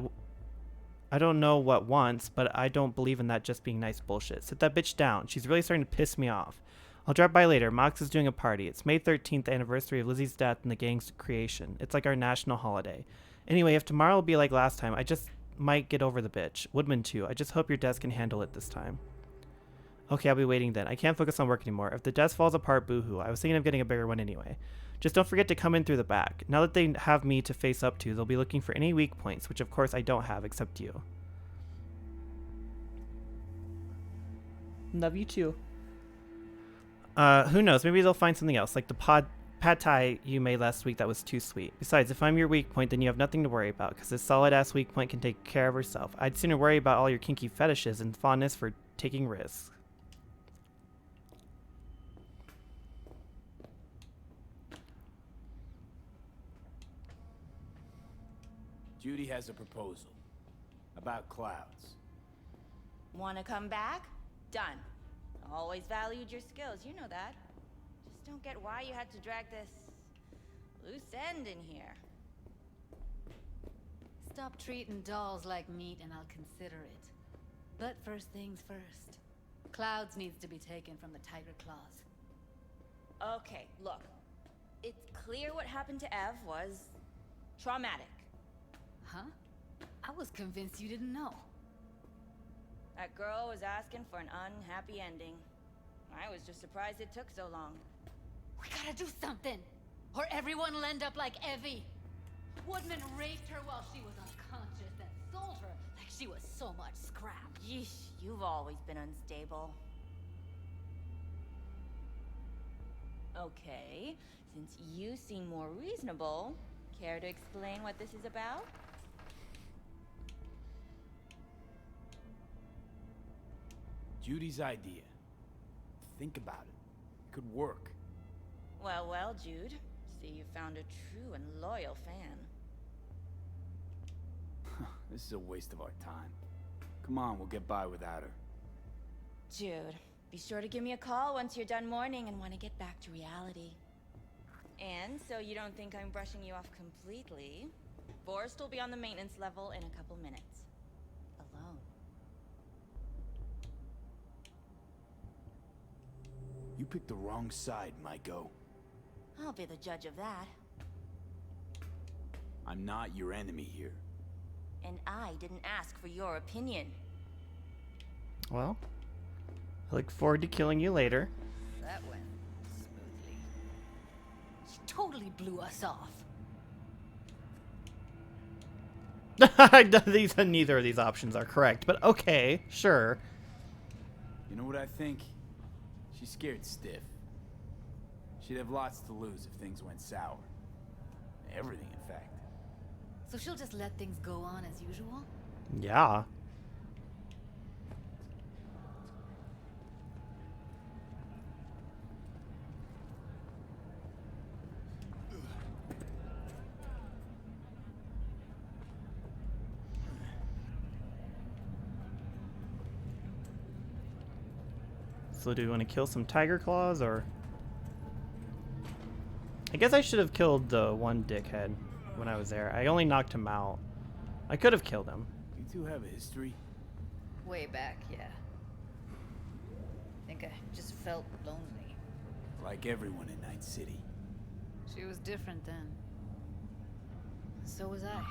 wants, but I don't believe in that just being nice bullshit. Sit that bitch down. She's really starting to piss me off. I'll drop by later. Mox is doing a party. It's May 13th anniversary of Lizzie's death and the gang's creation. It's like our national holiday. Anyway, if tomorrow will be like last time, I just might get over the bitch. Woodman too. I just hope your desk can handle it this time. Okay, I'll be waiting then. I can't focus on work anymore. If the desk falls apart, boo-hoo. I was thinking of getting a bigger one anyway. Just don't forget to come in through the back. Now that they have me to face up to, they'll be looking for any weak points, which of course I don't have except you. Love you too. Who knows? Maybe they'll find something else, like the pad thai you made last week that was too sweet. Besides, if I'm your weak point, then you have nothing to worry about, because this solid-ass weak point can take care of herself. I'd sooner worry about all your kinky fetishes and fondness for taking risks. Judy has a proposal. About Clouds. Wanna come back? Done. Always valued your skills, you know that. Just don't get why you had to drag this loose end in here. Stop treating dolls like meat and I'll consider it. But first things first. Clouds needs to be taken from the Tiger Claws. Okay, look. It's clear what happened to Ev was traumatic. Huh? I was convinced you didn't know. That girl was asking for an unhappy ending. I was just surprised it took so long. We gotta do something, or everyone will end up like Evie. Woodman raped her while she was unconscious and sold her like she was so much scrap. Yeesh, you've always been unstable. Okay, since you seem more reasonable, care to explain what this is about? Judy's idea. Think about it. It could work. Well, well, Jude. See, you found a true and loyal fan. This is a waste of our time. Come on, we'll get by without her. Jude, be sure to give me a call once you're done mourning and want to get back to reality. And so you don't think I'm brushing you off completely, Forrest will be on the maintenance level in a couple minutes. Alone. You picked the wrong side, Maiko. I'll be the judge of that. I'm not your enemy here. And I didn't ask for your opinion. Well, I look forward to killing you later. That went smoothly. She totally blew us off. Neither of these options are correct, but okay, sure. You know what I think? She's scared stiff. She'd have lots to lose if things went sour. Everything, in fact. So she'll just let things go on as usual? Yeah. So do we want to kill some tiger claws, or... I guess I should have killed the one dickhead when I was there. I only knocked him out. I could have killed him. You two have a history? Way back, yeah. Think I just felt lonely. Like everyone in Night City. She was different then. So was I.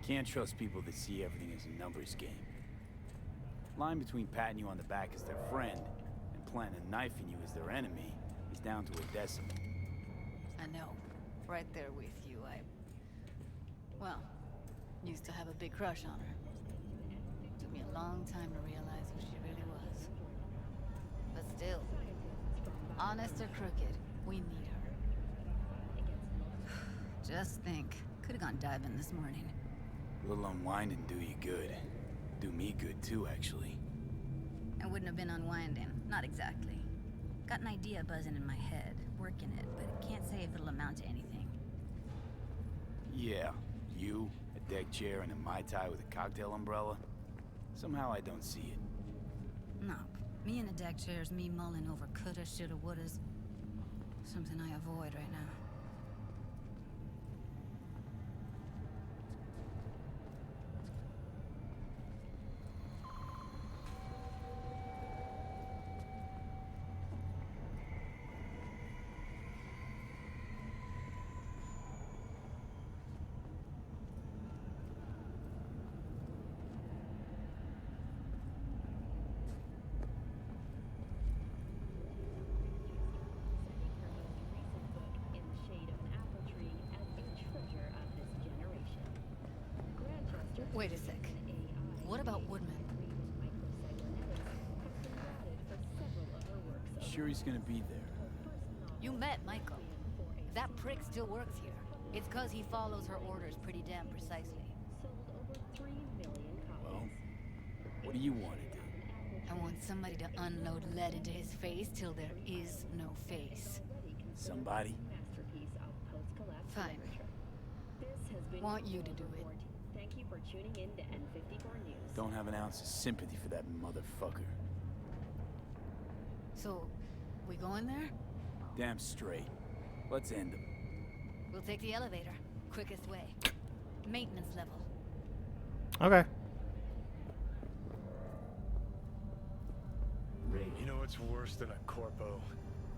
Can't trust people that see everything as a numbers game. Line between patting you on the back as their friend and planting a knife in you as their enemy is down to a decimal. I know. Right there with you. Well, used to have a big crush on her. Took me a long time to realize who she really was. But still, honest or crooked, we need her. Just think, could have gone diving this morning. A little unwinding do you good. Do me good too, actually. I wouldn't have been unwinding. Not exactly. Got an idea buzzing in my head, working it, but can't say if it'll amount to anything. Yeah, you, a deck chair, and a Mai Tai with a cocktail umbrella. Somehow I don't see it. No, me in a deck chair's me mulling over coulda, shoulda, wouldas. Something I avoid right now. Wait a sec. What about Woodman? Sure he's gonna be there. You met Michael. If that prick still works here, it's cause he follows her orders pretty damn precisely. Well, what do you want to do? I want somebody to unload lead into his face till there is no face. Somebody? Fine. Want you to do it. Thank you for tuning in to N54 News. Don't have an ounce of sympathy for that motherfucker. So, we going there? Damn straight. Let's end him. We'll take the elevator. Quickest way. Maintenance level. Okay. You know what's worse than a corpo?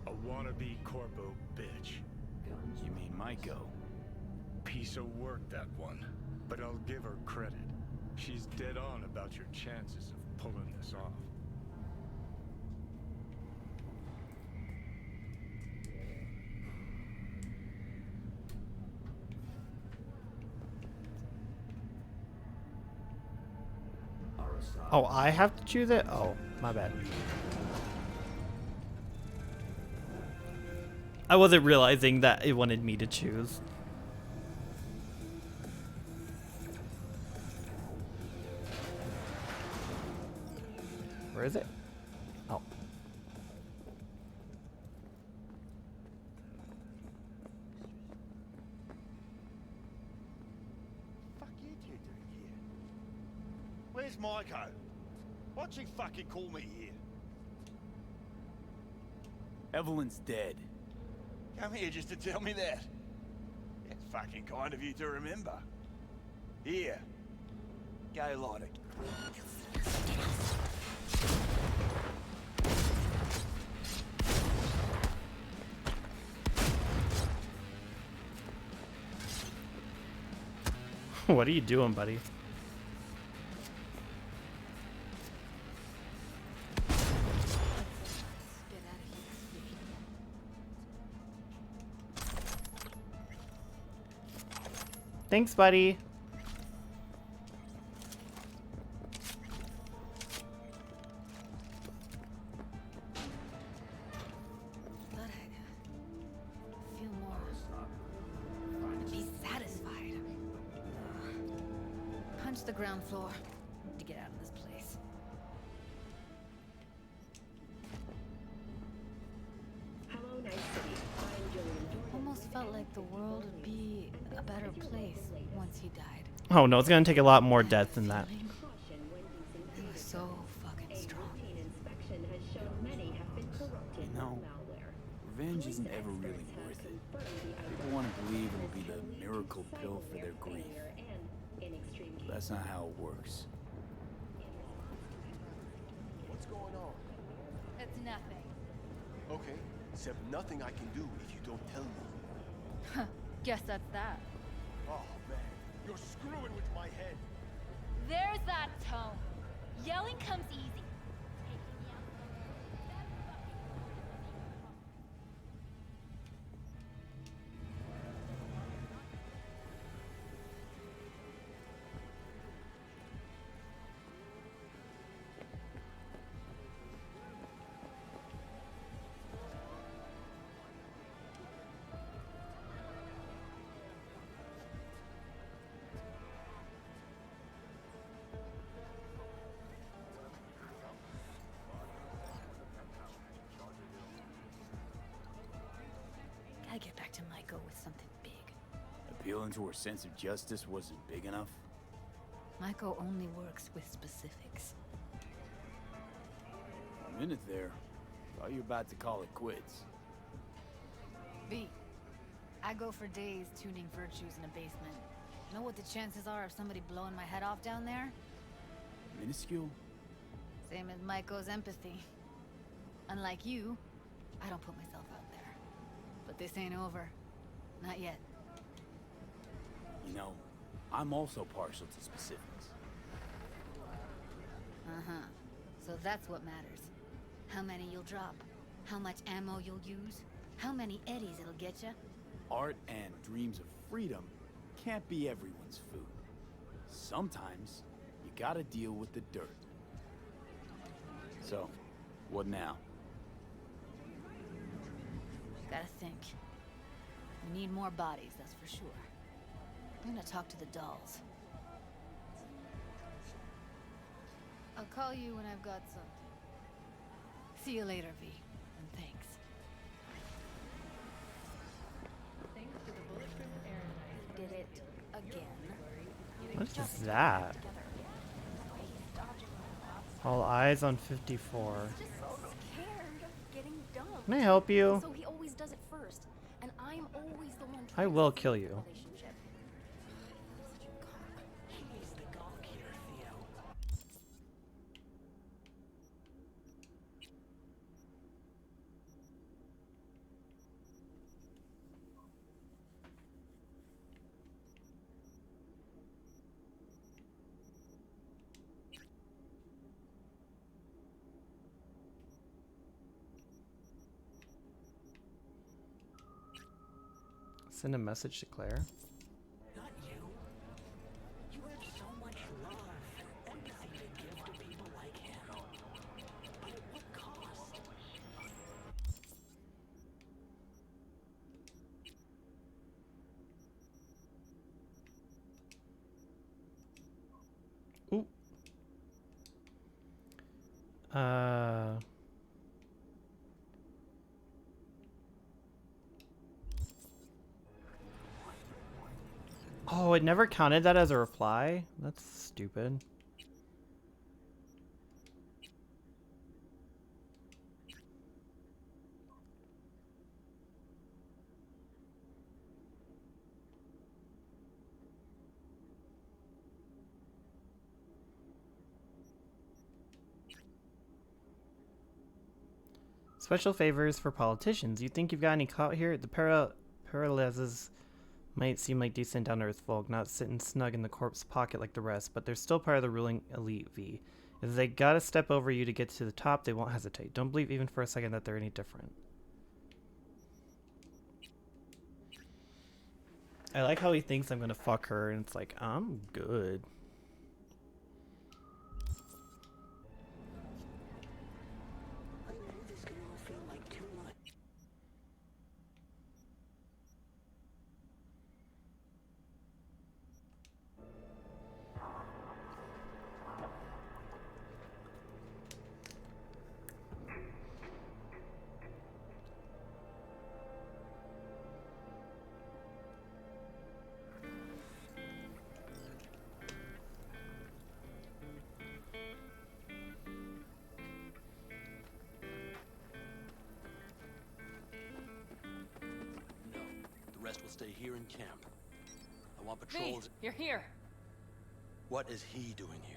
A wannabe corpo bitch. You mean Maiko? Piece of work, that one. But I'll give her credit. She's dead on about your chances of pulling this off. Oh, I have to choose it? Oh, my bad. I wasn't realizing that it wanted me to choose. Where is it? Oh. Fuck you two doing here? Where's Maiko? Why'd she fucking call me here? Evelyn's dead. Come here just to tell me that. It's fucking kind of you to remember. Here. Go light it. What are you doing, buddy? Thanks, buddy. Feel more. Be satisfied. Punch the ground floor to get out of this place. Hello, Night City. I'm Julian Jordan. Almost felt like the world would be a better place once he died. Oh no, it's gonna take a lot more death than that. It was so revenge isn't ever really worth it. People want to believe it'll be the miracle pill for their grief. But that's not how it works. What's going on? It's nothing. Okay, except nothing I can do if you don't tell me. Huh, guess that's that. Oh, man. You're screwing with my head. There's that tone. Yelling comes easy. Gotta get back to Maiko with something big. Appealing to her sense of justice wasn't big enough? Maiko only works with specifics. A minute there. Thought you were about to call it quits. V, I go for days tuning virtues in a basement. Know what the chances are of somebody blowing my head off down there? Minuscule? Same as Maiko's empathy. Unlike you, I don't put myself out there. But this ain't over. Not yet. You know, I'm also partial to specifics. Uh-huh. So that's what matters. How many you'll drop. How much ammo you'll use. How many eddies it'll get you. Art and dreams of freedom can't be everyone's food. Sometimes, you gotta deal with the dirt. So, what now? Gotta think. We need more bodies, that's for sure. I'm gonna talk to the dolls. I'll call you when I've got something. See you later, V. And thanks. Did it again. What is that? All eyes on 54. Just scared of getting dumped. Can I help you? So he always does it first, and I'm always the one. I will kill you. Relationship. He's the gonk here, Theo. Send a message to Claire. Not you. You have so much love and empathy to give to people like him. But at what cost? Ooh. Oh, it never counted that as a reply? That's stupid. Special favors for politicians. You think you've got any clout here? The Paralezes might seem like decent down-to-earth folk, not sitting snug in the corpse pocket like the rest, but they're still part of the ruling elite, V. If they gotta step over you to get to the top, they won't hesitate. Don't believe even for a second that they're any different. I like how he thinks I'm gonna fuck her, and it's like, I'm good. I know this can all feel like too much. stay here in camp. I want V, patrols. you're here. What is he doing here?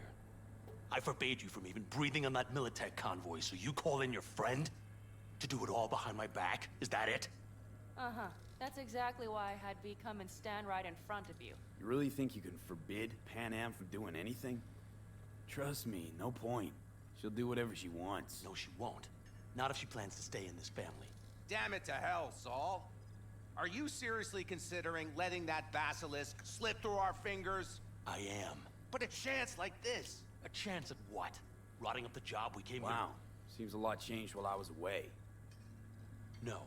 I forbade you from even breathing on that Militech convoy, so you call in your friend? To do it all behind my back? Is that it? Uh-huh. That's exactly why I had V come and stand right in front of you. You really think you can forbid Pan Am from doing anything? Trust me, no point. She'll do whatever she wants. No, she won't. Not if she plans to stay in this family. Damn it to hell, Saul. Are you seriously considering letting that basilisk slip through our fingers? I am. But a chance like this. A chance at what? Rotting up the job we came Wow. Seems a lot changed while I was away. here? No.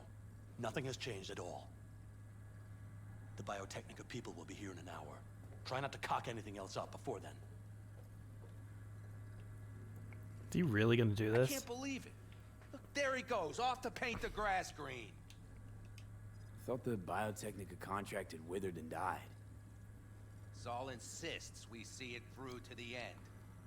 Nothing has changed at all. The Biotechnica people will be here in an hour. Try not to cock anything else up before then. Is he really gonna do I this? can't believe it. Look, there he goes, off to paint the grass green. Thought the Biotechnica contract had withered and died. Saul insists we see it through to the end.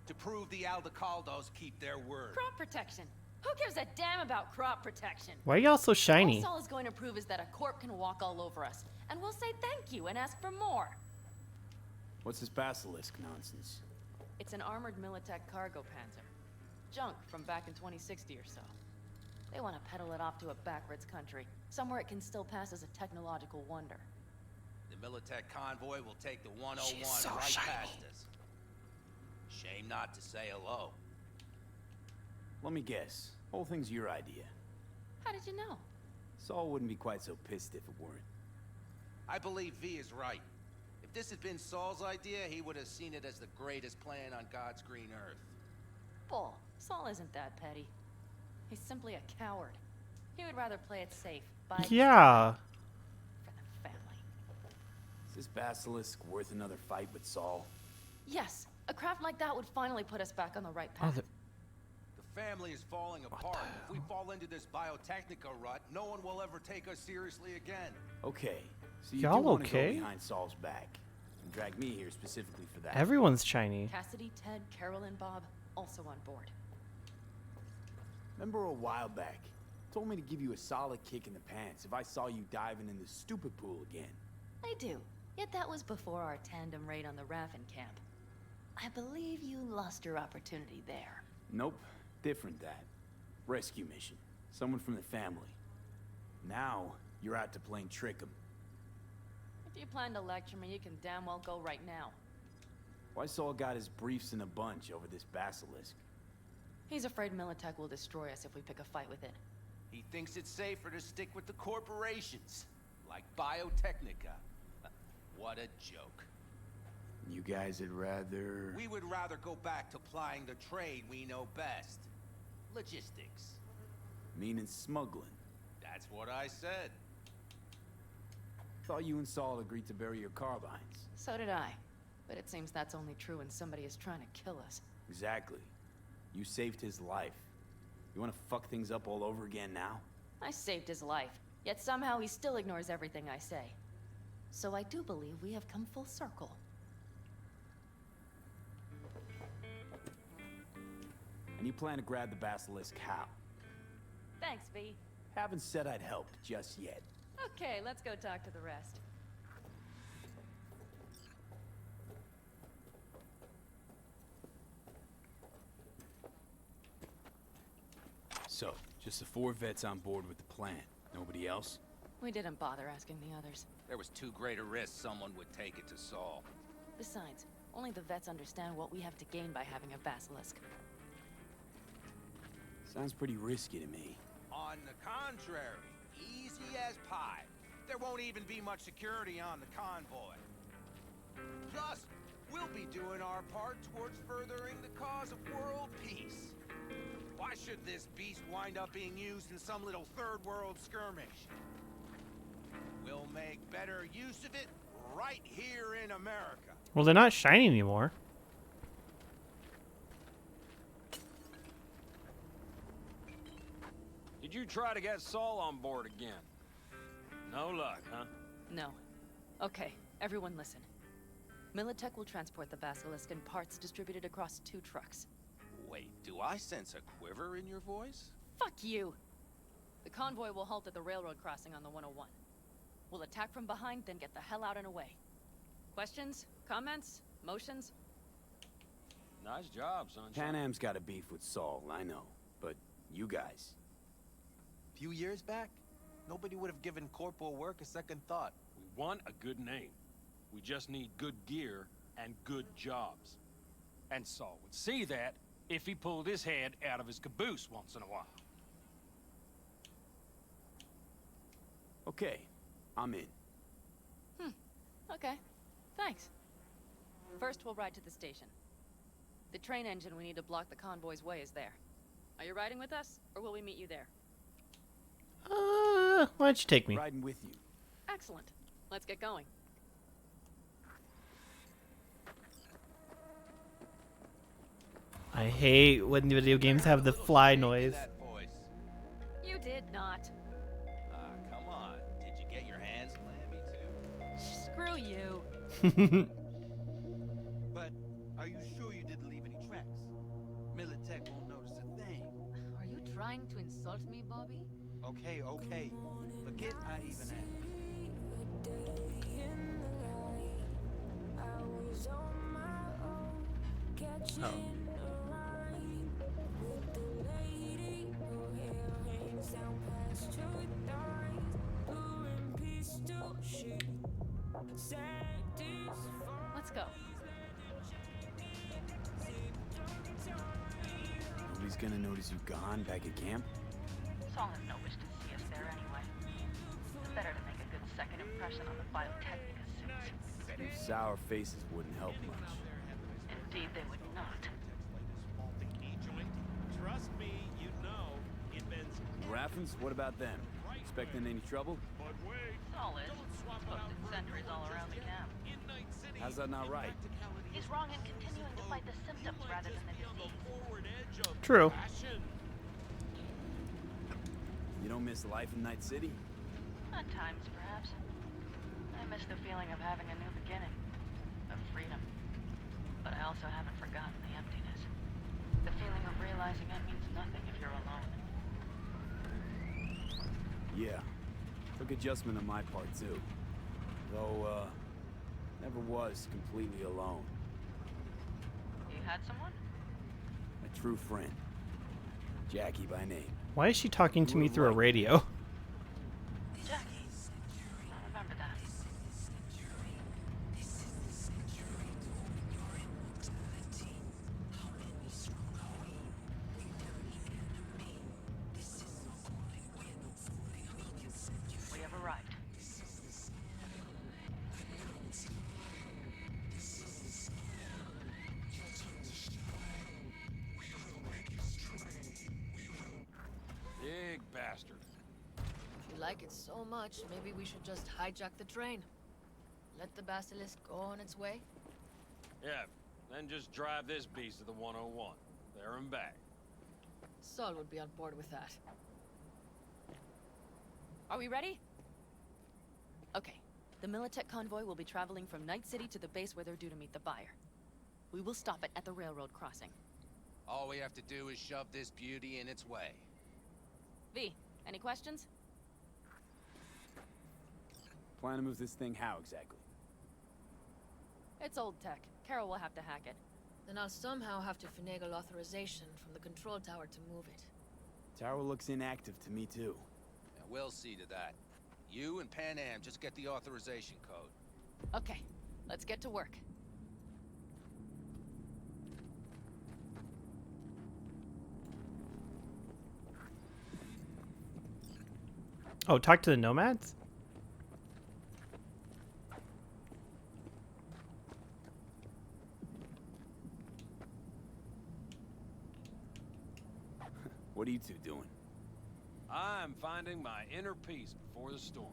To prove the Aldecaldos keep their word. Crop protection. Who gives a damn about crop protection? Why are y'all so shiny? All Saul is going to prove is that a corp can walk all over us, and we'll say thank you and ask for more. What's this basilisk nonsense? It's an armored Militech cargo panzer. Junk from back in 2060 or so. They want to peddle it off to a backwards country, somewhere it can still pass as a technological wonder. The Militech convoy will take the 101 She's so right shiny. past us. Shame not to say hello. Let me guess. Whole thing's your idea. How did you know? Saul wouldn't be quite so pissed if it weren't. I believe V is right. If this had been Saul's idea, he would have seen it as the greatest plan on God's green earth. Bull. Saul isn't that petty. He's simply a coward. He would rather play it safe. By Yeah. For the family. Is this basilisk worth another fight with Saul? Yes, a craft like that would finally put us back on the right Oh, path. The family is falling apart. If we fall into this Biotechnica rut, no one will ever take us seriously again. Okay, so you Y'all do want to okay? go behind Saul's back and drag me here specifically for that. Everyone's shiny. Cassidy, Ted, Carol, and Bob also on board. Remember a while back, told me to give you a solid kick in the pants if I saw you diving in the stupid pool again. I do. Yet that was before our tandem raid on the Raffen camp. I believe you lost your opportunity there. Nope, different that. Rescue mission. Someone from the family. Now, you're out to plain trick 'em. If you plan to lecture me, you can damn well go right now. Why Saul got his briefs in a bunch over this basilisk? He's afraid Militech will destroy us if we pick a fight with it. He thinks it's safer to stick with the corporations, like Biotechnica. What a joke. You guys would rather... We would rather go back to plying the trade we know best. Logistics. Meaning smuggling. That's what I said. Thought you and Saul agreed to bury your carbines. So did I. But it seems that's only true when somebody is trying to kill us. Exactly. You saved his life. You want to fuck things up all over again now? I saved his life, yet somehow he still ignores everything I say. So I do believe we have come full circle. And you plan to grab the basilisk how? Thanks, V. Haven't said I'd helped just yet. Okay, let's go talk to the rest. So, just the 4 vets on board with the plan. Nobody else? We didn't bother asking the others. There was too great a risk someone would take it to Saul. Besides, only the vets understand what we have to gain by having a basilisk. Sounds pretty risky to me. On the contrary, easy as pie. There won't even be much security on the convoy. Plus, we'll be doing our part towards furthering the cause of world peace. Why should this beast wind up being used in some little third world skirmish? We'll make better use of it right here in America. Well, they're not shiny anymore. Did you try to get Saul on board again? No luck, huh? No. Okay, everyone listen. Militech will transport the basilisk in parts distributed across 2 trucks. Wait, do I sense a quiver in your voice? Fuck you! The convoy will halt at the railroad crossing on the 101. We'll attack from behind, then get the hell out and away. Questions? Comments? Motions? Nice job, Sunshine. Pan Am's got a beef with Saul, I know. But you guys... Few years back, nobody would have given Corporal work a second thought. We want a good name. We just need good gear and good jobs. And Saul would see that if he pulled his head out of his caboose once in a while. Okay, I'm in. Okay. Thanks. First, we'll ride to the station. The train engine we need to block the convoy's way is there. Are you riding with us, or will we meet you there? Why don't you take me? Riding with you. Excellent. Let's get going. I hate when video games have the fly noise. You did not. Come on. Did you get your hands clammy too? Screw you. But are you sure you didn't leave any tracks? Militech won't notice a thing. Are you trying to insult me, Bobby? Okay, okay. Forget I even asked. Oh. Let's go. Nobody's gonna notice you gone back at camp? Saul has no wish to see us there anyway. It's better to make a good second impression on the Biotechnica suits. Your sour faces wouldn't help much. Indeed, they would not. Trust me, you know. It bends. Raffens, what about them? Expecting any trouble? Saul is. He's posted sentries all around the camp. How's that not right? He's wrong in continuing to fight the symptoms rather than the disease. True. You don't miss life in Night City? At times, perhaps. I miss the feeling of having a new beginning. Of freedom. But I also haven't forgotten the emptiness. The feeling of realizing it means nothing if you're alone. Yeah. Took adjustment on my part, too. Though, never was completely alone. You had someone? A true friend. Jackie by name. Why is she talking to me through a radio? Jackie. I remember that. We have arrived. Big bastard. If you like it so much, maybe we should just hijack the train. Let the Basilisk go on its way. Yeah, then just drive this beast to the 101. There and back. Saul would be on board with that. Are we ready? Okay. The Militech convoy will be traveling from Night City to the base where they're due to meet the buyer. We will stop it at the railroad crossing. All we have to do is shove this beauty in its way. V, any questions? Plan to move this thing how exactly? It's old tech. Carol will have to hack it. Then I'll somehow have to finagle authorization from the control tower to move it. Tower looks inactive to me, too. Yeah, we'll see to that. You and Pan Am just get the authorization code. Okay, let's get to work. Oh, talk to the nomads? What are you two doing? I'm finding my inner peace before the storm.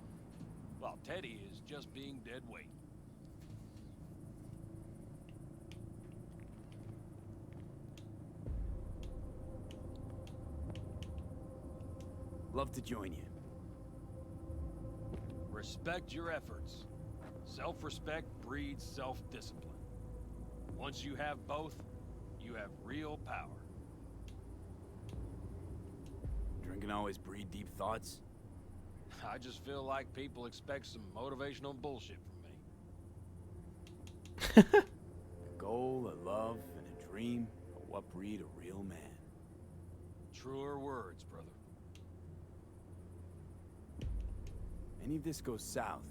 While Teddy is just being dead weight. Love to join you. Respect your efforts. Self-respect breeds self-discipline. Once you have both, you have real power. Drinking always breed deep thoughts? I just feel like people expect some motivational bullshit from me. A goal, a love, and a dream are what breed a real man. Truer words, brother. Any of this goes south,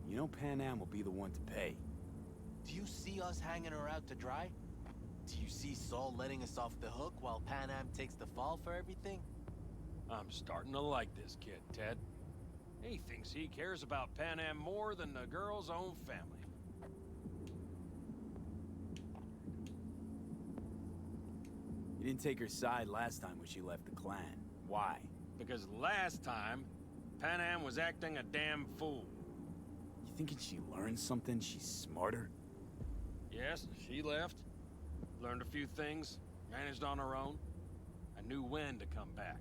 you know Pan Am will be the one to pay. Do you see us hanging her out to dry? Do you see Saul letting us off the hook while Pan Am takes the fall for everything? I'm starting to like this kid, Ted. He thinks he cares about Pan Am more than the girl's own family. You didn't take her side last time when she left the clan. Why? Because last time, Pan Am was acting a damn fool. You thinking she learned something? She's smarter? Yes, she left. Learned a few things, managed on her own. I knew when to come back.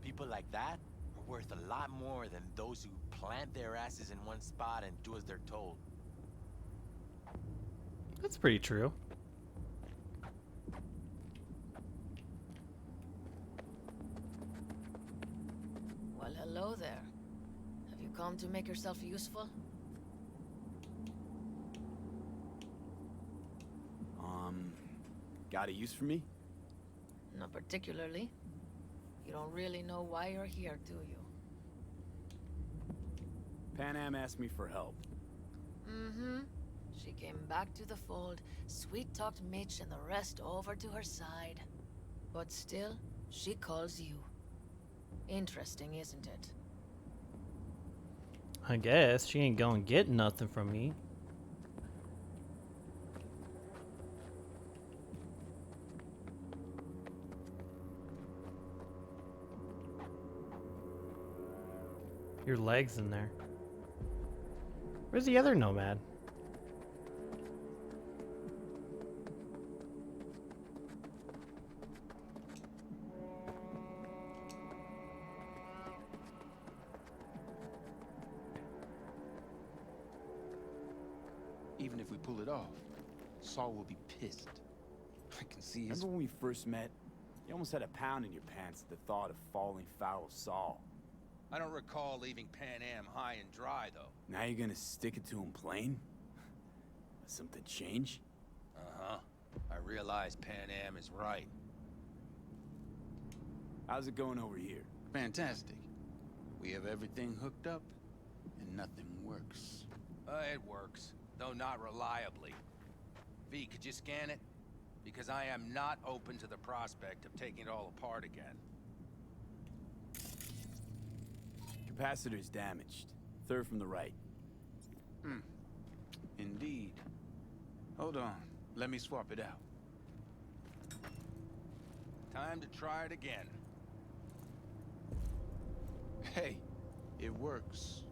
People like that are worth a lot more than those who plant their asses in one spot and do as they're told. That's pretty true. Well, hello there. Have you come to make yourself useful? Got a use for me? Not particularly. You don't really know why you're here, do you? Pan Am asked me for help. Mm-hmm. She came back to the fold, sweet-talked Mitch and the rest over to her side. But still, she calls you. Interesting, isn't it? I guess she ain't gonna get nothing from me. Your leg's in there. Where's the other nomad? Even if we pull it off, Saul will be pissed. I can see his... Remember when we first met? You almost had a pound in your pants at the thought of falling foul of Saul. I don't recall leaving Pan Am high and dry, though. Now you're gonna stick it to him plain? Something change? Uh-huh. I realize Pan Am is right. How's it going over here? Fantastic. We have everything hooked up, and nothing works. It works, though not reliably. V, could you scan it? Because I am not open to the prospect of taking it all apart again. Capacitor's damaged. Third from the right. Indeed. Hold on. Let me swap it out. Time to try it again. Hey, it works.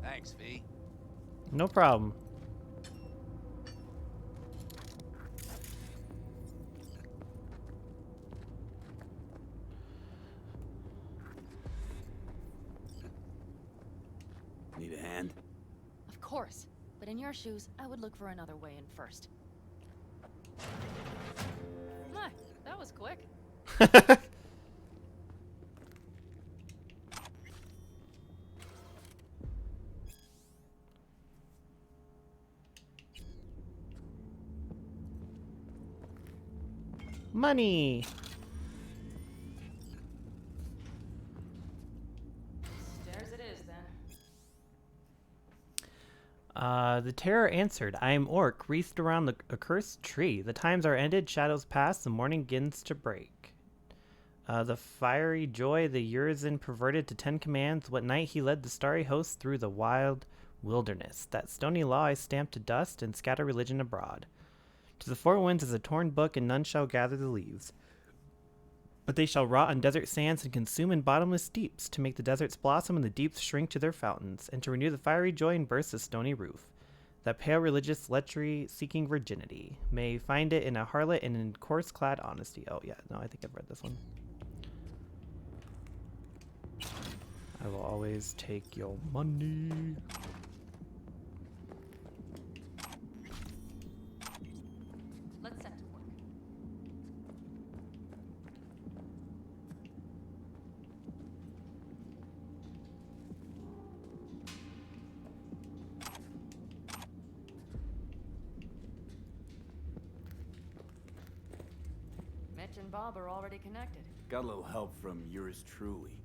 Thanks, V. No problem. Need a hand? Of course. But in your shoes, I would look for another way in first. My, that was quick. Money! Stairs it is, then. The terror answered, I am Orc, wreathed around the accursed tree. The times are ended, shadows pass, the morning begins to break. The fiery joy, the Urizen perverted to 10 commands. What night he led the starry host through the wild wilderness. That stony law I stamp to dust and scatter religion abroad. To the four winds is a torn book, and none shall gather the leaves. But they shall rot on desert sands and consume in bottomless deeps, to make the deserts blossom and the deeps shrink to their fountains, and to renew the fiery joy and burst the stony roof. That pale religious lechery seeking virginity may find it in a harlot and in coarse-clad honesty. Oh yeah, no, I think I've read this one. I will always take your money. Let's set to work. and Bob are already connected. Got a little help from yours truly.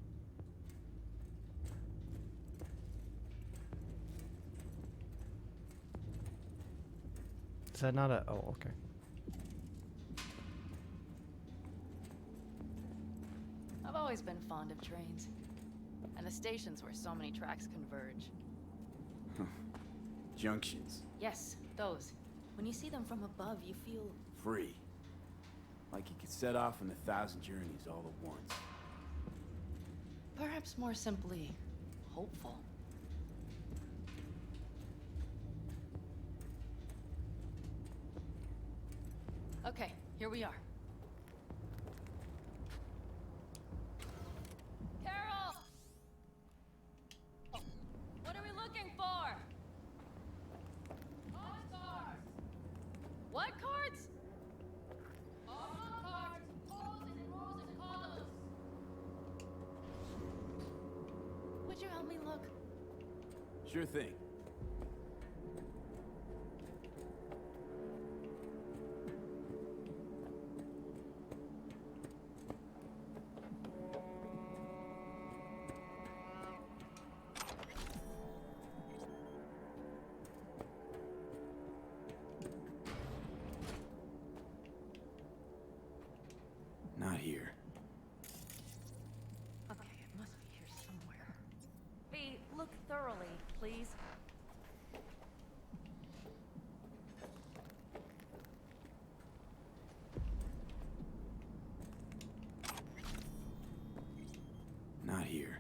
Is that not a... Oh, okay. I've always been fond of trains. And the stations where so many tracks converge. Junctions. Yes, those. When you see them from above, you feel... Free. Like you could set off on 1,000 journeys all at once. perhaps more simply, hopeful. Okay, here we are. Carol! What are we looking for? Cards! What cards? All cards, rows and rows and columns. Would you help me look? Sure thing. Not here. Okay, it must be here somewhere. V, look thoroughly, please. Not here.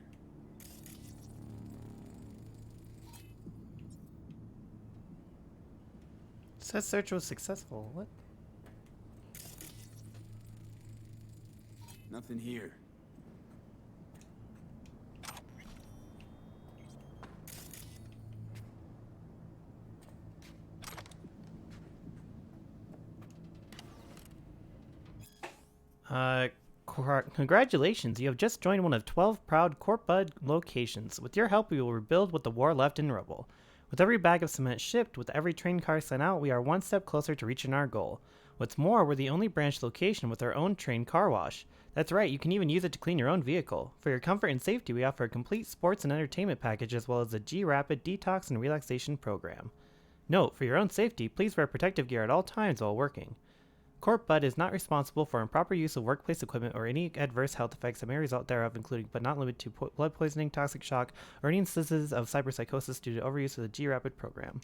Says search was successful. What? Nothing here. Congratulations, you have just joined one of 12 proud Corp Bud locations. With your help, we will rebuild what the war left in rubble. With every bag of cement shipped, with every train car sent out, we are one step closer to reaching our goal. What's more, we're the only branch location with our own train car wash. That's right, you can even use it to clean your own vehicle. For your comfort and safety, we offer a complete sports and entertainment package as well as a G-Rapid detox and relaxation program. Note, for your own safety, please wear protective gear at all times while working. Corp Bud is not responsible for improper use of workplace equipment or any adverse health effects that may result thereof, including but not limited to blood poisoning, toxic shock, or any instances of cyberpsychosis due to overuse of the G-Rapid program.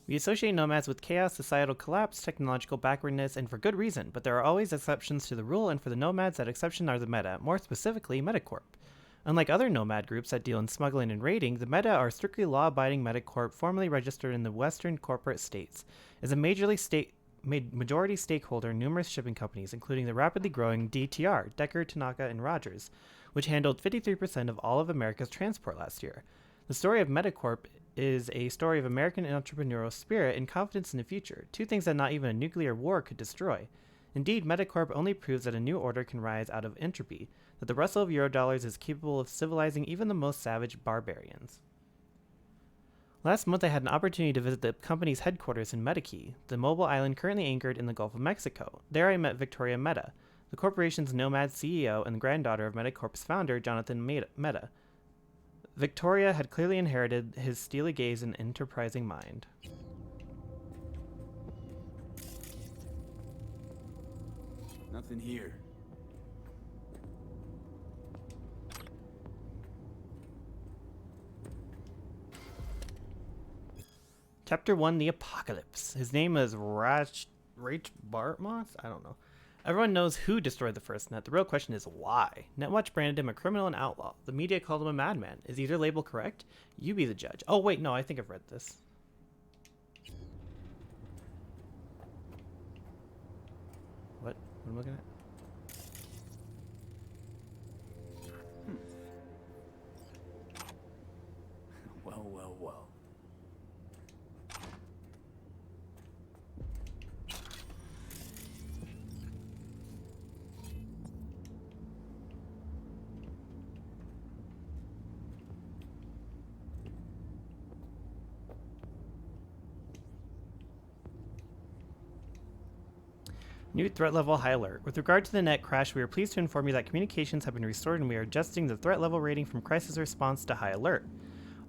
We associate nomads with chaos, societal collapse, technological backwardness, and for good reason, but there are always exceptions to the rule, and for the nomads, that exception are the Meta, more specifically Metacorp. Unlike other nomad groups that deal in smuggling and raiding, the Meta are strictly law-abiding Metacorp formally registered in the Western corporate states. As a majority stakeholder in numerous shipping companies, including the rapidly growing DTR, Decker, Tanaka, and Rogers, which handled 53% of all of America's transport last year. The story of Metacorp is a story of American entrepreneurial spirit and confidence in the future, two things that not even a nuclear war could destroy. Indeed, Metacorp only proves that a new order can rise out of entropy, that the rustle of Eurodollars is capable of civilizing even the most savage barbarians. Last month I had an opportunity to visit the company's headquarters in Metakey, the mobile island currently anchored in the Gulf of Mexico. There I met Victoria Meta, the corporation's nomad CEO and granddaughter of Metacorp's founder, Jonathan Meta. Victoria had clearly inherited his steely gaze and enterprising mind. Nothing here. Chapter 1, The Apocalypse. His name is Rach Bartmoss? I don't know. Everyone knows who destroyed the first net. The real question is why. Netwatch branded him a criminal and outlaw. The media called him a madman. Is either label correct? You be the judge. Oh wait, no, I think I've read this. What? What am I looking at? Well, well, well. New threat level high alert. With regard to the net crash, we are pleased to inform you that communications have been restored and we are adjusting the threat level rating from crisis response to high alert.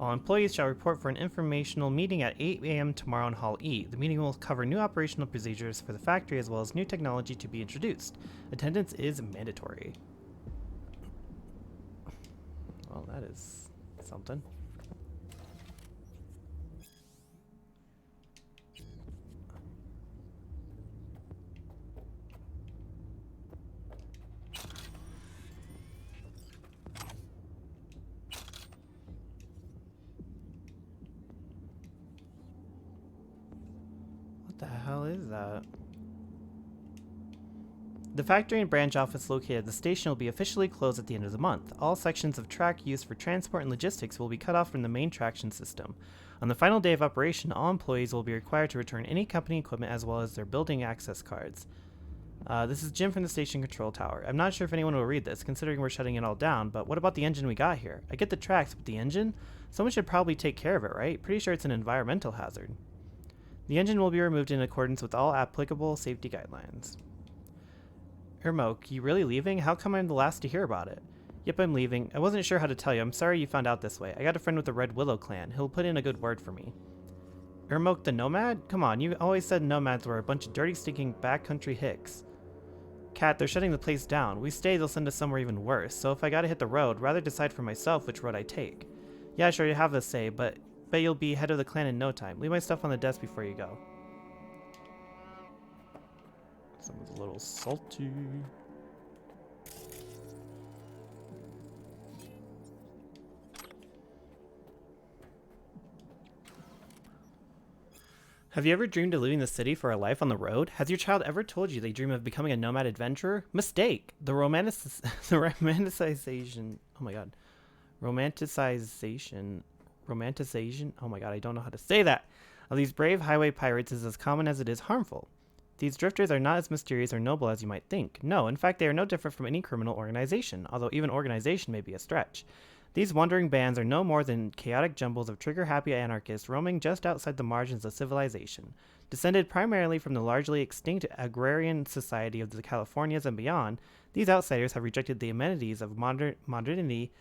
All employees shall report for an informational meeting at 8 a.m. tomorrow in Hall E. The meeting will cover new operational procedures for the factory as well as new technology to be introduced. Attendance is mandatory. Well, that is something. What the hell is that? The factory and branch office located at the station will be officially closed at the end of the month. All sections of track used for transport and logistics will be cut off from the main traction system. On the final day of operation, all employees will be required to return any company equipment as well as their building access cards. This is Jim from the station control tower. I'm not sure if anyone will read this, considering we're shutting it all down, but what about the engine we got here? I get the tracks, but the engine? Someone should probably take care of it, right? Pretty sure it's an environmental hazard. The engine will be removed in accordance with all applicable safety guidelines. Ermoke, you really leaving? How come I'm the last to hear about it? Yep, I'm leaving. I wasn't sure how to tell you. I'm sorry you found out this way. I got a friend with the Red Willow clan. He'll put in a good word for me. Ermoke the Nomad? Come on, you always said nomads were a bunch of dirty, stinking backcountry hicks. Cat, they're shutting the place down. We stay, they'll send us somewhere even worse. So if I gotta hit the road, rather decide for myself which road I take. Yeah, sure, you have a say, but bet you'll be head of the clan in no time. Leave my stuff on the desk before you go. Someone's a little salty. Have you ever dreamed of leaving the city for a life on the road? Has your child ever told you they dream of becoming a nomad adventurer? Mistake! The romanticization... Oh my god. Romanticization... Oh my god, I don't know how to say that! Of these brave highway pirates is as common as it is harmful. These drifters are not as mysterious or noble as you might think. No, in fact, they are no different from any criminal organization, although even organization may be a stretch. These wandering bands are no more than chaotic jumbles of trigger-happy anarchists roaming just outside the margins of civilization. Descended primarily from the largely extinct agrarian society of the Californias and beyond, these outsiders have rejected the amenities of modernity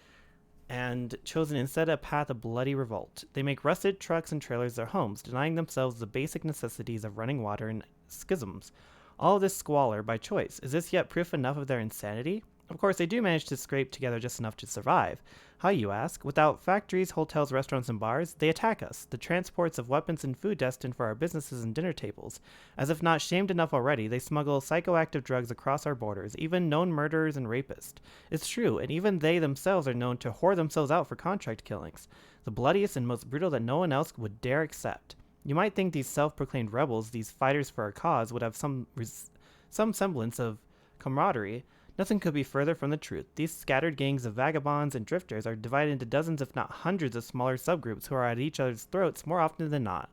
and chosen instead a path of bloody revolt. They make rusted trucks and trailers their homes, denying themselves the basic necessities of running water and schisms. All of this squalor by choice. Is this yet proof enough of their insanity? Of course, they do manage to scrape together just enough to survive. How, you ask? Without factories, hotels, restaurants, and bars, they attack us, the transports of weapons and food destined for our businesses and dinner tables. As if not shamed enough already, they smuggle psychoactive drugs across our borders, even known murderers and rapists. It's true, and even they themselves are known to whore themselves out for contract killings, the bloodiest and most brutal that no one else would dare accept. You might think these self-proclaimed rebels, these fighters for our cause, would have some semblance of camaraderie. Nothing could be further from the truth. These scattered gangs of vagabonds and drifters are divided into dozens if not hundreds of smaller subgroups who are at each other's throats more often than not.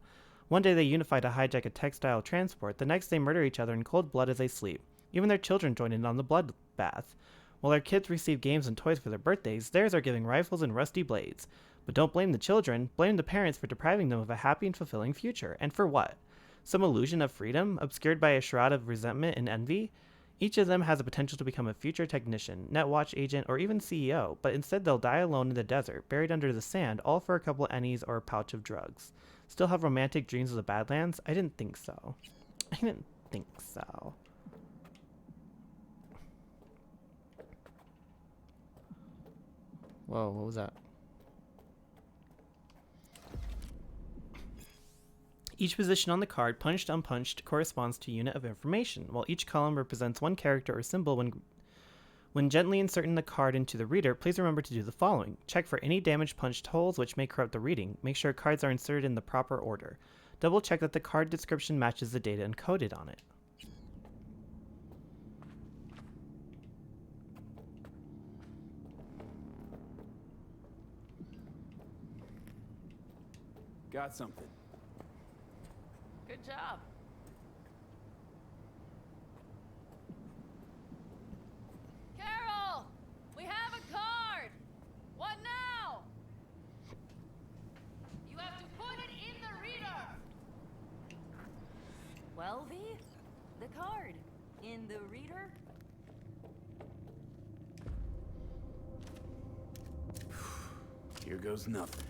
One day they unify to hijack a textile transport, the next they murder each other in cold blood as they sleep. Even their children join in on the bloodbath. While their kids receive games and toys for their birthdays, theirs are giving rifles and rusty blades. But don't blame the children, blame the parents for depriving them of a happy and fulfilling future. And for what? Some illusion of freedom, obscured by a shroud of resentment and envy? Each of them has the potential to become a future technician, netwatch agent, or even CEO, but instead they'll die alone in the desert, buried under the sand, all for a couple ennies or a pouch of drugs. Still have romantic dreams of the Badlands? I didn't think so. Whoa, what was that? Each position on the card, punched, unpunched, corresponds to a unit of information, while each column represents one character or symbol. When gently inserting the card into the reader, please remember to do the following. Check for any damaged punched holes which may corrupt the reading. Make sure cards are inserted in the proper order. Double check that the card description matches the data encoded on it. Got something. Good job. Carol! We have a card! What now? You have to put it in the reader! Well, V, the card. in the reader? Here goes nothing.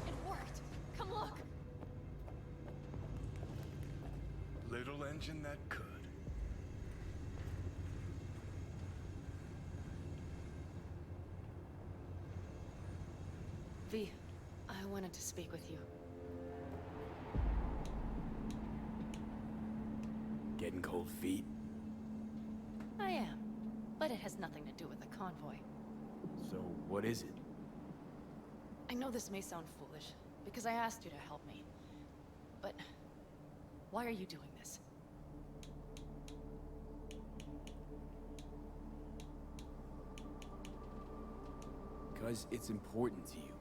It worked. Come look. Little engine that could. V, I wanted to speak with you. Getting cold feet? I am, but it has nothing to do with the convoy. So, what is it? I know this may sound foolish, because I asked you to help me. But why are you doing this? Because it's important to you.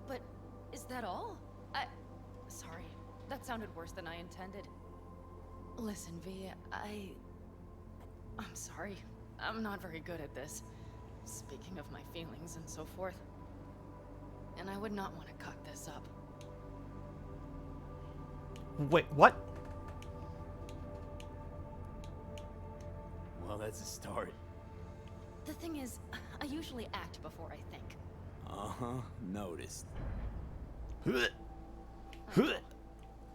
But is that all? Sorry, that sounded worse than I intended. Listen, V, I'm sorry. I'm not very good at this. Speaking of my feelings and so forth. And I would not want to cut this up. Wait, what? Well, that's a start. The thing is, I usually act before I think. Uh-huh, noticed. But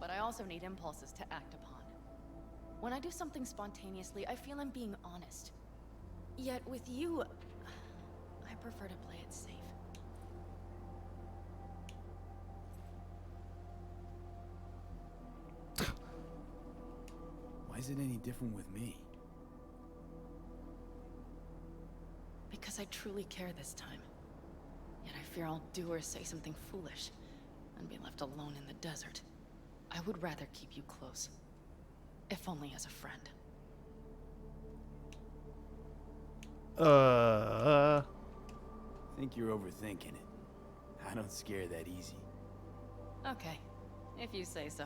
I also need impulses to act upon. When I do something spontaneously, I feel I'm being honest. Yet with you, I prefer to play it safe. Why is it any different with me? Because I truly care this time. Yet I fear I'll do or say something foolish and be left alone in the desert. I would rather keep you close. If only as a friend. Think you're overthinking it. I don't scare that easy. Okay, if you say so.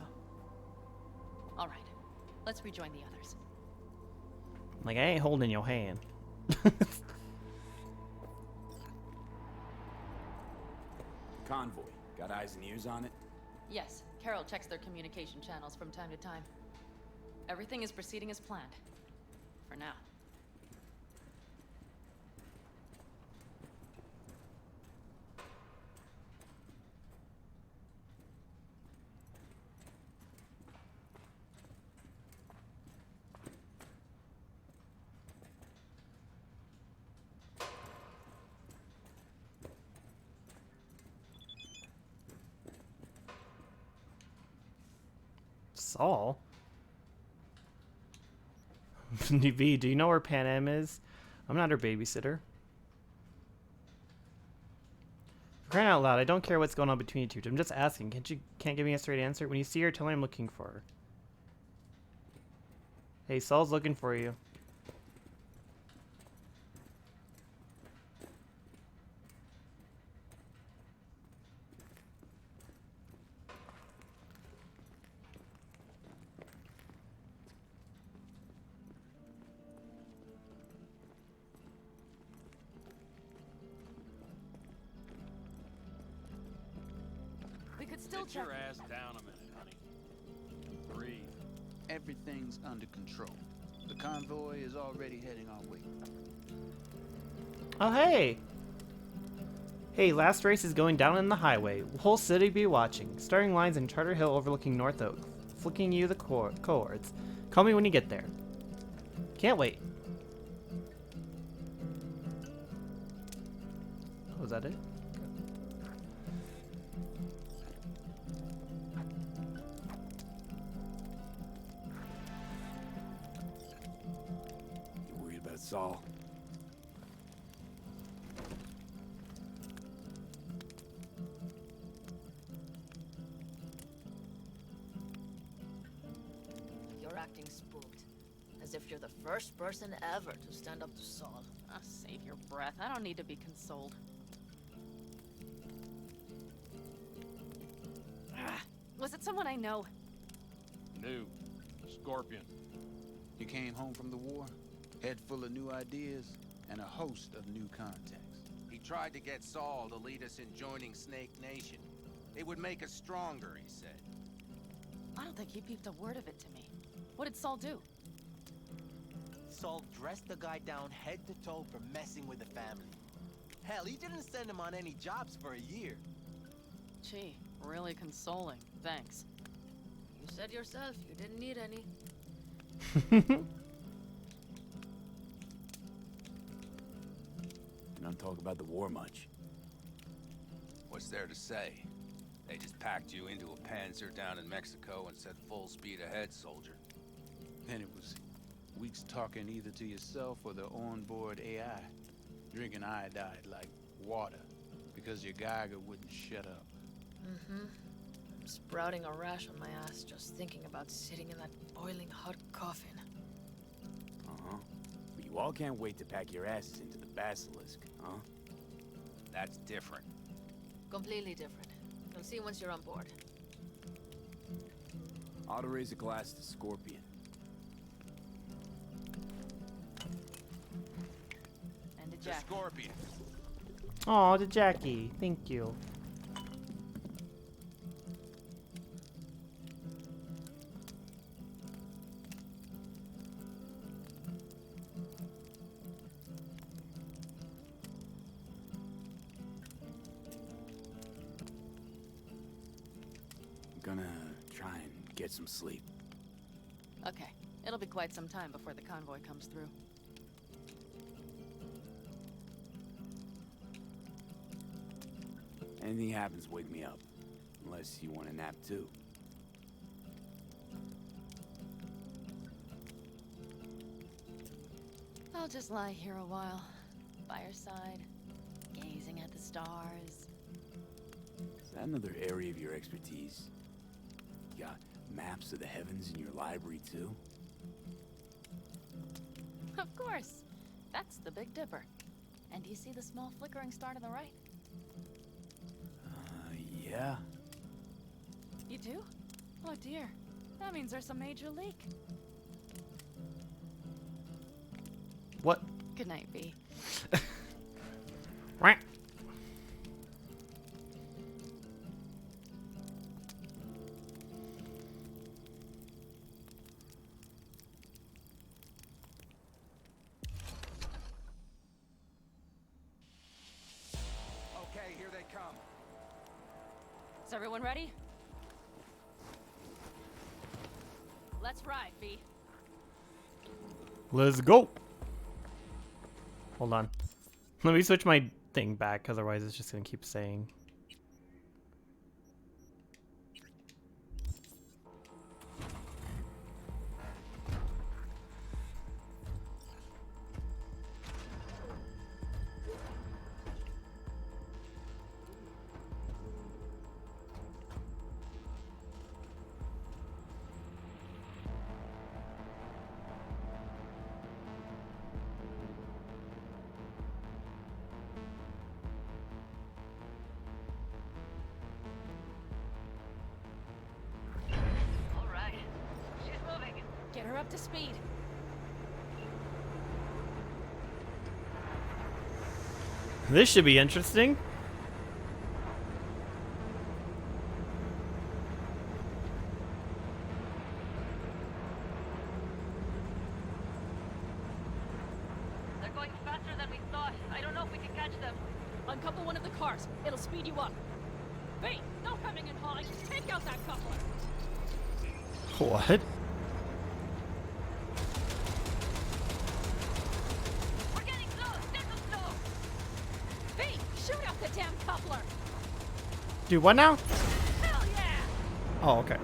All right, let's rejoin the others. Like, I ain't holding your hand. Convoy. Got eyes and ears on it? Yes, Carol checks their communication channels from time to time. Everything is proceeding as planned. For now. Saul? V, do you know where Pan Am is? I'm not her babysitter. For crying out loud, I don't care what's going on between you two. I'm just asking. Can't give me a straight answer? When you see her, tell her I'm looking for her. Hey, Saul's looking for you. We could still Sit your ass down a minute, honey. Breathe. Everything's under control. The convoy is already heading our way. Oh, hey! Hey, last race is going down in the highway. Whole city be watching. Starting lines in Charter Hill overlooking North Oak. Flicking you the cohorts. Call me when you get there. Can't wait. Oh, is that it? You worried about Saul? You're acting spooked. As if you're the first person ever to stand up to Saul. Ah, save your breath. I don't need to be consoled. Was it someone I know? New. Scorpion. You came home from the war, head full of new ideas, and a host of new contacts. He tried to get Saul to lead us in joining Snake Nation. It would make us stronger, he said. I don't think he peeped a word of it to me. What did Saul do? Saul dressed the guy down head to toe for messing with the family. Hell, he didn't send him on any jobs for a year. Gee, really consoling. Thanks. You said yourself you didn't need any. You don't talk about the war much. What's there to say? They just packed you into a Panzer down in Mexico and said full speed ahead, soldier. And it was weeks talking either to yourself or the onboard AI. Drinking iodide like water because your Geiger wouldn't shut up. Mm-hmm. I'm sprouting a rash on my ass just thinking about sitting in that boiling hot coffin. Uh-huh. But you all can't wait to pack your asses into the Basilisk, huh? That's different. Completely different. You'll see once you're on board. Ought to raise a glass to Scorpion. And to The Jack. Scorpion. Aw, to Jackie. Thank you. I'm gonna try and get some sleep. Okay, it'll be quite some time before the convoy comes through. Anything happens, wake me up. Unless you want a nap too. I'll just lie here a while, by your side, gazing at the stars. Is that another area of your expertise? You got maps of the heavens in your library too? Of course. That's the Big Dipper. And do you see the small flickering star to the right? Yeah. You do? Oh dear. That means there's a major leak. What? Good night, V. Right. Okay, here they come. Is everyone ready? Let's ride, V. Let's go. Hold on. Let me switch my thing back, because otherwise it's just going to keep saying. All right. She's moving. Get her up to speed. This should be interesting. They're going faster than we thought. I don't know if we can catch them. Uncouple one of the cars. It'll speed you up. V, no hemming and hawing. Take out that coupler. What? We're getting close. There's a slow. V, shoot out the damn coupler. Do what now? Hell yeah! Oh, okay.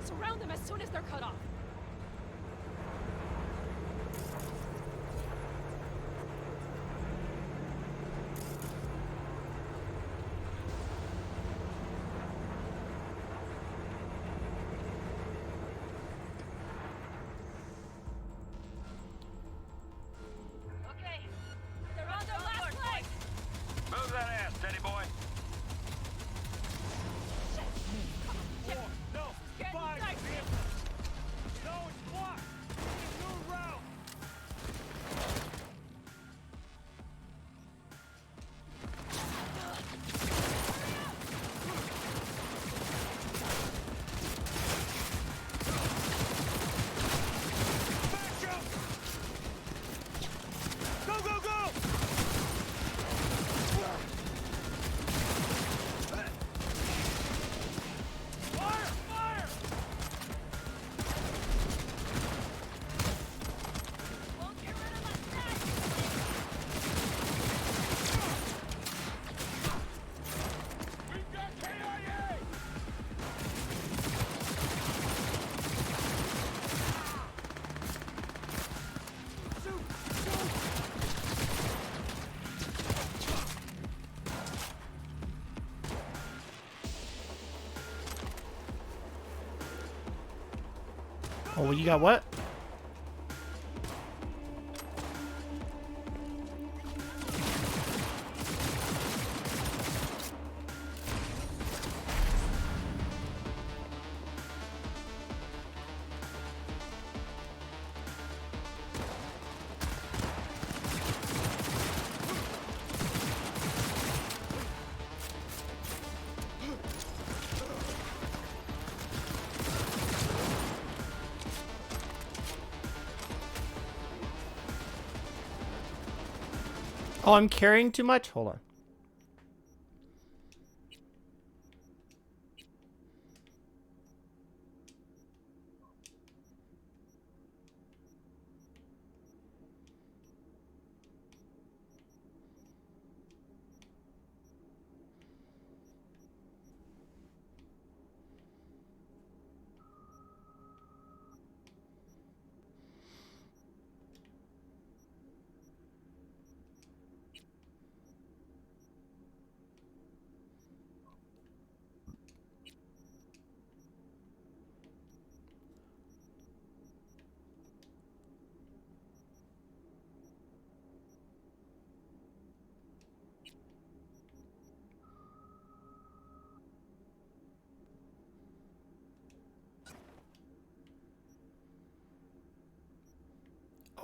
Surround them as soon as they're cut off. Okay. They're on their last leg. Move that ass, Teddy boy. No, five. No, it's blocked. New route. Oh, well, you got what? Oh, I'm carrying too much? Hold on.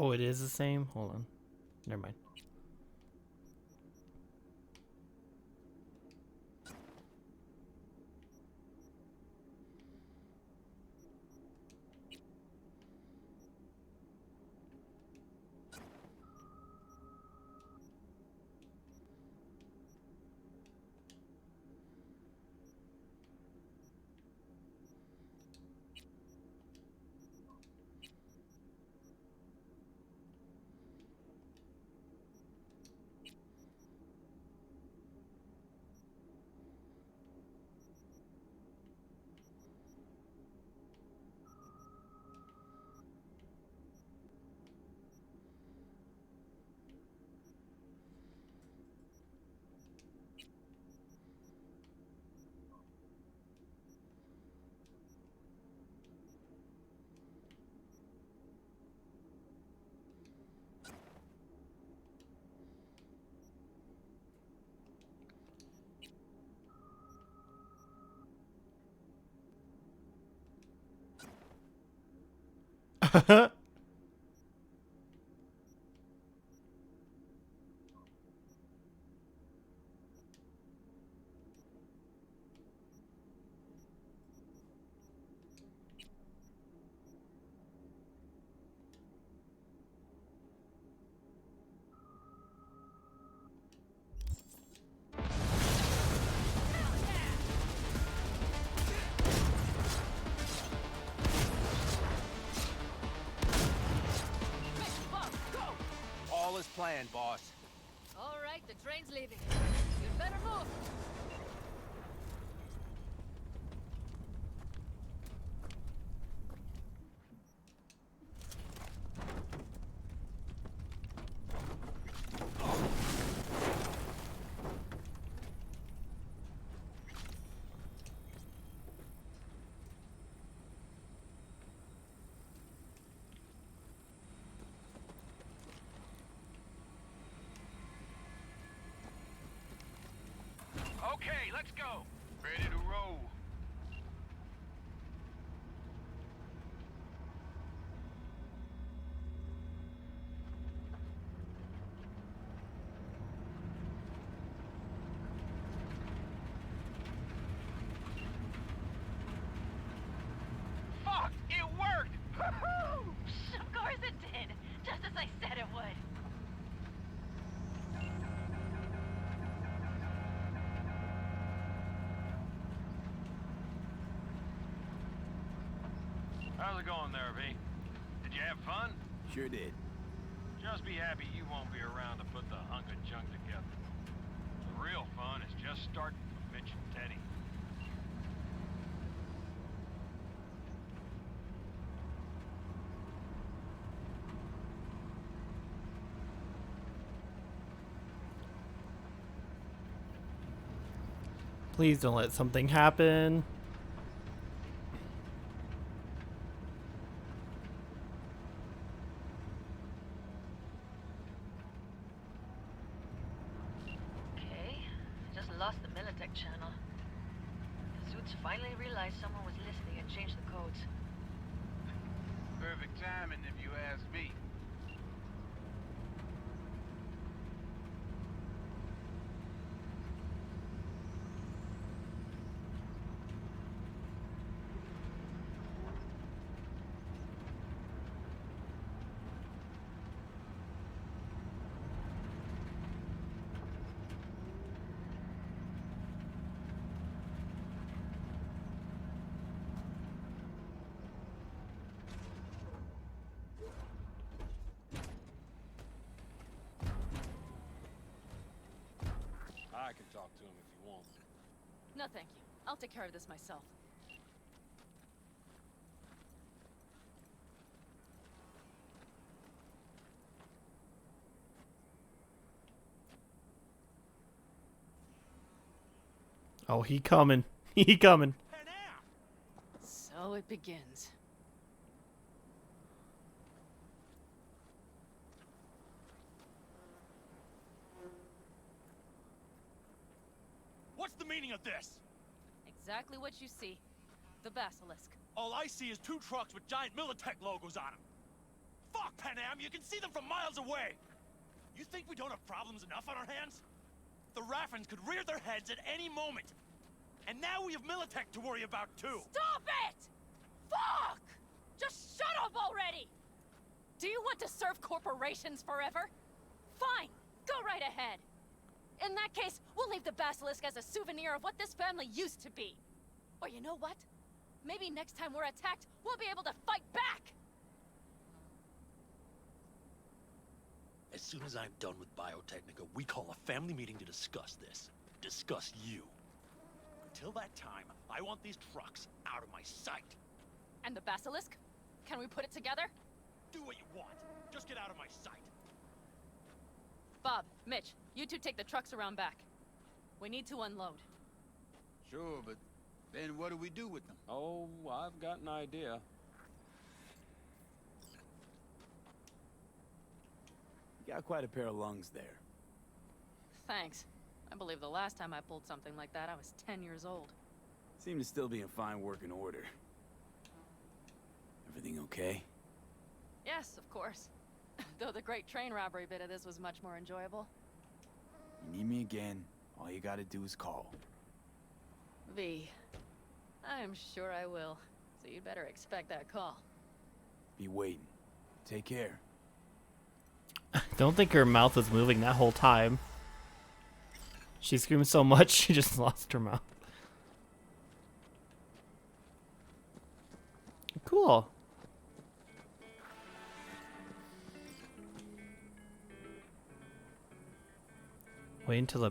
Oh, it is the same? Hold on. Never mind. All is planned, boss. All right, the train's leaving. You'd better move. Okay, let's go. Ready to roll. Fuck! It worked! Woohoo! Of course it did. Just as I said it would. How's it going there, V? Did you have fun? Sure did. Just be happy you won't be around to put the hunk of junk together. The real fun is just starting for Mitch and Teddy. Please don't let something happen. lost the Militech channel. The suits finally realized someone was listening and changed the codes. Perfect timing, if you ask me. I can talk to him if you want. No, thank you. I'll take care of this myself. Oh, he coming. He coming. So it begins. What's the meaning of this? Exactly what you see. The Basilisk. All I see is 2 trucks with giant Militech logos on them. Fuck, Panam, you can see them from miles away. You think we don't have problems enough on our hands? The Raffens could rear their heads at any moment. And now we have Militech to worry about too. Stop it! Fuck! Just shut up already! Do you want to serve corporations forever? Fine, go right ahead. In that case, we'll leave the Basilisk as a souvenir of what this family used to be. Or you know what? Maybe next time we're attacked, we'll be able to fight back! As soon as I'm done with Biotechnica, we call a family meeting to discuss this. Discuss you. Until that time, I want these trucks out of my sight. And the Basilisk? Can we put it together? Do what you want. Just get out of my sight. Bob, Mitch, you two take the trucks around back. We need to unload. Sure, but then what do we do with them? Oh, I've got an idea. You got quite a pair of lungs there. Thanks. I believe the last time I pulled something like that, I was 10 years old. Seem to still be in fine working order. Everything okay? Yes, of course. Though the great train robbery bit of this was much more enjoyable. You need me again, all you gotta do is call. V. I'm sure I will. So you'd better expect that call. Be waiting. Take care. Don't think her mouth was moving that whole time. She screamed so much, she just lost her mouth. Cool. Wait until the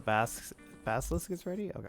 basilisk is ready? Okay.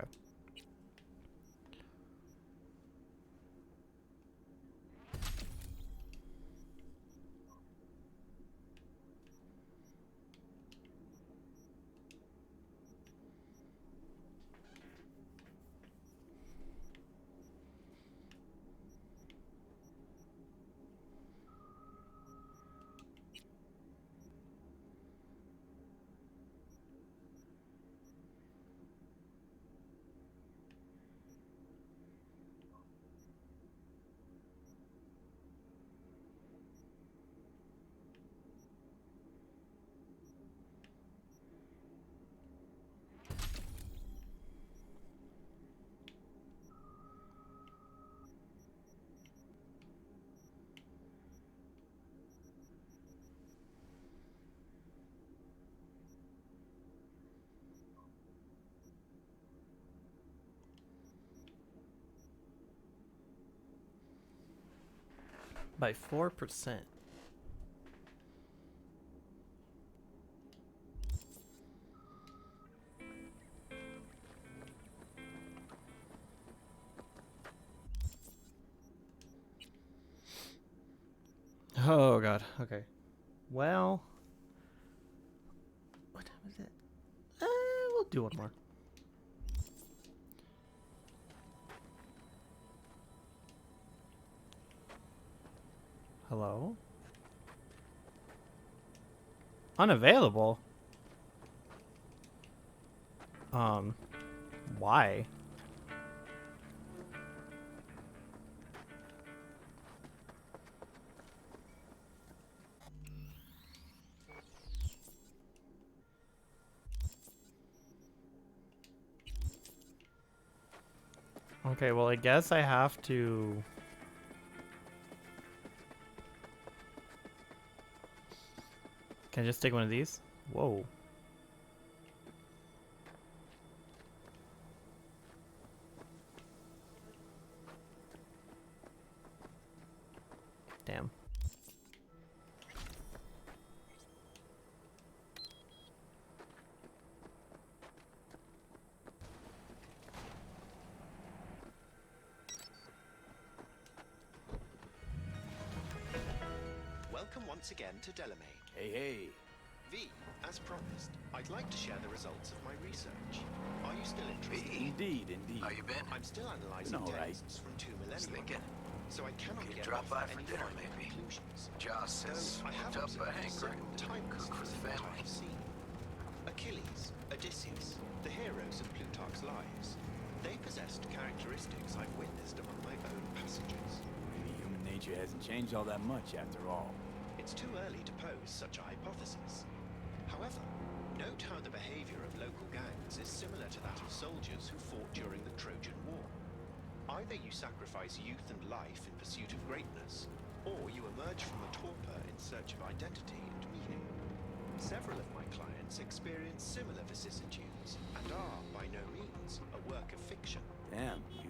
By 4%. Oh god, okay. Well, what time is it? We'll do one more. Hello? Unavailable? Why? Okay, well, I guess I have to... Can I just take one of these? Whoa. Damn. Welcome once again to Delamain. Hey, hey. V, as promised, I'd like to share the results of my research. Are you still interested? Indeed, indeed. How you been? I'm still analyzing Been all right. texts from 2 millennia. So I cannot get drop off by any for dinner, final maybe. conclusions. Joss says Though I have looked up observed Hank certain and timeless cook for the things family. I've seen. Achilles, Odysseus, the heroes of Plutarch's lives. They possessed characteristics I've witnessed among my own passages. Maybe human nature hasn't changed all that much after all. It's too early to pose such a hypothesis. However, note how the behavior of local gangs is similar to that of soldiers who fought during the Trojan War. Either you sacrifice youth and life in pursuit of greatness, or you emerge from a torpor in search of identity and meaning. Several of my clients experience similar vicissitudes and are, by no means, a work of fiction. Damn, you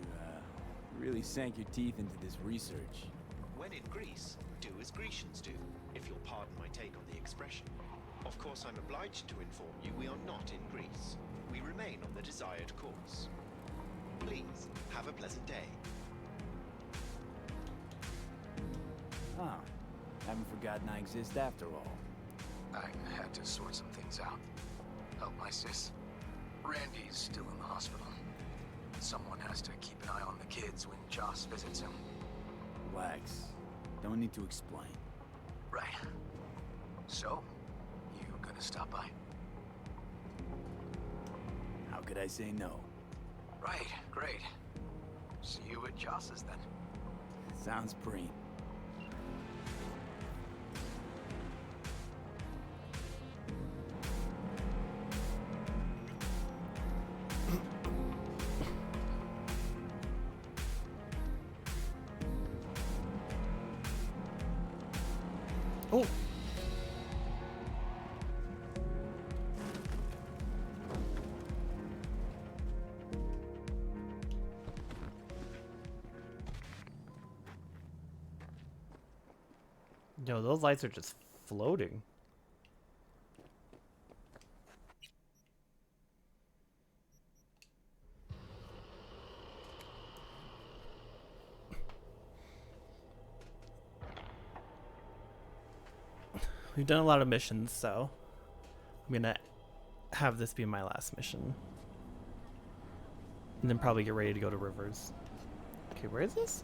really sank your teeth into this research. When in Greece, do as Grecians do, if you'll pardon my take on the expression. Of course, I'm obliged to inform you we are not in Greece. We remain on the desired course. Please, have a pleasant day. Huh. Haven't forgotten I exist after all. I had to sort some things out. Help my sis. Randy's still in the hospital. Someone has to keep an eye on the kids when Joss visits him. Relax. Don't need to explain. Right. So, you gonna stop by? How could I say no? Right, great. See you at Joss's then. Sounds preem. Oh. Yo, those lights are just floating. We've done a lot of missions, so I'm gonna have this be my last mission. And then probably get ready to go to Rivers. Okay, where is this?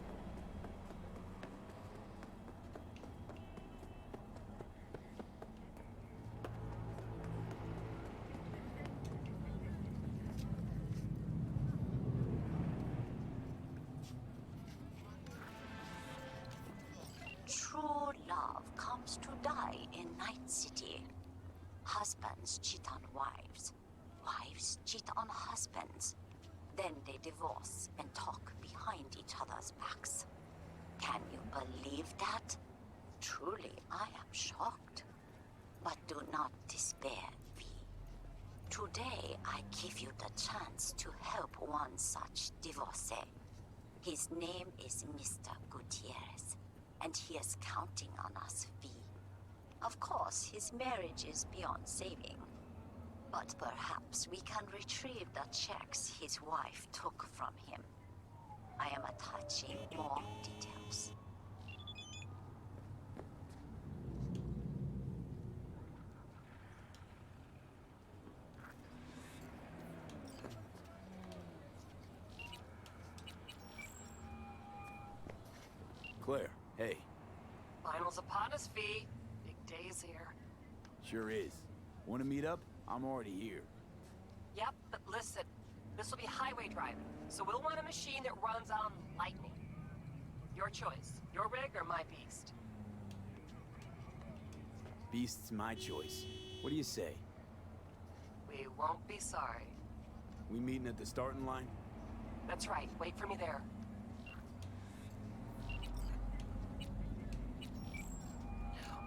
True love comes to die in Night City. Husbands cheat on wives. Wives cheat on husbands. Then they divorce and talk behind each other's backs. Can you believe that? Truly, I am shocked. But do not despair, V. Today, I give you the chance to help one such divorcee. His name is Mr. Gutierrez, and he is counting on us, V. Of course, his marriage is beyond saving. But perhaps we can retrieve the checks his wife took from him. I am attaching more details. Claire, hey. Finals upon us, V. Big day's here. Sure is. Want to meet up? I'm already here. Yep, but listen. This will be highway driving, so we'll want a machine that runs on lightning. Your choice. Your rig or my beast? Beast's my choice. What do you say? We won't be sorry. We meeting at the starting line? That's right. Wait for me there.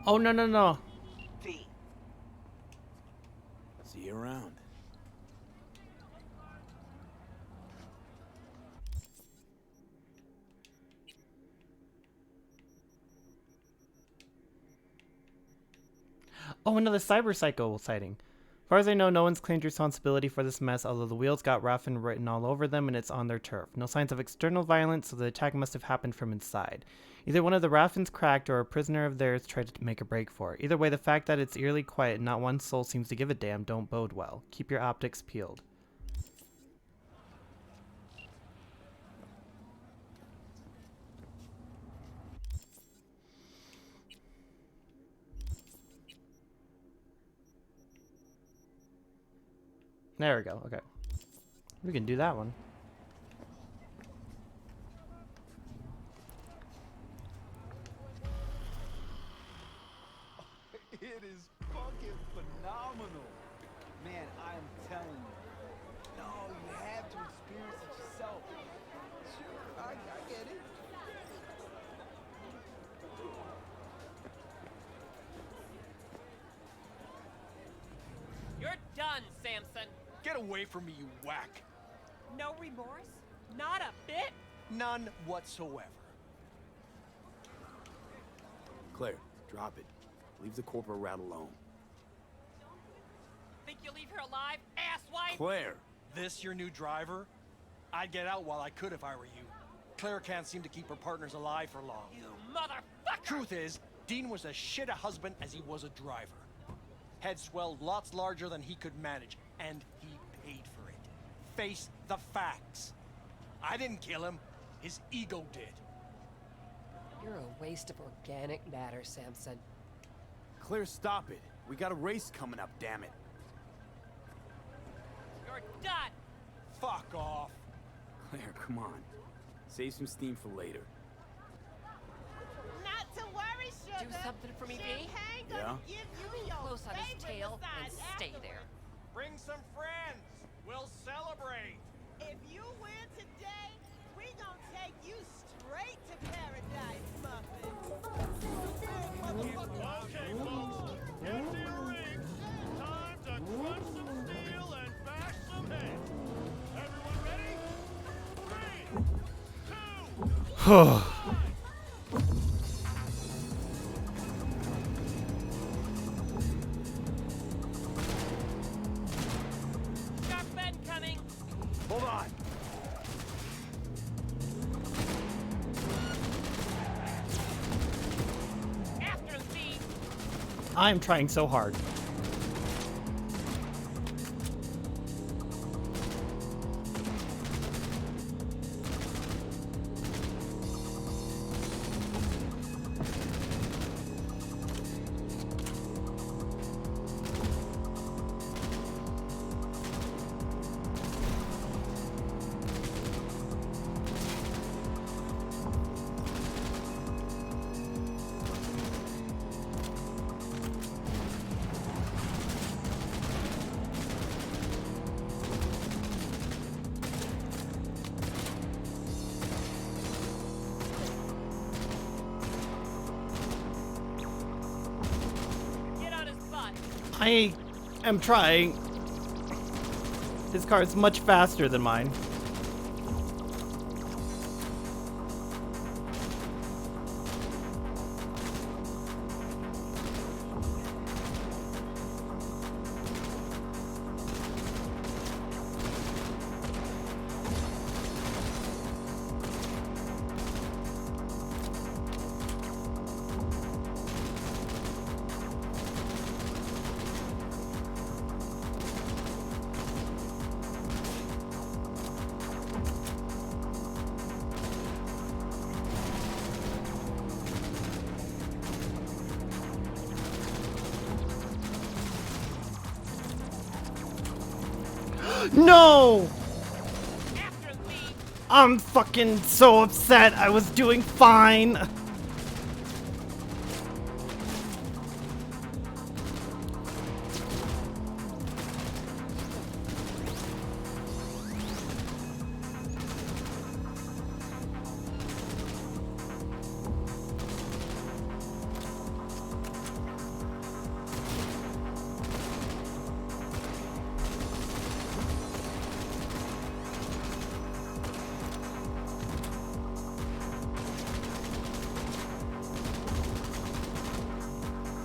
Oh, no, no, no. V. See you around. Oh, another Cyber Psycho sighting. As far as I know, no one's claimed responsibility for this mess, although the wheels got Raffen written all over them and it's on their turf. No signs of external violence, so the attack must have happened from inside. Either one of the Raffens cracked or a prisoner of theirs tried to make a break for it. Either way, the fact that it's eerily quiet and not one soul seems to give a damn don't bode well. Keep your optics peeled. There we go. Okay. We can do that one. It is fucking phenomenal. Man, I'm telling you. No, you have to experience it yourself. Sure, I get it. You're done, Samson. Get away from me, you whack. No remorse? Not a bit? None whatsoever. Claire, drop it. Leave the corporal rat alone. Think you'll leave her alive, asswipe? Claire! This your new driver? I'd get out while I could if I were you. Claire can't seem to keep her partners alive for long. You motherfucker! Truth is, Dean was as shit a husband as he was a driver. Head swelled lots larger than he could manage, and he paid for it. Face the facts. I didn't kill him. His ego did. You're a waste of organic matter, Samson. Claire, stop it. We got a race coming up, damn it. You're done! Fuck off. Claire, come on. Save some steam for later. Not to worry, sugar. Do something for me, B? Champagne Yeah? gonna give you your Close on his favorite tail and massage stay afterwards. there. Bring some friends. We'll celebrate. If you win today, we gonna take you straight to paradise, Muffin. Okay, folks, get to your rings. Time to crunch some steel and bash some heads. Everyone ready? 3, 2, Sharp bend coming. Hold on. After him, B. I'm trying so hard. Get on his butt. I am trying. His car is much faster than mine. No! I'm fucking so upset. I was doing fine.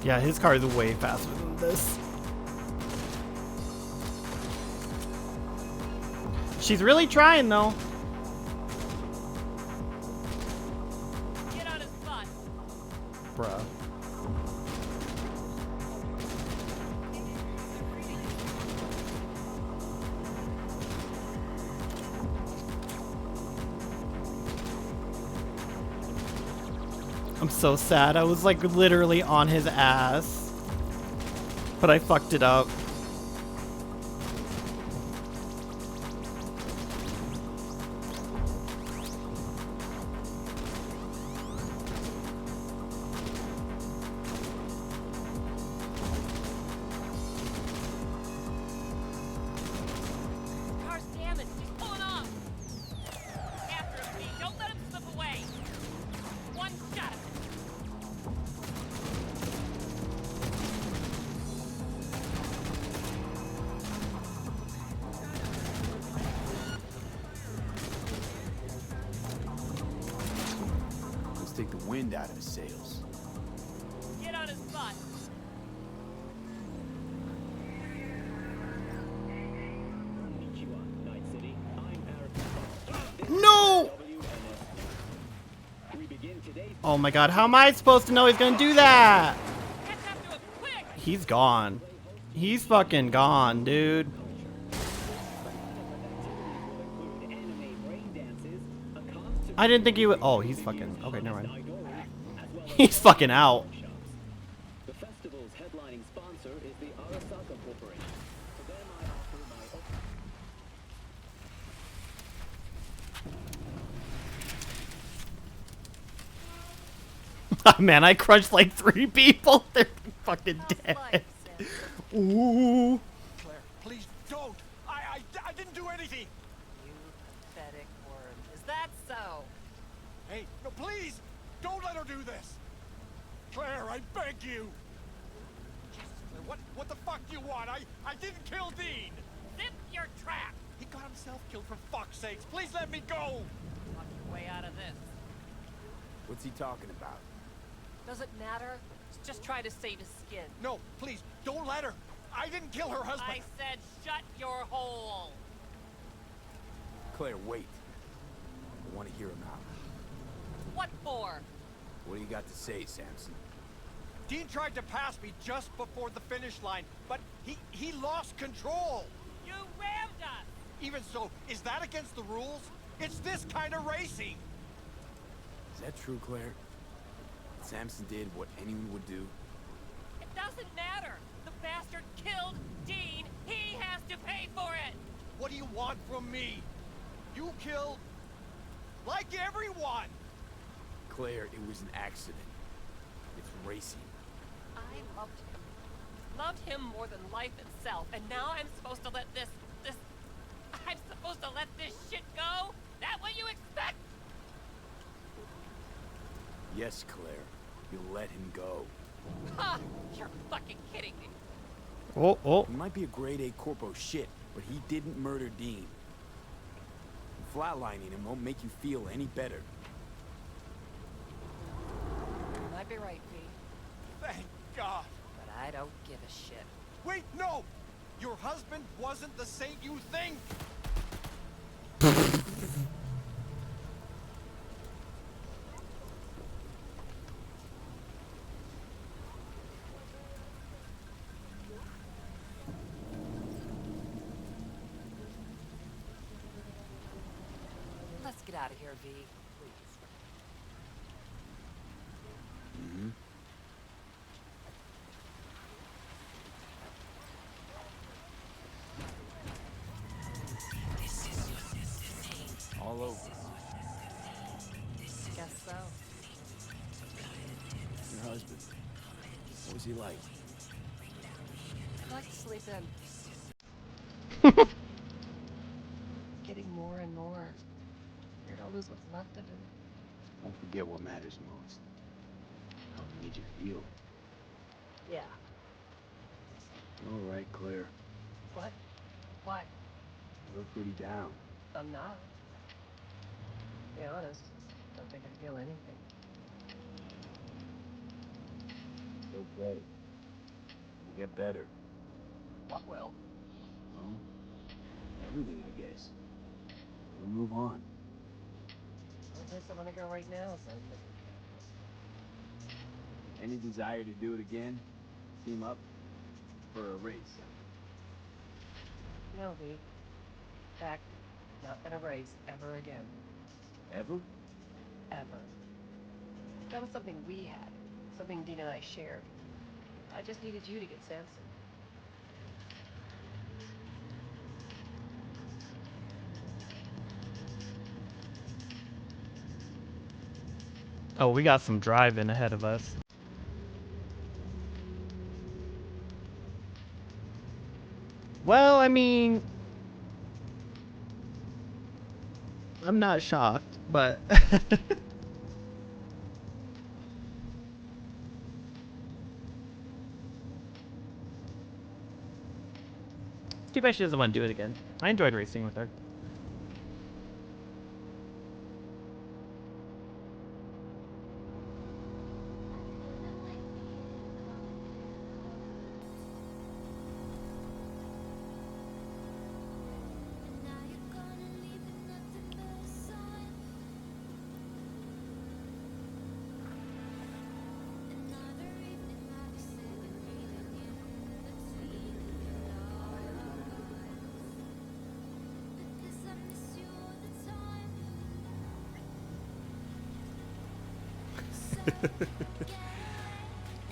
Yeah, his car is way faster than this. She's really trying, though. Get on his butt. Bruh. I'm so sad. I was like literally on his ass. But I fucked it up. Car's damaged. He's pulling off. After him, V. Don't let him slip away. One shot. Let's take the wind out of his sails. Get on his butt. No! Oh my god, how am I supposed to know he's gonna do that? He's gone. He's fucking gone, dude. I didn't think he would. Oh, he's fucking. Okay, never mind. He's fucking out. The festival's headlining sponsor is the Arasaka Corporation. To them I offer my Man, I crushed like 3 people. They're fucking dead. Ooh. Claire, please don't. I didn't do anything. You pathetic worm. Is that so? Hey, no, please, don't let her do this. Claire, I beg you. Jesus, Claire, what the fuck do you want? I didn't kill Dean. Zip your trap. He got himself killed, for fuck's sakes. Please let me go. Walk your way out of this. What's he talking about? Does it matter? He's just trying to save his skin. No, please, don't let her. I didn't kill her husband. I said shut your hole. Claire, wait. I want to hear him out. What for? What do you got to say, Samson? Dean tried to pass me just before the finish line, but he lost control. You rammed us. Even so, is that against the rules? It's this kind of racing. Is that true, Claire? Samson did what anyone would do? It doesn't matter. The bastard killed Dean. He has to pay for it. What do you want from me? You killed like everyone. Claire, it was an accident. It's racing. I loved him. Loved him more than life itself. And now I'm supposed to let this... I'm supposed to let this shit go? That what you expect? Yes, Claire. You'll let him go. Ha! You're fucking kidding me. Oh. He might be a grade A corpo shit, but he didn't murder Dean. Flatlining him won't make you feel any better. You might be right, V. Thank God. But I don't give a shit. Wait, no! Your husband wasn't the saint you think! Let's get out of here, V. Please. Mm-hmm. all over. Guess so. Your husband, what was he like? I'd like to sleep in. Getting more and more. Here to lose what's left of him. Don't forget what matters most. How he made you feel. Yeah. All right, Claire. What? What? You look pretty down. I'm not. To be honest, don't think I feel anything. It's okay. You'll get better. What will? Well, everything, I guess. We'll move on. One place I want to go right now, so. Any desire to do it again? Team up? For a race? No, V. In fact, not gonna race ever again. Ever? Ever. That was something we had. Something Dean and I shared. I just needed you to get Samson. Oh, we got some driving ahead of us. Well, I mean, I'm not shocked, but it's too bad she doesn't want to do it again. I enjoyed racing with her.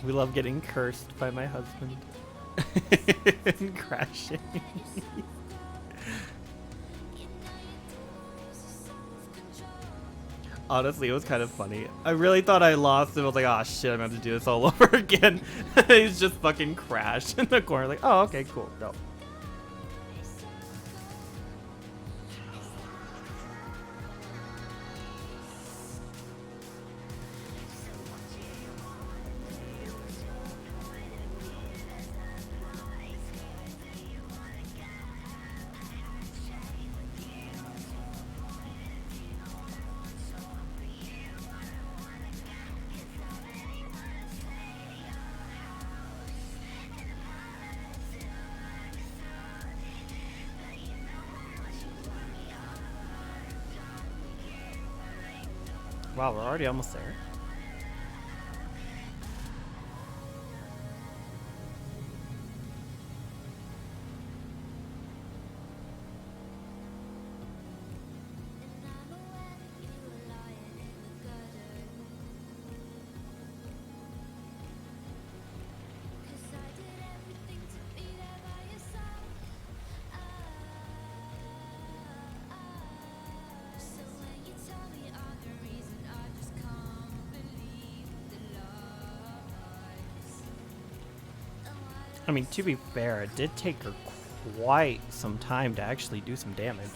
We love getting cursed by my husband and crashing. Honestly, it was kind of funny. I really thought I lost it. I was like, oh shit, I'm gonna have to do this all over again. He's just fucking crashed in the corner. Like, oh, okay, cool, go. Wow, we're already almost there. I mean, to be fair, it did take her quite some time to actually do some damage.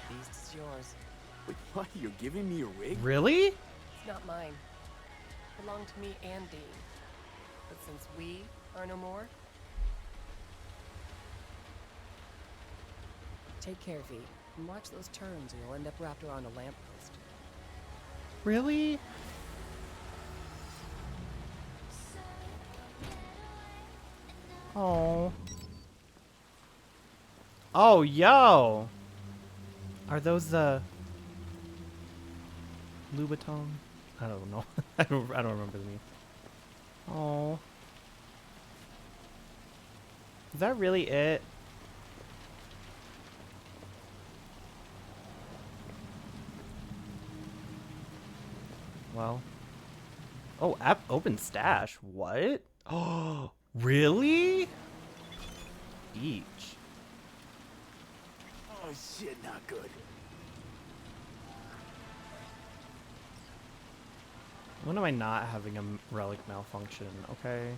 Beast is yours. Wait, what? You're giving me a rig? Really? It's not mine. It belonged to me and Dean. But since we are no more, take care, V, and watch those turns or you'll end up wrapped around a lamppost. Really? Oh. Oh, yo. Are those Louboutin? I don't know. I don't remember the name. Oh. Is that really it? Well. Oh, app open stash. What? Oh, really? Beach. Oh shit, not good. When am I not having a relic malfunction? Okay.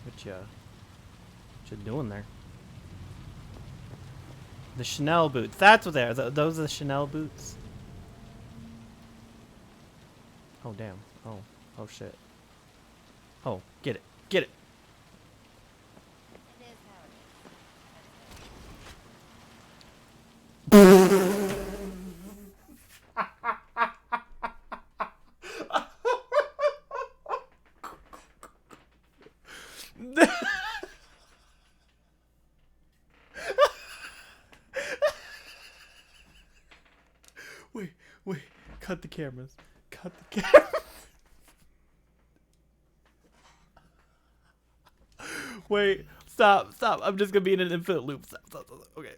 What you doing there? The Chanel boots. That's what they are. Those are the Chanel boots. Oh damn. Oh. Oh shit. Oh, get it. Get it. Wait, cut the cameras. Cut the cameras. Wait, stop. I'm just gonna be in an infinite loop. Stop. Okay.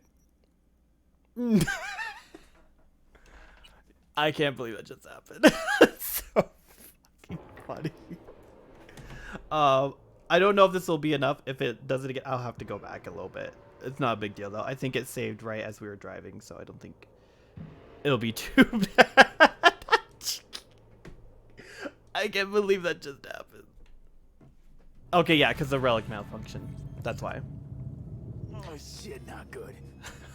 I can't believe that just happened. It's so fucking funny. I don't know if this will be enough. If it doesn't again, I'll have to go back a little bit. It's not a big deal though. I think it saved right as we were driving, so I don't think it'll be too bad. I can't believe that just happened. Okay, yeah, because the relic malfunction. That's why. Oh shit, not good.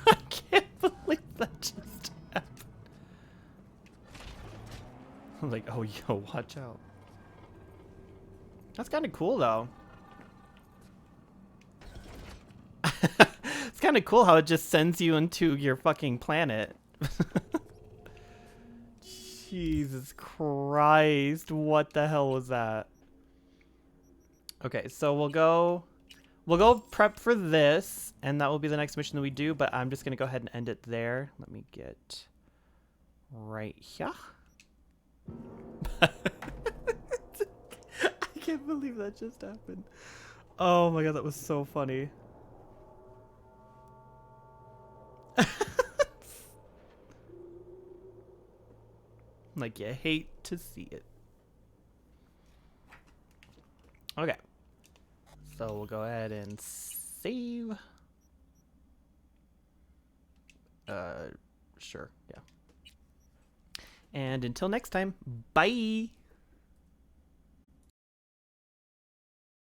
I can't believe that just happened. I'm like, oh, yo, watch out. That's kind of cool, though. It's kind of cool how it just sends you into your fucking planet. Jesus Christ, what the hell was that? Okay, so we'll go prep for this, and that will be the next mission that we do, but I'm just gonna go ahead and end it there. Let me get right here. I can't believe that just happened. Oh my god, that was so funny. Like, you hate to see it. Okay. So we'll go ahead and save. Sure, yeah. And until next time, bye!